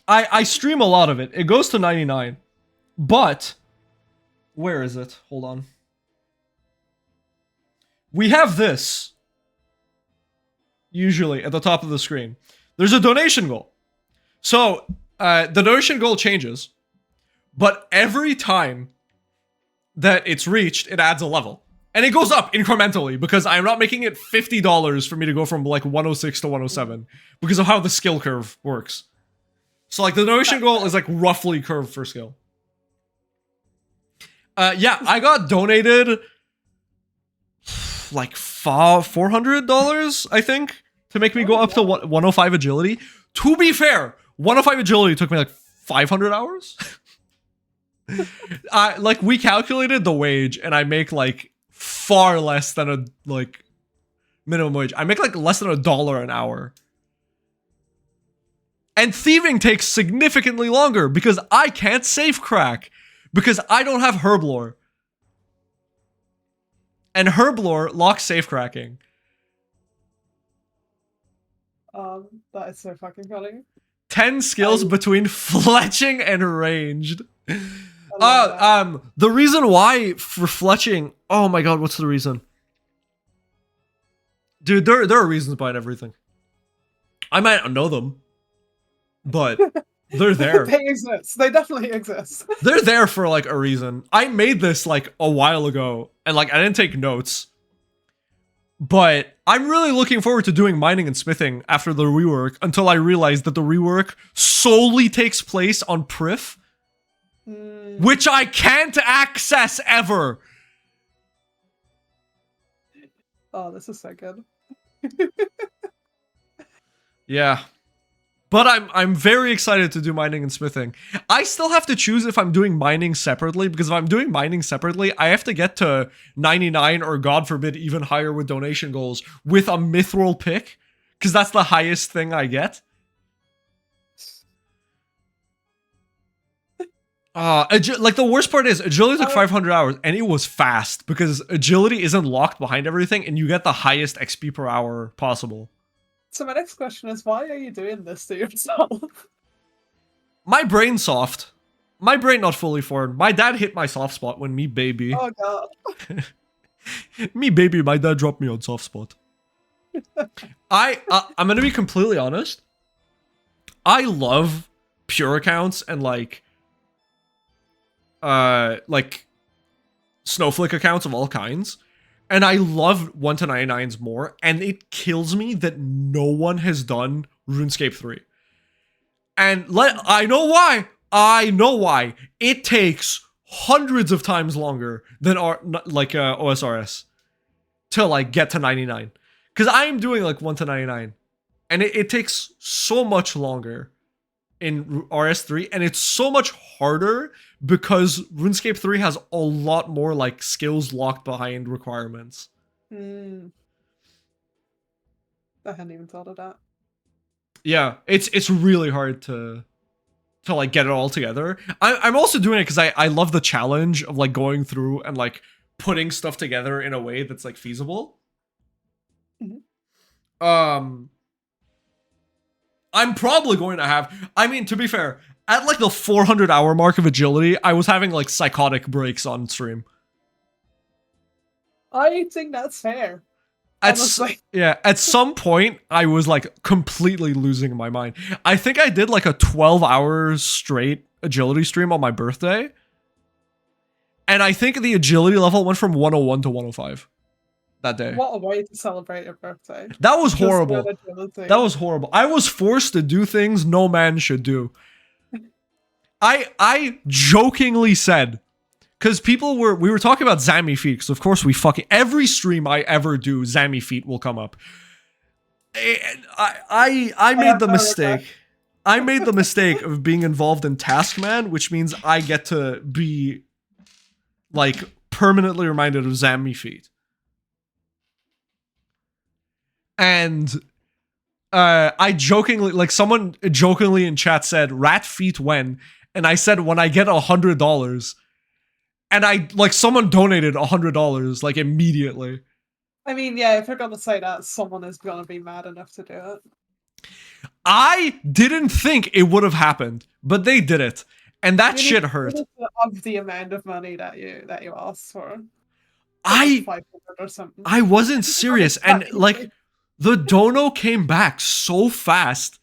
I stream a lot of it. It goes to 99. But where is it? Hold on. We have this. Usually at the top of the screen. There's a donation goal. So, the donation goal changes. But every time that it's reached, it adds a level. And it goes up incrementally because I'm not making it $50 for me to go from like 106 to 107 because of how the skill curve works. So like the donation goal is like roughly curved for skill. Yeah, I got donated like $400, I think, to make me go up to 105 agility. To be fair, 105 agility took me like 500 hours. Like we calculated the wage and I make like far less than a like minimum wage. I make like less than $1 an hour. And thieving takes significantly longer because I can't safe crack because I don't have herblore. And herblore locks safe cracking. That is so fucking funny. 10 skills between fletching and ranged. The reason why for fletching, oh my god, what's the reason? Dude, there are reasons behind everything. I might not know them, but they're there. They exist. They definitely exist. They're there for like a reason. I made this like a while ago and like I didn't take notes. But I'm really looking forward to doing mining and smithing after the rework until I realize that the rework solely takes place on Prif. Which I can't access ever. Oh, this is so good. Yeah. But I'm very excited to do mining and smithing. I still have to choose if I'm doing mining separately, because if I'm doing mining separately, I have to get to 99 or god forbid even higher with donation goals with a mithril pick, because that's the highest thing I get. Like the worst part is agility took 500 hours and it was fast because agility isn't locked behind everything and you get the highest XP per hour possible. So my next question is, why are you doing this to yourself? My brain's soft. My brain not fully formed. My dad hit my soft spot when me baby. Oh god. Me baby, my dad dropped me on soft spot. I'm gonna be completely honest. I love pure accounts and like snowflake accounts of all kinds. And I love 1 to 99s more, and it kills me that no one has done RuneScape 3. And I know why. I know why. It takes hundreds of times longer than OSRS to like get to 99. Because I am doing like 1 to 99, and it takes so much longer in RS3, and it's so much harder because RuneScape 3 has a lot more like skills locked behind requirements. I hadn't even thought of that. Yeah, it's really hard to to like get it all together. I'm also doing it because I love the challenge of like going through and like putting stuff together in a way that's like feasible. I'm probably going to have, I mean, to be fair, at like the 400-hour mark of agility, I was having like psychotic breaks on stream. I think that's fair. At some point, I was like completely losing my mind. I think I did like a 12 hours straight agility stream on my birthday. And I think the agility level went from 101 to 105 that day. What a way to celebrate your birthday. That was horrible. That was horrible. I was forced to do things no man should do. I jokingly said, because we were talking about Zammy feet, because of course every stream I ever do, Zammy feet will come up. And I made the mistake. I made the mistake of being involved in Taskman, which means I get to be like permanently reminded of Zammy feet. And I jokingly, like someone jokingly in chat said, rat feet when? And I said, when I get $100. And someone donated $100 like immediately. I mean, yeah, if you're gonna say that, someone is gonna be mad enough to do it. I didn't think it would have happened, but they did it. And that shit hurt. Of the amount of money that you asked for. I or something. I wasn't serious. And like the dono came back so fast.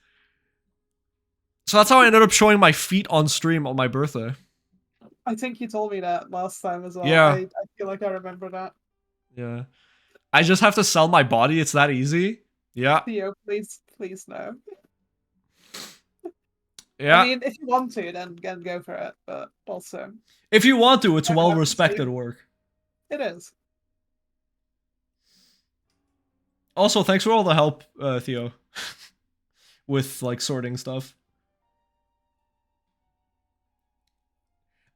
So that's how I ended up showing my feet on stream on my birthday. I think you told me that last time as well. Yeah. I feel like I remember that. Yeah. I just have to sell my body. It's that easy. Yeah. Theo, please no. Yeah. I mean, if you want to, then go for it. But also, if you want to, it's well-respected work. It is. Also, thanks for all the help, Theo, with like sorting stuff.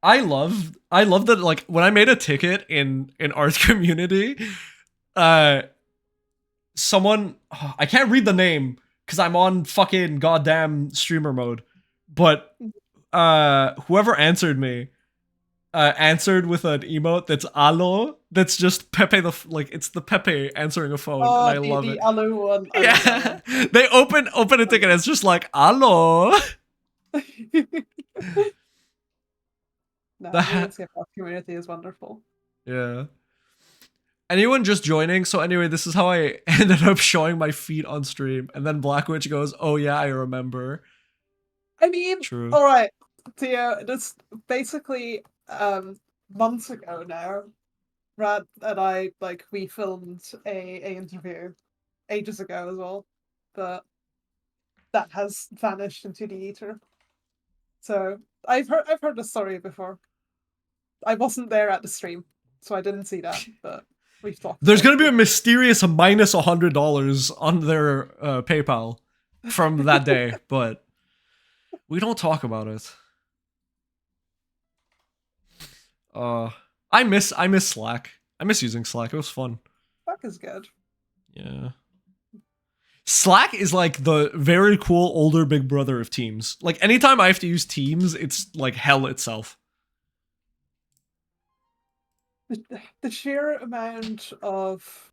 I love that, like when I made a ticket in art community, someone, I can't read the name because I'm on fucking goddamn streamer mode, but whoever answered me answered with an emote that's allo, that's just Pepe it's the Pepe answering a phone, and I love it. Allo one. Yeah, they open a ticket, and it's just like allo. No, the community is wonderful. Yeah. Anyone just joining? So anyway, this is how I ended up showing my feet on stream, and then BlkWitch goes, "Oh yeah, I remember." I mean, true. All right, Theo. Just basically, months ago now, Rad and I we filmed a interview ages ago as well, but that has vanished into the ether. So I've heard the story before. I wasn't there at the stream, so I didn't see that, but we've talked. There's gonna be a mysterious minus $100 on their PayPal from that day, but we don't talk about it. I miss Slack. I miss using Slack. It was fun. Slack is good. Yeah. Slack is like the very cool older big brother of Teams. Like anytime I have to use Teams, it's like hell itself. The sheer amount of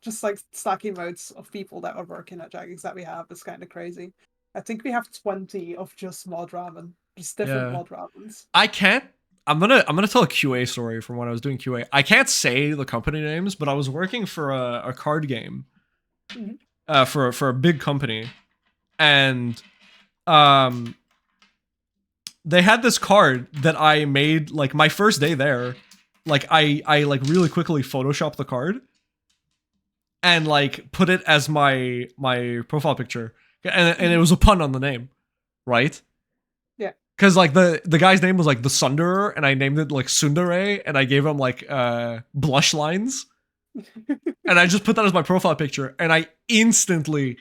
just Slack emotes of people that are working at Jagex that we have is kind of crazy. I think we have 20 of just mod ramen, just different mod ramens. I'm gonna tell a QA story from when I was doing QA. I can't say the company names, but I was working for a card game. For a big company, and they had this card that I made like my first day there. Like I like really quickly photoshopped the card and like put it as my profile picture, and it was a pun on the name, right? Yeah. Because like the guy's name was like the Sunderer, and I named it like Sundere, and I gave him like blush lines. And I just put that as my profile picture, and I instantly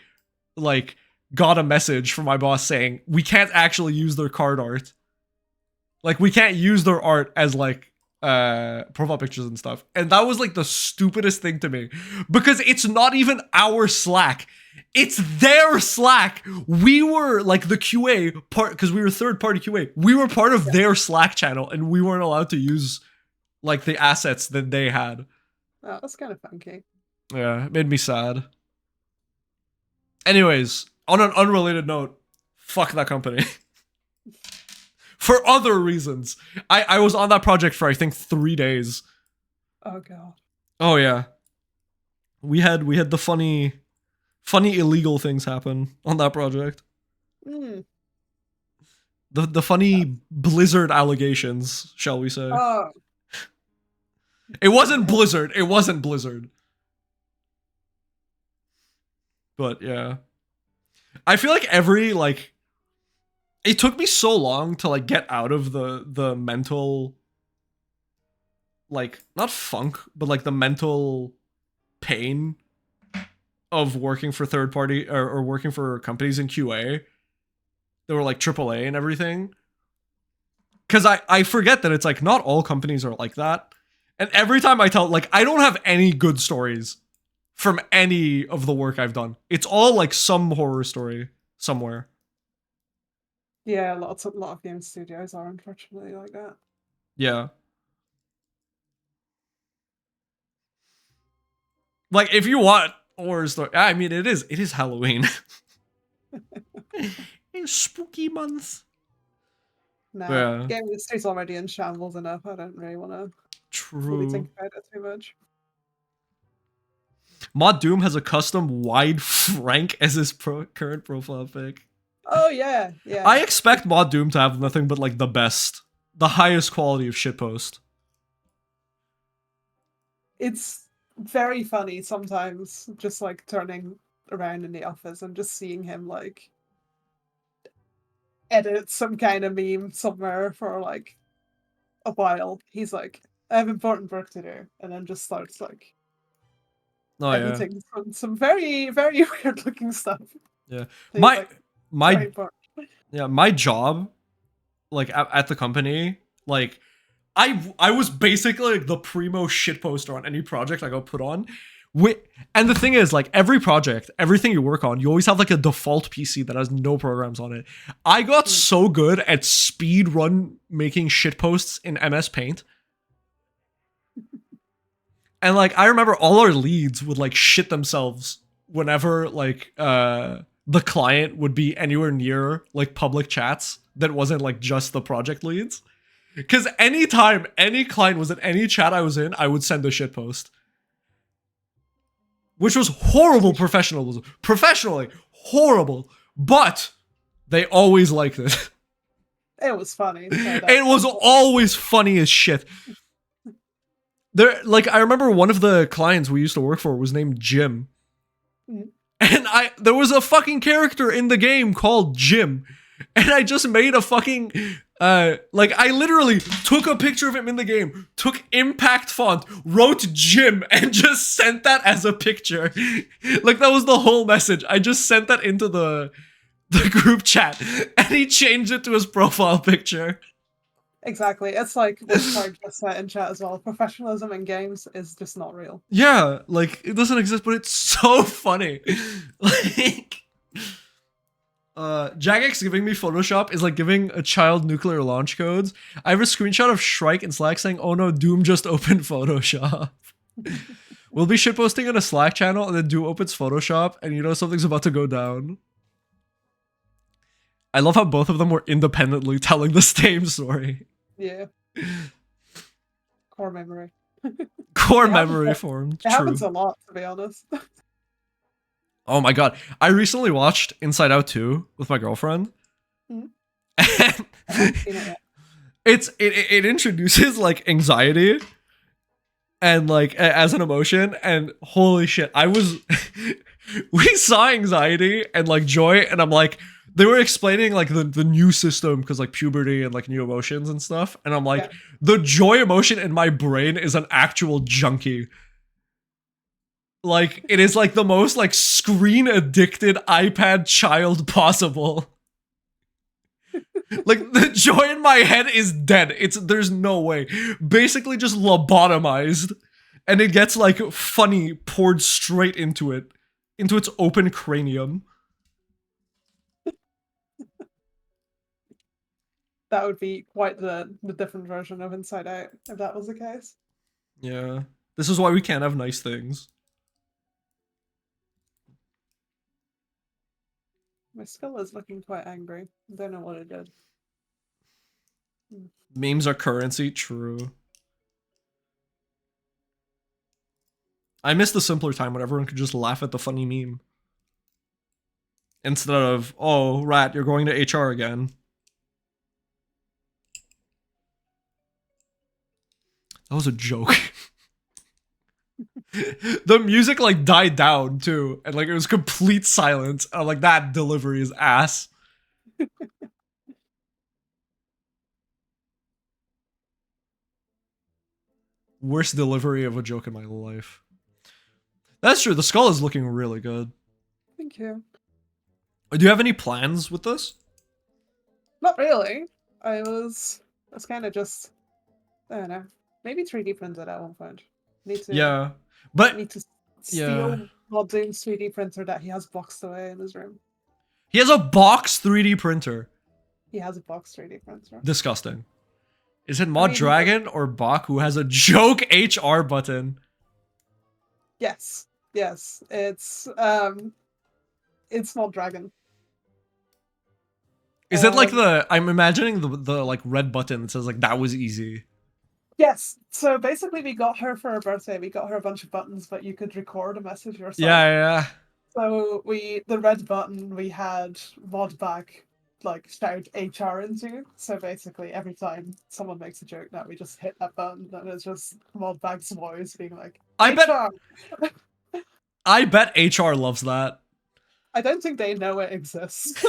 like got a message from my boss saying we can't actually use their card art. Like we can't use their art as like profile pictures and stuff. And that was like the stupidest thing to me, because it's not even our Slack. It's their Slack. We were like the QA part because we were third-party QA. We were part of their Slack channel, and we weren't allowed to use like the assets that they had. Oh, that's kind of funky. Yeah, it made me sad. Anyways, on an unrelated note, fuck that company. For other reasons. I was on that project for I think 3 days. Oh god. Oh yeah. We had the funny illegal things happen on that project. Mm. The funny Blizzard allegations, shall we say. Oh. It wasn't Blizzard. It wasn't Blizzard. But yeah. I feel like every like it took me so long to like get out of the mental like not funk, but like the mental pain of working for third party or working for companies in QA that were like AAA and everything. Cause I forget that it's like not all companies are like that. And every time I tell like I don't have any good stories from any of the work I've done. It's all like some horror story somewhere. Yeah, a lot of game studios are unfortunately like that. Yeah. Like if you want horror story, I mean it is Halloween. It's spooky month. No, Yeah. game industry's already in shambles enough. I don't really want to really think about it too much. Mod Doom has a custom wide Frank as his current profile pic. Oh yeah, yeah. I expect Mod Doom to have nothing but like the highest quality of shitpost. It's very funny sometimes, just like turning around in the office and just seeing him like edit some kind of meme somewhere for like a while. He's like, I have important work to do, and then just starts like editing some very, very weird looking stuff. Yeah. So my job, like at the company, like I was basically like the primo shitposter on any project I got put on. And the thing is, like every project, everything you work on, you always have like a default PC that has no programs on it. I got so good at speed run making shitposts in MS Paint. And like I remember all our leads would like shit themselves whenever like the client would be anywhere near like public chats that wasn't like just the project leads. Because anytime any client was in any chat I was in, I would send a shitpost. Which was horrible professionalism. Professionally, horrible. But they always liked it. It was funny. It was always funny as shit. Like I remember one of the clients we used to work for was named Jim. Mm-hmm. And there was a fucking character in the game called Jim. And I just made a fucking like I literally took a picture of him in the game, took impact font, wrote Jim, and just sent that as a picture. Like that was the whole message. I just sent that into the group chat, and he changed it to his profile picture. Exactly. It's like what Craig just said in chat as well. Professionalism in games is just not real. Yeah, like it doesn't exist, but it's so funny. Like Jagex giving me Photoshop is like giving a child nuclear launch codes. I have a screenshot of Shrike in Slack saying, "Oh no, Doom just opened Photoshop." We'll be shitposting in a Slack channel, and then Doom opens Photoshop, and you know something's about to go down. I love how both of them were independently telling the same story. Yeah. Core memory. Core memory formed. It happens a lot, to be honest. Oh my god. I recently watched Inside Out 2 with my girlfriend. Mm-hmm. And I haven't seen it yet. it introduces like anxiety and like as an emotion, and holy shit, we saw anxiety and like joy, and I'm like, they were explaining like the new system because like puberty and like new emotions and stuff, and I'm like, the joy emotion in my brain is an actual junkie. Like it is like the most like screen addicted iPad child possible. Like the joy in my head is dead. There's no way. Basically just lobotomized, and it gets like funny poured straight into it into its open cranium. That would be quite the different version of Inside Out if that was the case. Yeah. This is why we can't have nice things. My skull is looking quite angry. I don't know what it did. Memes are currency, true. I miss the simpler time when everyone could just laugh at the funny meme. Instead of, oh, rat, you're going to HR again. That was a joke. The music like died down too, and like it was complete silence. I'm like, that delivery is ass. Worst delivery of a joke in my life. That's true. The skull is looking really good. Thank you. Do you have any plans with this? Not really. I was kind of just, I don't know, maybe 3D printed at one point. Need to Yeah, but need to yeah, steal Moddoom's 3D printer that he has boxed away in his room. he has a box 3D printer. He has a box 3D printer. Disgusting. Is it Mod mean, Dragon or Bach who has a joke HR button? Yes, yes, it's Mod Dragon. Is it like the? I'm imagining the like red button that says like that was easy. Yes. So basically, we got her for her birthday. We got her a bunch of buttons, but you could record a message yourself. Yeah. So the red button we had mod back like shout HR into. So basically, every time someone makes a joke, now we just hit that button, and it's just mod back's voice being like, HR. I bet HR loves that. I don't think they know it exists.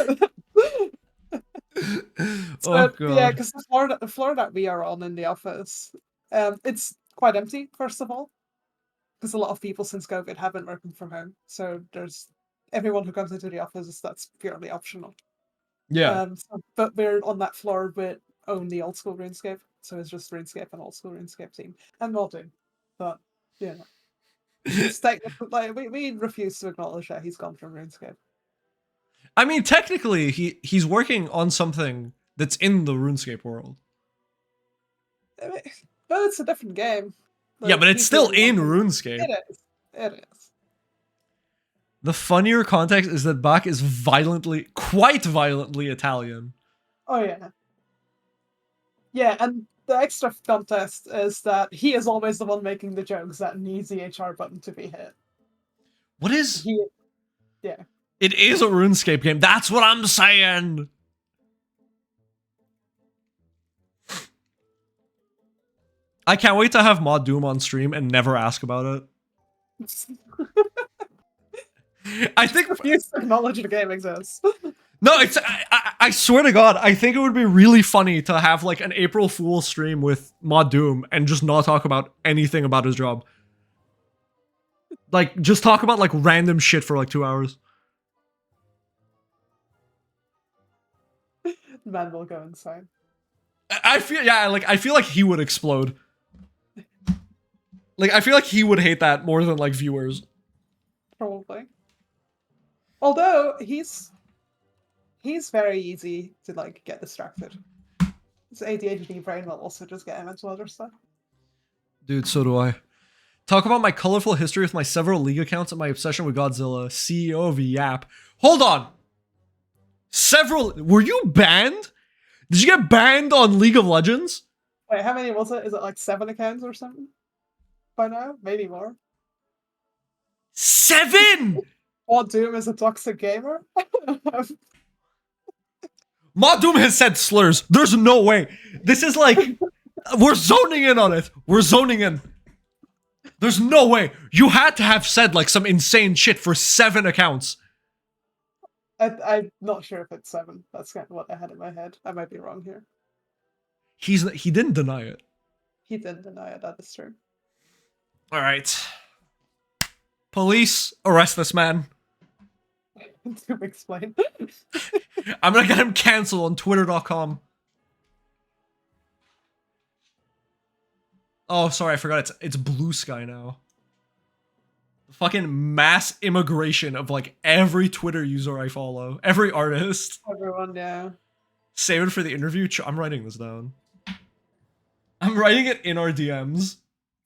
Oh god. Yeah, because the floor that we are on in the office, it's quite empty. First of all, because a lot of people since COVID have been working from home, so there's everyone who comes into the office that's purely optional. Yeah. But we're on that floor with only old school RuneScape, so it's just RuneScape and old school RuneScape team and modding. But yeah, it's technically like we refuse to acknowledge that he's gone from RuneScape. I mean, technically, he's working on something that's in the RuneScape world. But it's a different game. Like, yeah, but it's still in RuneScape. It is. It is. The funnier context is that Bach is quite violently Italian. Oh yeah. Yeah, and the extra contest is that he is always the one making the jokes that needs the HR button to be hit. What is? Yeah. It is a RuneScape game. That's what I'm saying. I can't wait to have Mod Doom on stream and never ask about it. I think refuse to acknowledge the game exists. No, it's I swear to God, I think it would be really funny to have like an April Fool's stream with Mod Doom and just not talk about anything about his job. Like, just talk about like random shit for like 2 hours. Man will go insane. I feel like he would explode. Like, I feel like he would hate that more than like viewers. Probably. Although he's very easy to like get distracted. His ADHD brain will also just get him into other stuff. Dude, so do I. Talk about my colorful history with my several League accounts and my obsession with Godzilla. CEO of Yap. Hold on. Were you banned? Did you get banned on League of Legends? Wait, how many was it? Is it like 7 accounts or something? By now? Maybe more. 7! Mod Doom is a toxic gamer? Mod Doom has said slurs. There's no way. This is like... we're zoning in on it. We're zoning in. There's no way. You had to have said like some insane shit for 7 accounts. I'm not sure if it's 7. That's kind of what I had in my head. I might be wrong here. He didn't deny it. He didn't deny it. That is true. All right. Police, arrest this man. To explain. I'm gonna get him canceled on Twitter.com. Oh, sorry, I forgot. It's Blue Sky now. fucking mass immigration of like every Twitter user I follow, every artist. Everyone, yeah. Save it for the interview. I'm writing this down. I'm writing it in our DMs.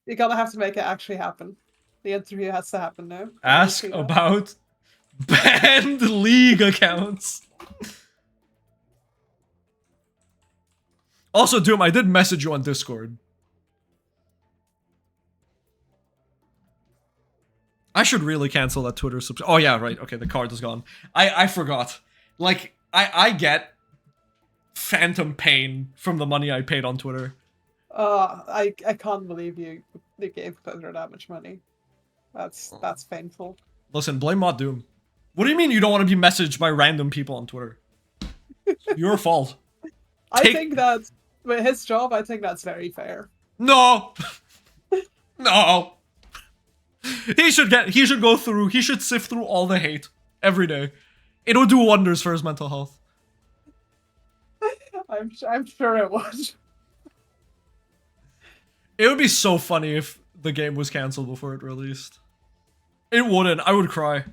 You're gonna have to make it actually happen. The interview has to happen now. Ask about banned league accounts. Also, Doom, I did message you on Discord. I should really cancel that Twitter subscription. Oh yeah, right. Okay, the card is gone. I forgot. Like, I get phantom pain from the money I paid on Twitter. I can't believe you gave Twitter that much money. That's painful. Listen, blame Mod Doom. What do you mean you don't want to be messaged by random people on Twitter? Your fault. I think that with his job, I think that's very fair. No. No. He should sift through all the hate every day. It would do wonders for his mental health. I'm sure it would. It would be so funny if the game was cancelled before it released. It wouldn't. I would cry.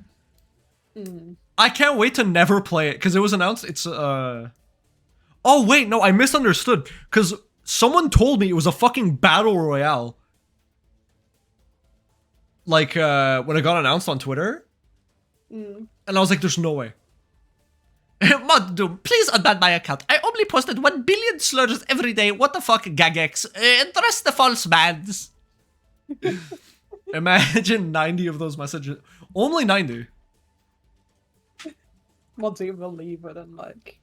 I can't wait to never play it because it was announced. It's Oh wait, no, I misunderstood because someone told me it was a fucking battle royale. Like when it got announced on Twitter, and I was like, "There's no way." Mod Doom, please unban my account. I only posted 1 billion slurs every day. What the fuck, Jagex? Address the false bans. Imagine 90 of those messages. Only 90. Mod Doom will leave within like,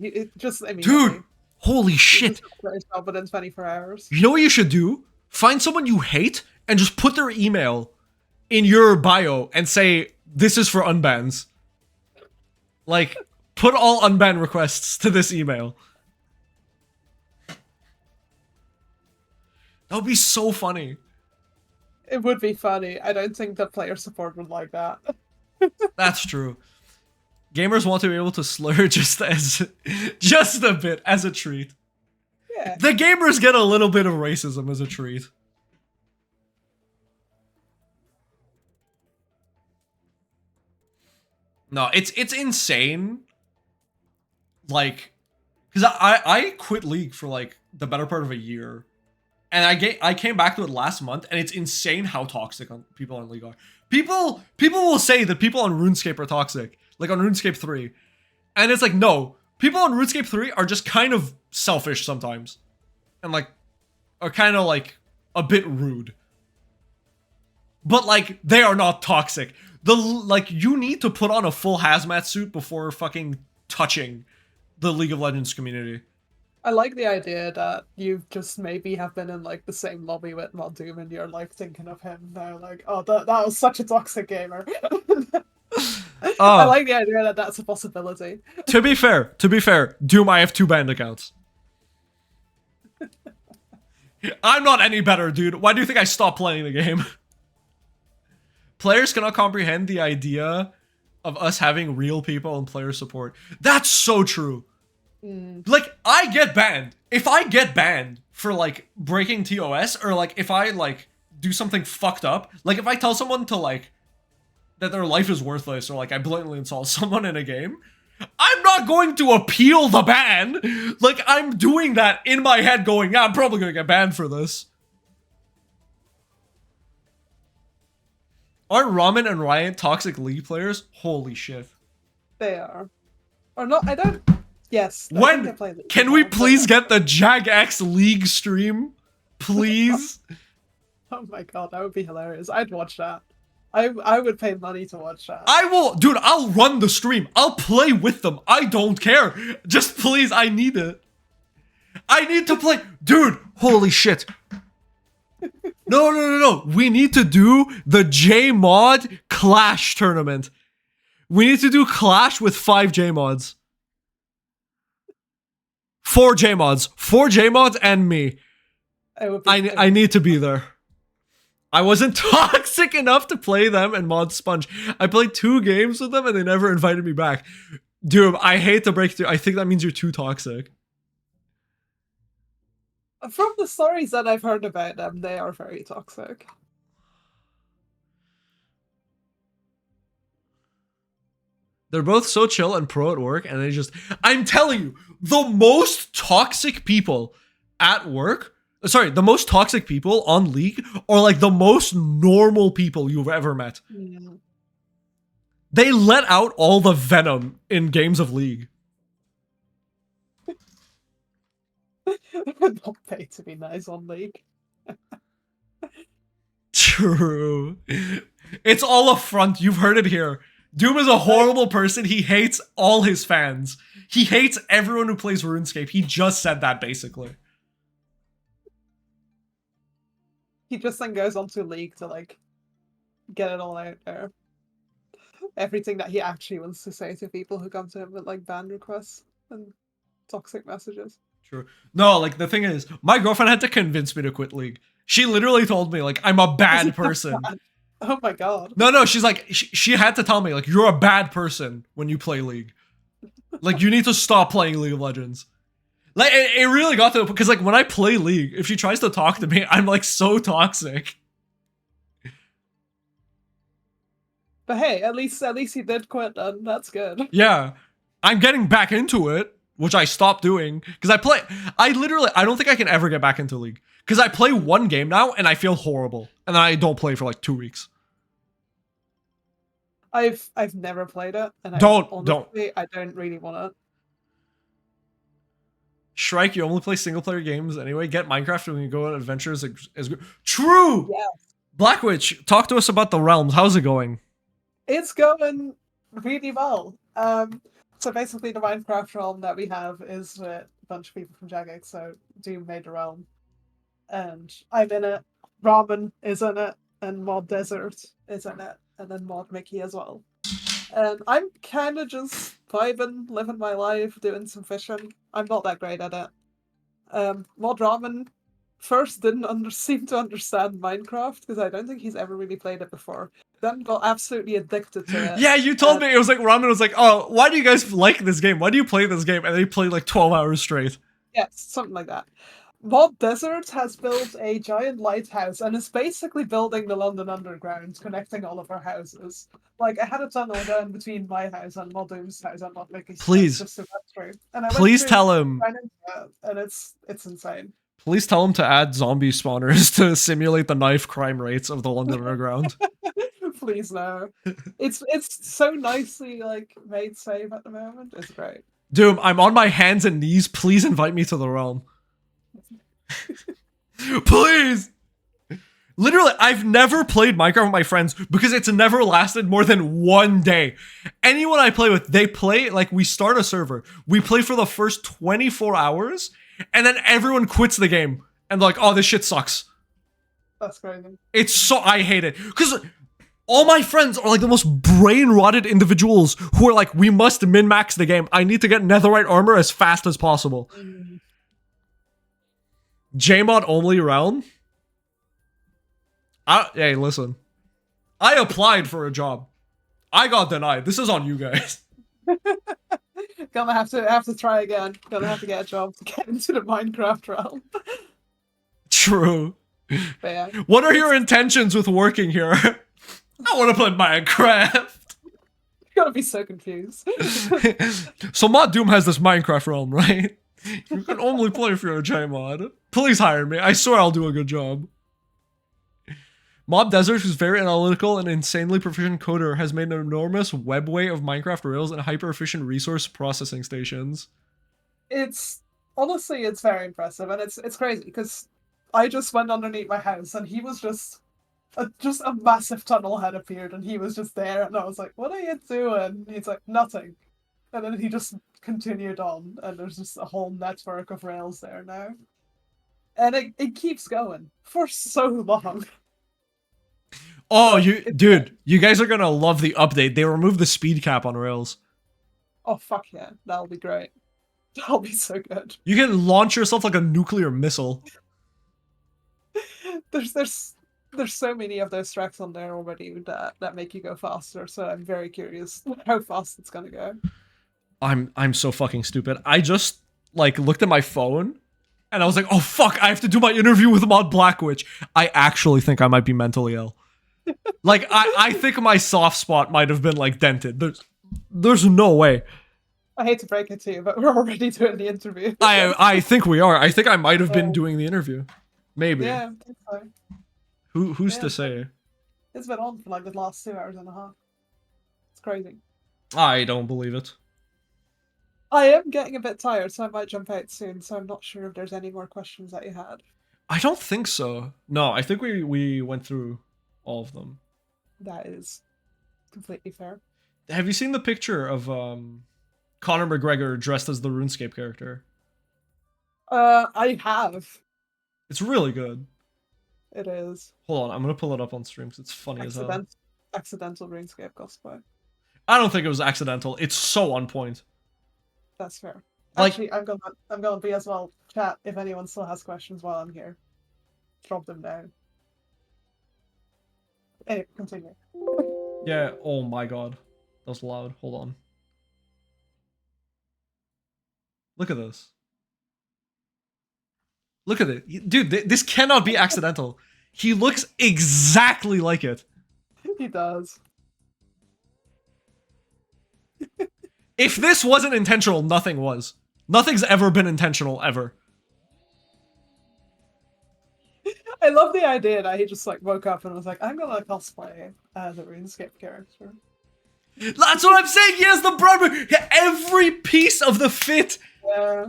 dude, holy shit! Within 24 hours. You know what you should do? Find someone you hate and just put their email in your bio and say this is for unbans. Like, put all unban requests to this email. That would be so funny. It would be funny. I don't think that player support would like that. That's true. Gamers want to be able to slur just a bit as a treat. Yeah. The gamers get a little bit of racism as a treat. No, it's insane. Like, because I quit League for like the better part of a year, and I came back to it last month, and it's insane how toxic people on League are. People will say that people on RuneScape are toxic, like on RuneScape 3, and it's like, no, people on RuneScape 3 are just kind of selfish sometimes, and like are kind of like a bit rude, but like they are not toxic. Like, you need to put on a full hazmat suit before fucking touching the League of Legends community. I like the idea that you just maybe have been in like the same lobby with Mod Doom and you're like thinking of him now, like, oh, that was such a toxic gamer. I like the idea that that's a possibility. To be fair, Doom, I have 2 banned accounts. I'm not any better, dude. Why do you think I stopped playing the game? Players cannot comprehend the idea of us having real people and player support. That's so true. Like, I get banned. If I get banned for, like, breaking TOS, or, like, if I, like, do something fucked up, like, if I tell someone to, like, that their life is worthless, or, like, I blatantly insult someone in a game, I'm not going to appeal the ban. Like, I'm doing that in my head going, yeah, I'm probably gonna get banned for this. Aren't Ramen and Ryan toxic League players? Holy shit. They are. Or not, I don't... Yes. When? Can we please get the Jagex League stream? Please? Oh my god, that would be hilarious. I'd watch that. I would pay money to watch that. I will, dude, I'll run the stream. I'll play with them. I don't care. Just please, I need it. I need to play. Dude, holy shit. No. We need to do the JMod Clash tournament. We need to do Clash with 5 JMods. 4 JMods. 4 JMods and me. I need to be there. I wasn't toxic enough to play them and Mod Sponge. I played 2 games with them and they never invited me back. Dude, I hate to break through. I think that means you're too toxic. From the stories that I've heard about them, they are very toxic. They're both so chill and pro at work, and they just, I'm telling you, the most toxic people at work, sorry, the most toxic people on League are like the most normal people you've ever met. Yeah. They let out all the venom in games of League. Would not pay to be nice on League. True. It's all a front. You've heard it here. Doom is a horrible person. He hates all his fans. He hates everyone who plays RuneScape. He just said that, basically. He just then goes onto League to, like, get it all out there. Everything that he actually wants to say to people who come to him with, like, ban requests and toxic messages. True. No, like, the thing is, my girlfriend had to convince me to quit League. She literally told me, like, I'm a bad person. Oh my god. No, she's like, she had to tell me, like, you're a bad person when you play League. Like, you need to stop playing League of Legends. Like, it really got to, because, like, when I play League, if she tries to talk to me, I'm, like, so toxic. But hey, at least he did quit then. That's good. Yeah. I'm getting back into it, which I stopped doing, because I don't think I can ever get back into League. Because I play one game now, and I feel horrible. And then I don't play for, like, 2 weeks. I've never played it, and I don't really want it. Shrike, you only play single player games anyway. Get Minecraft when you go on adventures is good. True. Yeah. BlkWitch, talk to us about the realms. How's it going? It's going really well. So basically, the Minecraft realm that we have is with a bunch of people from Jagex. So Doom made the realm, and I'm in it. Ramen is in it, and Mod Desert is in it, and then Mod Mickey as well. And I'm kind of just vibing, living my life, doing some fishing. I'm not that great at it. Mod Ramen first didn't seem to understand Minecraft, because I don't think he's ever really played it before. Then got absolutely addicted to it. Yeah, you told me. It was like, Ramen was like, oh, why do you guys like this game? Why do you play this game? And they played like 12 hours straight. Yeah, something like that. Mod Desert has built a giant lighthouse and is basically building the London Underground, connecting all of our houses. Like, I had a tunnel going between my house and Mod Doom's house and Mod Mickey's Please. house just to get through. And I Please tell him. And it's insane. Please tell him to add zombie spawners to simulate the knife crime rates of the London Underground. Please no. It's so nicely like made safe at the moment. It's great. Doom, I'm on my hands and knees. Please invite me to the realm. Please! Literally, I've never played Minecraft with my friends because it's never lasted more than 1 day. Anyone I play with, they play, like, we start a server. We play for the first 24 hours, and then everyone quits the game. And like, oh, this shit sucks. That's crazy. It's so, I hate it. Because all my friends are like the most brain-rotted individuals who are like, we must min-max the game. I need to get netherite armor as fast as possible. JMod only realm? Hey, listen. I applied for a job. I got denied. This is on you guys. Gonna have to try again. Gonna have to get a job to get into the Minecraft realm. True. But yeah. What are your intentions with working here? I want to play Minecraft. You're gonna be so confused. So Mod Doom has this Minecraft realm, right? You can only play if you're a JMod. Please hire me. I swear I'll do a good job. Mob Desert, who's very analytical and insanely proficient coder, has made an enormous webway of Minecraft Rails and hyper-efficient resource processing stations. It's honestly, it's very impressive, and it's crazy because I just went underneath my house and he was just a massive tunnel had appeared and he was just there, and I was like, "What are you doing?" And he's like, "Nothing," and then he just continued on, and there's just a whole network of rails there now, and it keeps going for so long. Oh, dude, you guys are gonna love the update. They removed the speed cap on Rails. Oh, fuck yeah. That'll be great. That'll be so good. You can launch yourself like a nuclear missile. There's so many of those tracks on there already that make you go faster, so I'm very curious how fast it's gonna go. I'm so fucking stupid. I just, like, looked at my phone, and I was like, oh fuck, I have to do my interview with Mod BlkWitch. I actually think I might be mentally ill. Like, I think my soft spot might have been, like, dented. There's no way. I hate to break it to you, but we're already doing the interview. I think we are. I think I might have been Yeah. doing the interview. Maybe. Yeah, I think so. Who's Yeah. to say? It's been on for like the last 2 hours and a half. It's crazy. I don't believe it. I am getting a bit tired, so I might jump out soon. So I'm not sure if there's any more questions that you had. I don't think so. No, I think we went through all of them. That is completely fair. Have you seen the picture of Conor McGregor dressed as the RuneScape character? I have. It's really good. It is. Hold on, I'm gonna pull it up on stream because it's funny as hell. Accidental RuneScape cosplay. I don't think it was accidental. It's so on point. That's fair. Like- Actually, I'm gonna be as well. Chat if anyone still has questions while I'm here. Drop them down. Anyway, continue. Yeah, oh my god. That was loud. Hold on. Look at this. Look at it. Dude, this cannot be accidental. He looks exactly like it. He does. If this wasn't intentional, nothing was. Nothing's ever been intentional, ever. I love the idea that he just like woke up and was like, I'm gonna cosplay as a RuneScape character. That's what I'm saying. He has the broad. Every piece of the fit. Yeah.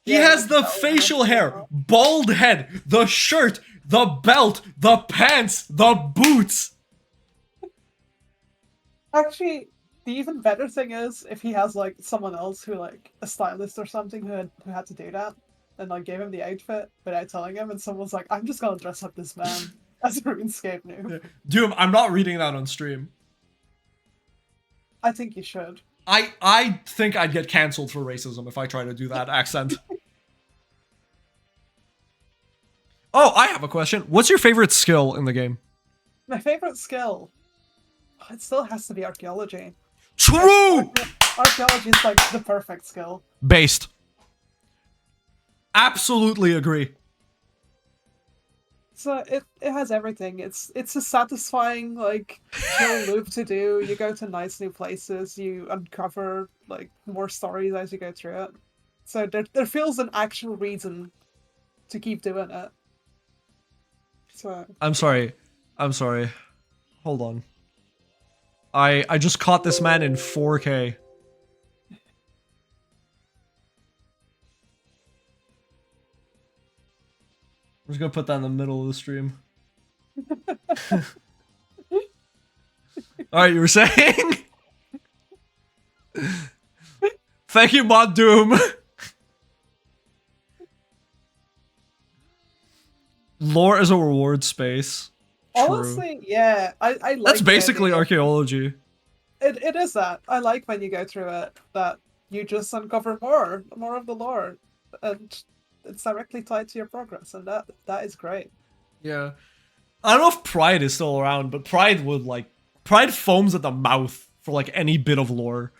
He Yeah, has the that facial was- hair, bald head, the shirt, the belt, the pants, the boots. Actually, the even better thing is if he has like someone else who like a stylist or something who had to do that and like gave him the outfit without telling him, and someone's like, I'm just gonna dress up this man as a RuneScape noob. Doom, I'm not reading that on stream. I think you should. I think I'd get cancelled for racism if I try to do that accent. Oh, I have a question. What's your favorite skill in the game? My favorite skill. It still has to be archaeology. True! Archaeology is like the perfect skill. Based. Absolutely agree. So it has everything. It's a satisfying like chill loop to do. You go to nice new places. You uncover like more stories as you go through it. So there feels an actual reason to keep doing it. So I'm sorry. Hold on. I just caught this man in 4K. I'm just gonna put that in the middle of the stream. Alright, you were saying? Thank you, Mod Doom. Lore is a reward space. True. honestly, yeah, I like That's the basically idea. archaeology. It is that. I like when you go through it that you just uncover more of the lore, and it's directly tied to your progress, and that is great. Yeah. I don't know if Pride is still around, but Pride would Pride foams at the mouth for like any bit of lore.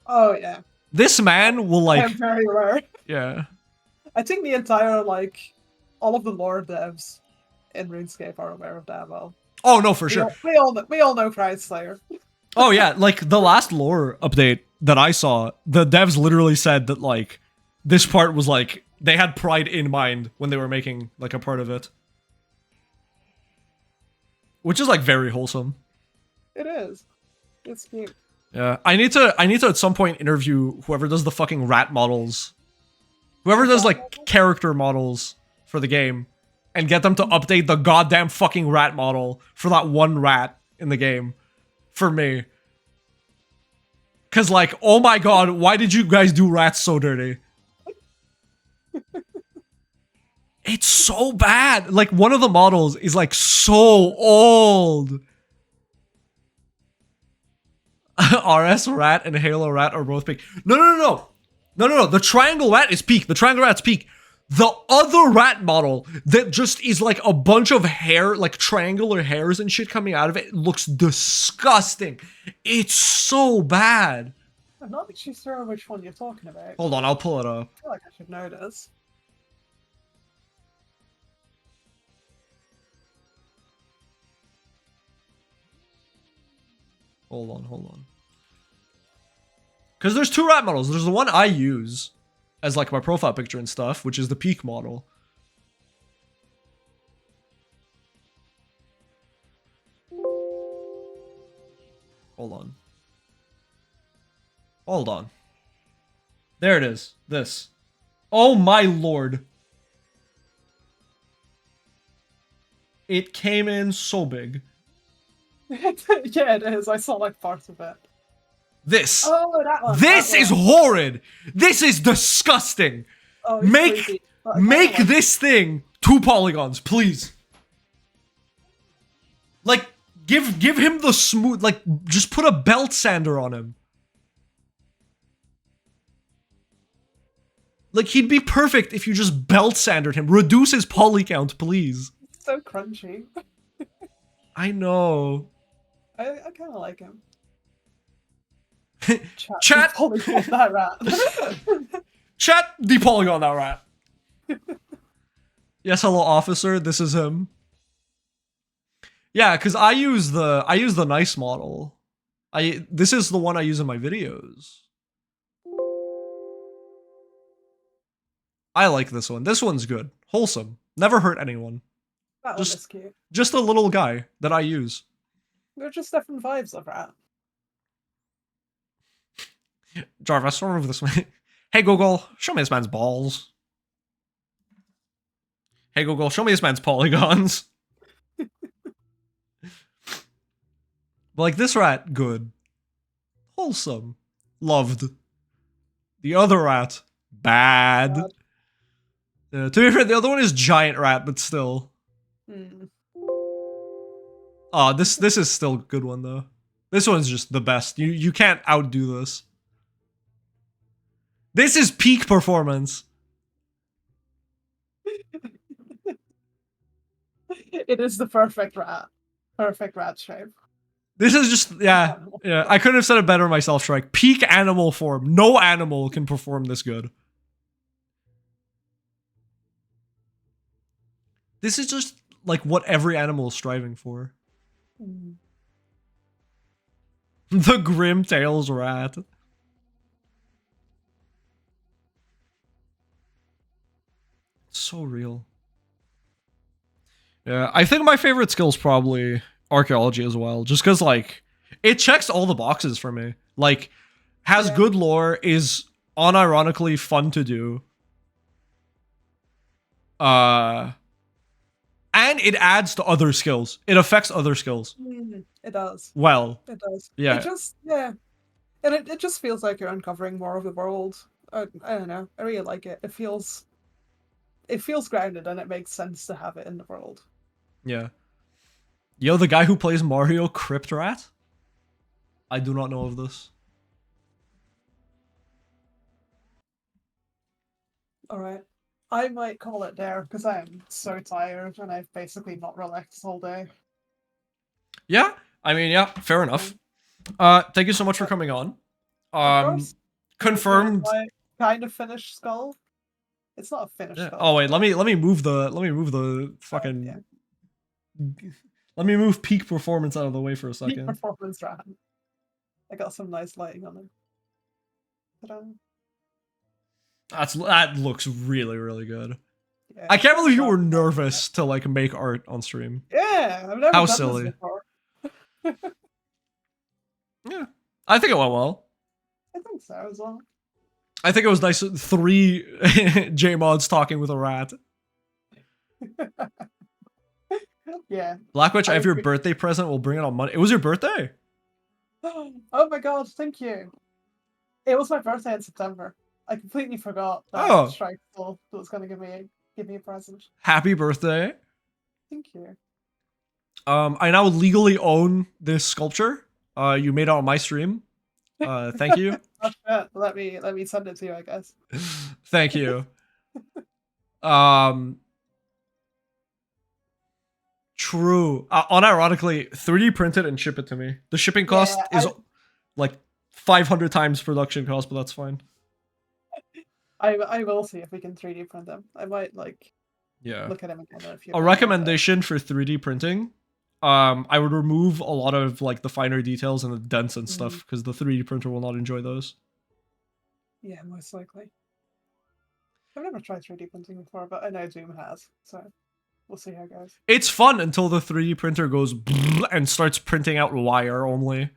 Oh yeah, This man will like I'm very rare. yeah. I think the entire like all of the lore devs in RuneScape are aware of that. Well, Oh no, for sure. we all know Pride Slayer. Oh yeah, like the last lore update that I saw, the devs literally said that like this part was like they had Pride in mind when they were making like a part of it. Which is like very wholesome. It is. It's cute. Yeah. I need to at some point interview whoever does the fucking rat models. Whoever does like character models for the game and get them to update the goddamn fucking rat model for that one rat in the game for me. Cause like, oh my god, why did you guys do rats so dirty? It's so bad. Like one of the models is like so old. RS rat and Halo rat are both peak. No. The triangle rat is peak. The triangle rat's peak. The other rat model that just is like a bunch of hair, like triangular hairs and shit coming out of it, looks disgusting. It's so bad. I'm not actually sure which one you're talking about. Hold on, I'll pull it up. I feel like I should know this. Hold on. Because there's two rat models. There's the one I use as like my profile picture and stuff, which is the peak model. Hold on. Hold on. There it is. This. Oh my lord. It came in so big. Yeah, it is. I saw like parts of it. This. Oh, that one. This that is one. horrid. This is disgusting. Oh, he's Make creepy. But I kinda make like this thing 2 polygons, please. Like give him the smooth, like just put a belt sander on him. Like he'd be perfect if you just belt sandered him. Reduce his poly count, please. it. So crunchy. I know. I kind of like him. Chat. Polygon that rat. Chat depolygon that rat. Yes, hello officer, this is him. Yeah, cuz I use the nice model. This is the one I use in my videos. I like this one. This one's good. Wholesome. Never hurt anyone. That one is cute. Just a little guy that I use. They're just different vibes of rat. Jarvis, remove this man. Hey Google, show me this man's balls. Hey Google, show me this man's polygons. But like this rat, good. Wholesome. Loved. The other rat, bad. To be fair, the other one is giant rat, but still. Oh, this is still a good one though. This one's just the best. You can't outdo this. This is peak performance. It is the perfect rat. Perfect rat shape. This is just, yeah. I couldn't have said it better myself, Shrike. Peak animal form. No animal can perform this good. This is just like what every animal is striving for. The Grim Tails rat. So real. Yeah, I think my favorite skill is probably archaeology as well. Just because, like, it checks all the boxes for me. Like, has good lore, is unironically fun to do. And it adds to other skills. It affects other skills. It does. Well. It does. Yeah. It just, And it just feels like you're uncovering more of the world. I don't know. I really like it. It feels grounded and it makes sense to have it in the world. Yeah. Yo, the guy who plays Mario Crypt Rat? I do not know of this. Alright. I might call it there because I am so tired and I've basically not relaxed all day. Yeah, I mean, yeah, fair enough. Thank you so much for coming on. Confirmed. Kind of finished skull. It's not a finished skull. Oh wait, let me move the fucking. Let me move peak performance out of the way for a second. Peak performance rat. I got some nice lighting on it. That looks really, really good. Yeah, I can't believe you were nervous to like make art on stream. Yeah, I've never How done silly. this before. Yeah, I think it went well. I think so as well. I think it was nice. 3 JMods talking with a rat. Yeah. BlkWitch, I have your birthday present. We'll bring it on Monday. It was your birthday? Oh my god, thank you. It was my birthday in September. I completely forgot that Shrike was going to give me a present. Happy birthday. Thank you. I now legally own this sculpture. You made it on my stream. Thank you. Oh, let me send it to you, I guess. Thank you. True. Unironically, 3D print it and ship it to me. The shipping cost is like 500 times production cost, but that's fine. I will see if we can 3D print them. I might like look at them again. A recommendation for 3D printing. I would remove a lot of like the finer details and the dents and stuff because the 3D printer will not enjoy those. Yeah, most likely. I've never tried 3D printing before, but I know Doom has, so we'll see how it goes. It's fun until the 3D printer goes and starts printing out wire only.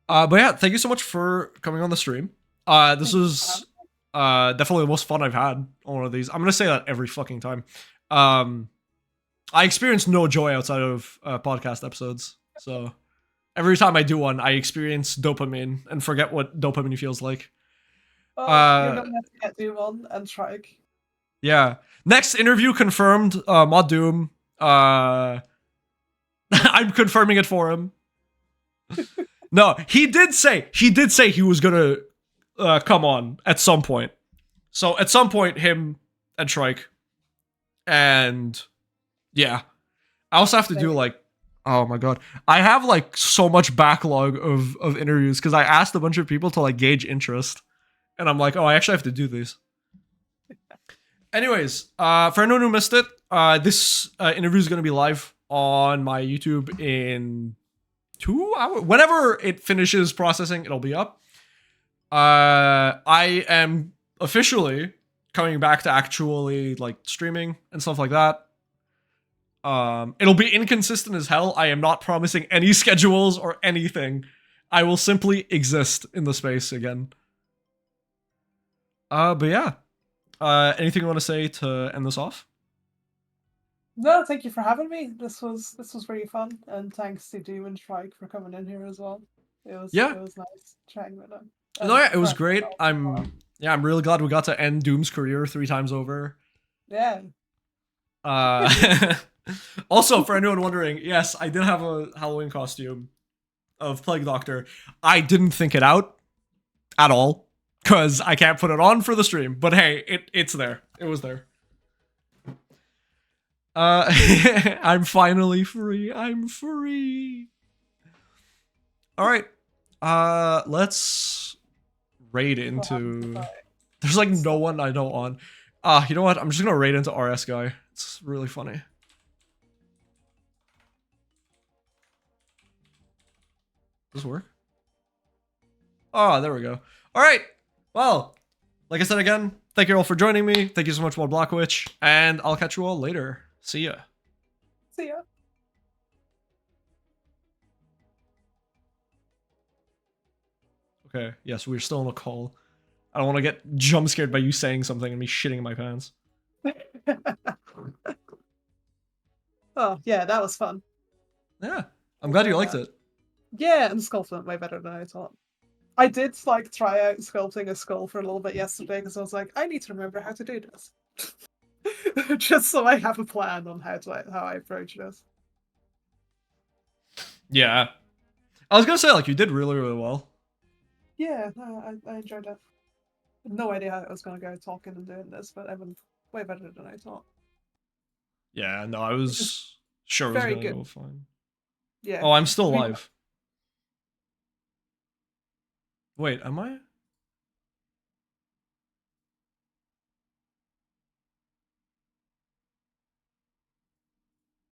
But yeah, thank you so much for coming on the stream. This was definitely the most fun I've had on one of these. I'm gonna say that every fucking time. I experience no joy outside of podcast episodes. So every time I do one, I experience dopamine and forget what dopamine feels like. You're gonna have to get Doom on and Trike. Yeah. Next interview confirmed. Mod Doom. I'm confirming it for him. No, he did say he was gonna come on at some point. So at some point, him and Shrike. And yeah. I also have to do like, oh my god. I have like so much backlog of interviews because I asked a bunch of people to like gauge interest. And I'm like, oh, I actually have to do these. Anyways, for anyone who missed it, this interview is going to be live on my YouTube in 2 hours. Whenever it finishes processing, it'll be up. I am officially coming back to actually like streaming and stuff like that. It'll be inconsistent as hell. I am not promising any schedules or anything. I will simply exist in the space again. But yeah. Anything you want to say to end this off? No, thank you for having me. This was really fun, and thanks to Doom and Shrike for coming in here as well. It was nice chatting with them. No, yeah, it was great. I'm really glad we got to end Doom's career 3 times over. Yeah. Also, for anyone wondering, yes, I did have a Halloween costume of Plague Doctor. I didn't think it out at all because I can't put it on for the stream. But hey, it's there. It was there. I'm finally free. I'm free. All right. Let's raid into. There's like no one I know on. You know what? I'm just gonna raid into RS guy. It's really funny. Does this work? Oh, there we go. All right. Well, like I said again, thank you all for joining me. Thank you so much, BlkWitch, and I'll catch you all later. See ya. See ya. Okay, yes, we're still on a call. I don't want to get jump scared by you saying something and me shitting in my pants. Oh, yeah, that was fun. Yeah, I'm glad you liked it. Yeah, and sculpting went way better than I thought. I did like try out sculpting a skull for a little bit yesterday because I was like, I need to remember how to do this. Just so I have a plan on how I approach this. Yeah. I was gonna say, like, you did really, really well. Yeah, no, I enjoyed it. No idea how I was gonna go talking and doing this, but I went way better than I thought. Yeah, no, I was sure it was gonna go fine. Yeah. Oh, I'm still live. Wait, am I?